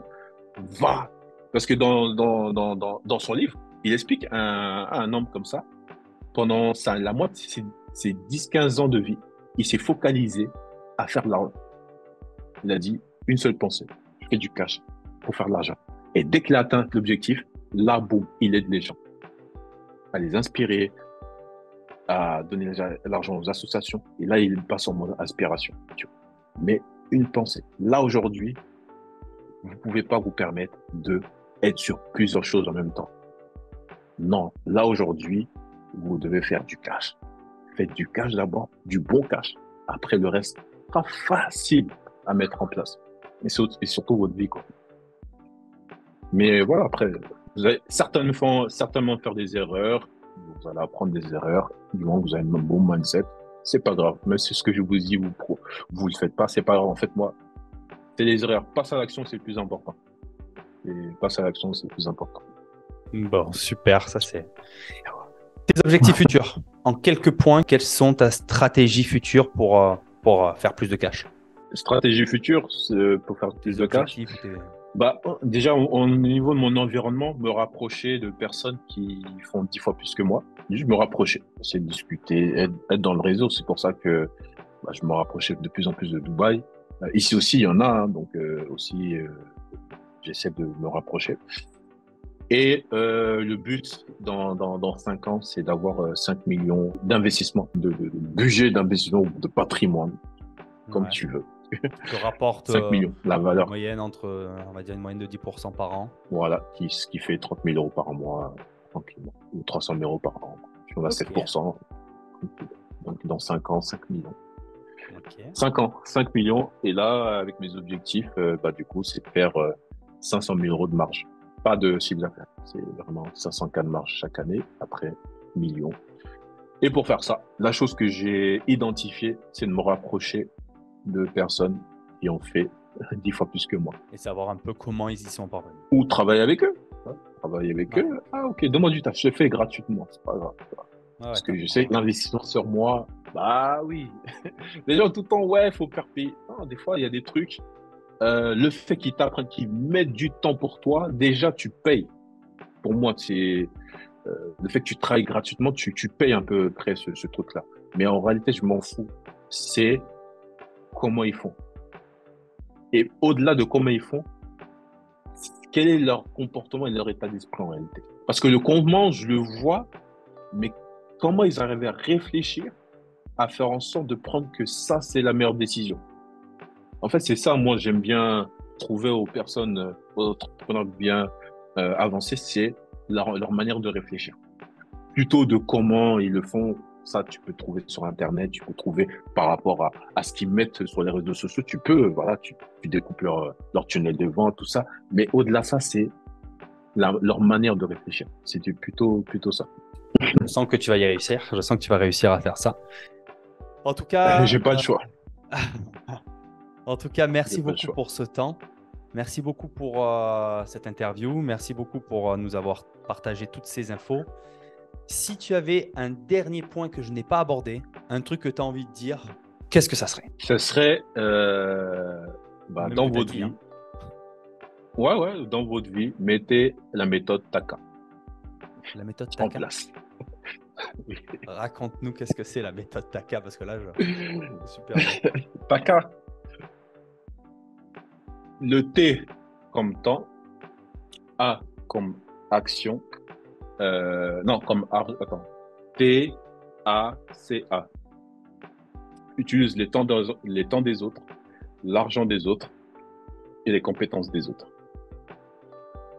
va. Parce que dans son livre, il explique un homme comme ça, pendant la moitié, ses 10-15 ans de vie, il s'est focalisé à faire de l'argent. Il a dit une seule pensée, je fais du cash pour faire de l'argent. Et dès qu'il a atteint l'objectif, là, boum, il aide les gens à les inspirer, à donner l'argent aux associations. Et là, il passe en mode aspiration. Tu vois. Mais une pensée. Là, aujourd'hui, vous ne pouvez pas vous permettre de être sur plusieurs choses en même temps. Non, là, aujourd'hui, vous devez faire du cash. Faites du cash d'abord, du bon cash. Après, le reste sera facile à mettre en place. Et surtout votre vie, quoi. Mais voilà, après, vous allez certainement faire des erreurs. Vous allez apprendre des erreurs. Du moment que vous avez un bon mindset, c'est pas grave. Mais c'est ce que je vous dis, vous le faites pas, c'est pas grave. En fait, moi, c'est les erreurs. Passe à l'action, c'est le plus important. Et passe à l'action, c'est le plus important. Bon, super, ça c'est. Tes objectifs futurs. En quelques points, quelles sont ta stratégie future pour faire plus de cash? Stratégie future, pour faire plus Tes de cash. objectifs tes… Bah, déjà, au niveau de mon environnement, me rapprocher de personnes qui font 10 fois plus que moi. Juste me rapprocher, c'est discuter, être dans le réseau. C'est pour ça que je me rapprochais de plus en plus de Dubaï. Ici aussi, il y en a, hein, donc aussi, j'essaie de me rapprocher. Et le but dans 5 ans, c'est d'avoir 5 millions d'investissements, de budget d'investissement, de patrimoine, comme Ouais. tu veux. Te rapporte 5 millions, la valeur. moyenne on va dire une moyenne de 10% par an. Voilà, ce qui fait 30 000 € par mois, tranquillement, ou 300 000 € par an. Si on a Ok. 7%, donc dans 5 ans, 5 millions. Ok. 5 ans, 5 millions. Et là, avec mes objectifs, du coup, c'est de faire 500 000 € de marge. Pas de chiffre d'affaires. C'est vraiment 500 K de marge chaque année, après millions. Et pour faire ça, la chose que j'ai identifiée, c'est de me rapprocher de personnes qui ont fait 10 fois plus que moi. Et savoir un peu comment ils y sont parvenus. Ou travailler avec eux. Hein. Travailler avec Ouais. eux. Ah, ok, donne-moi du taf. Je le fais gratuitement. C'est pas grave. Ouais, Parce que je sais t'apprends. que l'investissement sur moi, bah oui. Les gens tout le temps, ouais, faut faire payer. Non, des fois, il y a des trucs. Le fait qu'ils t'apprennent, qu'ils mettent du temps pour toi, déjà, tu payes. Pour moi, c'est le fait que tu travailles gratuitement, tu payes un peu près ce truc-là. Mais en réalité, je m'en fous. C'est comment ils font. Et au-delà de comment ils font, quel est leur comportement et leur état d'esprit en réalité. Parce que le comment, je le vois, mais comment ils arrivent à réfléchir, à faire en sorte de prendre que ça, c'est la meilleure décision. En fait, c'est ça, moi, j'aime bien trouver aux personnes, aux entrepreneurs bien avancés, c'est leur manière de réfléchir. Plutôt de comment ils le font, ça, tu peux trouver sur Internet, tu peux trouver par rapport à ce qu'ils mettent sur les réseaux sociaux, tu peux, voilà, tu découpes leur tunnel de vente, tout ça. Mais au-delà de ça, c'est leur manière de réfléchir. C'était plutôt ça. Je sens que tu vas y réussir. Je sens que tu vas réussir à faire ça. En tout cas, J'ai pas le choix. J'ai merci pas le beaucoup choix. pour ce temps. Merci beaucoup pour cette interview. Merci beaucoup pour nous avoir partagé toutes ces infos. Si tu avais un dernier point que je n'ai pas abordé, un truc que tu as envie de dire, qu'est-ce que ça serait? Ce serait Même dans que tu as votre dit, vie. hein. Ouais, dans votre vie, mettez la méthode TACA La méthode en TACA. place. Oui. Raconte-nous qu'est-ce que c'est la méthode TACA parce que là, je suis perdu. TACA, le T comme temps, A comme action, non, attends, T, A, C, A. Utilise les temps des autres, l'argent des autres et les compétences des autres.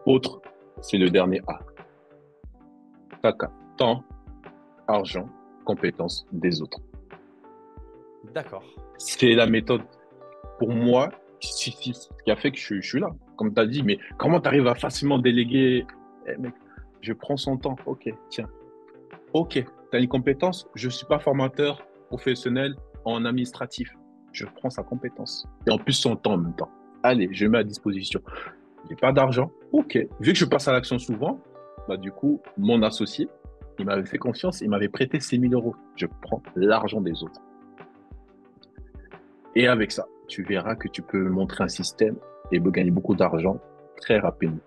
Autre, c'est le dernier A. TACA, temps, argent, compétences des autres. D'accord. C'est la méthode, pour moi, ce qui a fait que je suis là. Comme tu as dit, mais comment tu arrives à facilement déléguer? Eh, mec, je prends son temps. Ok, tiens. Ok, tu as une compétence. Je ne suis pas formateur professionnel en administratif. Je prends sa compétence. Et en plus, son temps en même temps. Allez, je mets à disposition. J'ai pas d'argent. Ok. Vu que je passe à l'action souvent, bah, du coup, mon associé, il m'avait fait confiance. Il m'avait prêté 6 000 euros. Je prends l'argent des autres. Et avec ça, tu verras que tu peux montrer un système et gagner beaucoup d'argent très rapidement.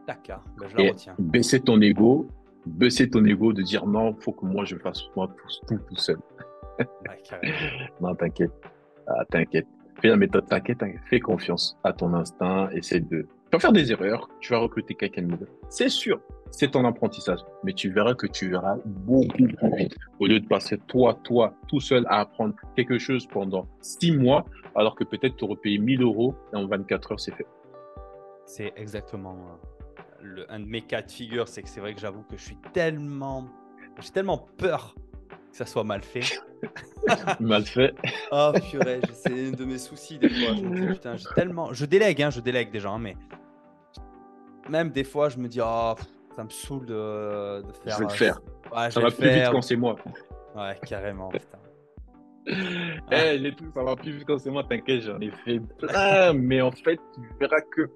TACA, ben, je la Et retiens. baisser ton ego de dire non, il faut que moi je fasse moi tout seul. Ouais, carrément. Non, t'inquiète. Ah, t'inquiète. Fais la méthode, t'inquiète. Fais confiance à ton instinct. Essaie de. Tu vas faire des erreurs. Tu vas recruter quelqu'un de mauvais. C'est sûr. C'est ton apprentissage. Mais tu verras que tu verras beaucoup plus vite. Au lieu de passer toi, tout seul à apprendre quelque chose pendant 6 mois, alors que peut-être tu aurais payé 1 000 € et en 24 heures, c'est fait. C'est exactement un de mes cas de figure. C'est que c'est vrai que j'avoue que j'ai tellement peur que ça soit mal fait. Mal fait. Oh purée, c'est un de mes soucis des fois. Je me dis putain, je délègue déjà, hein, mais même des fois je me dis oh ça me saoule de Je faire. vais le faire. Ouais, je Ça vais va le plus vite faire. quand c'est moi. Ouais, carrément, putain. Ah, Eh, les trucs, ça va plus vite quand c'est moi. T'inquiète, j'en ai fait plein. Mais en fait, tu verras que.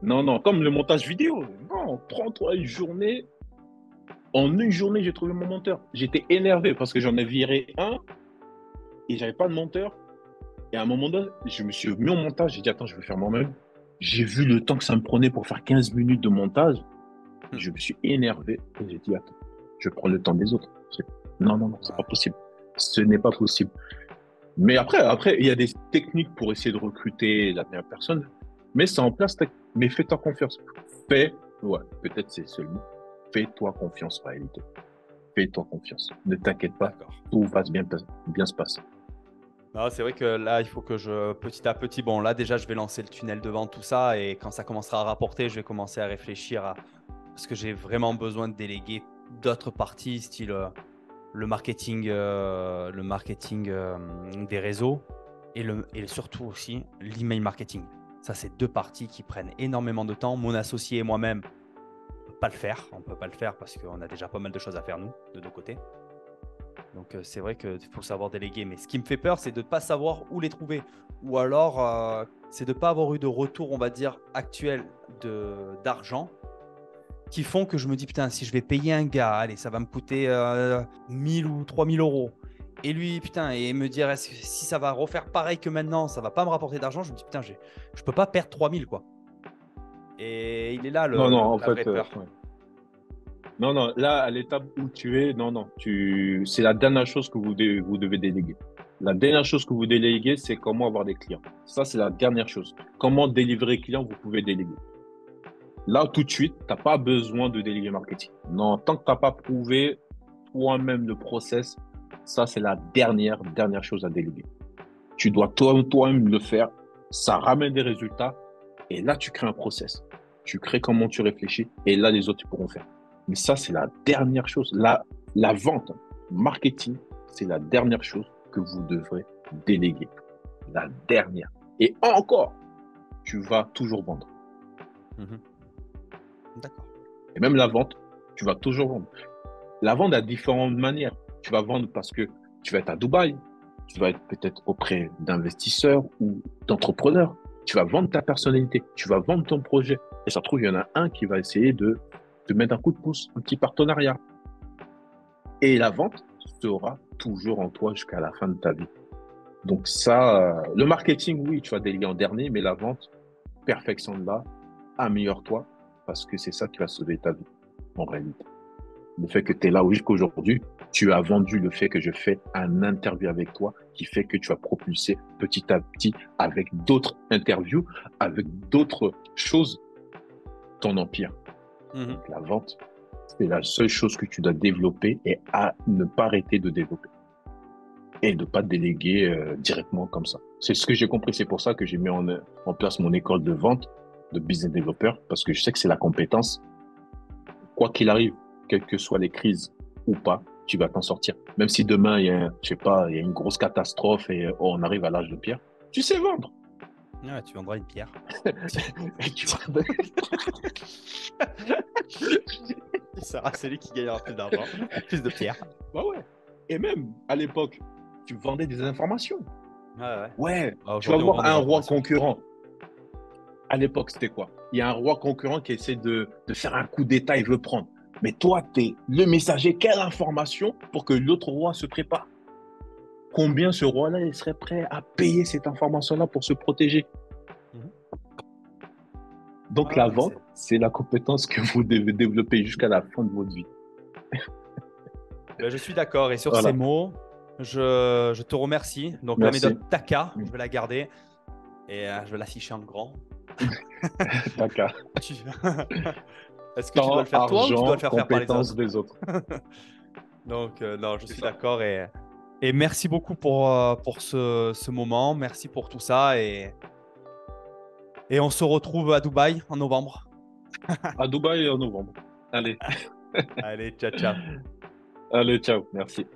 Non, comme le montage vidéo. Non, prends-toi une journée. En une journée, j'ai trouvé mon monteur. J'étais énervé parce que j'en ai viré un et j'avais pas de monteur. Et à un moment donné, je me suis mis au montage. J'ai dit, attends, je vais faire moi-même. J'ai vu le temps que ça me prenait pour faire 15 minutes de montage. Je me suis énervé et j'ai dit, attends, je prends le temps des autres. Non, c'est pas possible. Ce n'est pas possible. Mais après, il y a des techniques pour essayer de recruter la meilleure personne. Mais c'est en place, mais fais-toi confiance. Ouais, peut-être c'est le mot. Fais-toi confiance, en réalité. Fais-toi confiance. Ne t'inquiète pas, d'accord. tout va bien se passer. Non, c'est vrai que là, il faut que petit à petit, bon, là déjà, je vais lancer le tunnel devant tout ça et quand ça commencera à rapporter, je vais commencer à réfléchir à parce que j'ai vraiment besoin de déléguer d'autres parties, style le marketing des réseaux et surtout aussi l'email marketing. Ça, c'est deux parties qui prennent énormément de temps. Mon associé et moi-même, pas le faire. On peut pas le faire parce qu'on a déjà pas mal de choses à faire, nous, de nos côtés. Donc, c'est vrai qu'il faut savoir déléguer. Mais ce qui me fait peur, c'est de ne pas savoir où les trouver. Ou alors, c'est de ne pas avoir eu de retour, on va dire, actuel d'argent qui font que je me dis, putain, si je vais payer un gars, allez, ça va me coûter 1000 ou 3000 euros. Et lui, putain, et me dire, est-ce que si ça va refaire pareil que maintenant, ça va pas me rapporter d'argent, je me dis, putain, je peux pas perdre 3000, quoi. Et il est là Non, non, en la vraie fait, peur. ouais. Non, non, là, à l'étape où tu es, non, non, c'est la dernière chose que vous devez déléguer. La dernière chose que vous déléguez, c'est comment avoir des clients. Ça, c'est la dernière chose. Comment délivrer clients, vous pouvez déléguer. Là, tout de suite, tu n'as pas besoin de déléguer marketing. Non, tant que tu n'as pas prouvé toi-même le process, ça, c'est la dernière chose à déléguer. Tu dois toi-même le faire. Ça ramène des résultats. Et là, tu crées un process. Tu crées comment tu réfléchis. Et là, les autres, ils pourront faire. Mais ça, c'est la dernière chose. La vente, marketing, c'est la dernière chose que vous devrez déléguer. La dernière. Et encore, tu vas toujours vendre. D'accord. Et même la vente, tu vas toujours vendre. La vente a différentes manières. Tu vas vendre parce que tu vas être à Dubaï. Tu vas être peut-être auprès d'investisseurs ou d'entrepreneurs. Tu vas vendre ta personnalité. Tu vas vendre ton projet. Et ça se trouve, il y en a un qui va essayer de te mettre un coup de pouce, un petit partenariat. Et la vente sera toujours en toi jusqu'à la fin de ta vie. Donc ça, le marketing, oui, tu vas déléguer en dernier, mais la vente, perfectionne-la, améliore-toi, parce que c'est ça qui va sauver ta vie, en réalité. Le fait que tu es là jusqu'aujourd'hui, tu as vendu le fait que je fais un interview avec toi, qui fait que tu vas propulser petit à petit avec d'autres interviews, avec d'autres choses, ton empire. Donc, la vente, c'est la seule chose que tu dois développer et à ne pas arrêter de développer. Et de ne pas déléguer directement comme ça. C'est ce que j'ai compris. C'est pour ça que j'ai mis en place mon école de vente, de business developer, parce que je sais que c'est la compétence. Quoi qu'il arrive, quelles que soient les crises ou pas, tu vas t'en sortir. Même si demain, il y a, je sais pas, il y a une grosse catastrophe et on arrive à l'âge de pierre, tu sais vendre. Ouais, tu vendras une pierre. Et tu vas... C'est celui qui gagnera plus d'argent, plus de pierres. Bah ouais. Et même, à l'époque, tu vendais des informations. Ouais. Bah, tu vas voir un roi concurrent. À l'époque, c'était quoi? Il y a un roi concurrent qui essaie de faire un coup d'État, il veut prendre. Mais toi, tu es le messager. Quelle information pour que l'autre roi se prépare? Combien ce roi-là il serait prêt à payer cette information-là pour se protéger? Donc, la vente, c'est la compétence que vous devez développer jusqu'à la fin de votre vie. Je suis d'accord. Et sur ces mots, je te remercie. Donc, la méthode TACA, je vais la garder et je vais l'afficher en grand. TACA. Est-ce que tu dois le faire toi ou tu dois le faire par les autres? Des autres. Donc, non, je suis d'accord. Et merci beaucoup pour ce moment. Merci pour tout ça. Et on se retrouve à Dubaï en novembre. À Dubaï en novembre. Allez. Allez, ciao, ciao. Allez, ciao. Merci.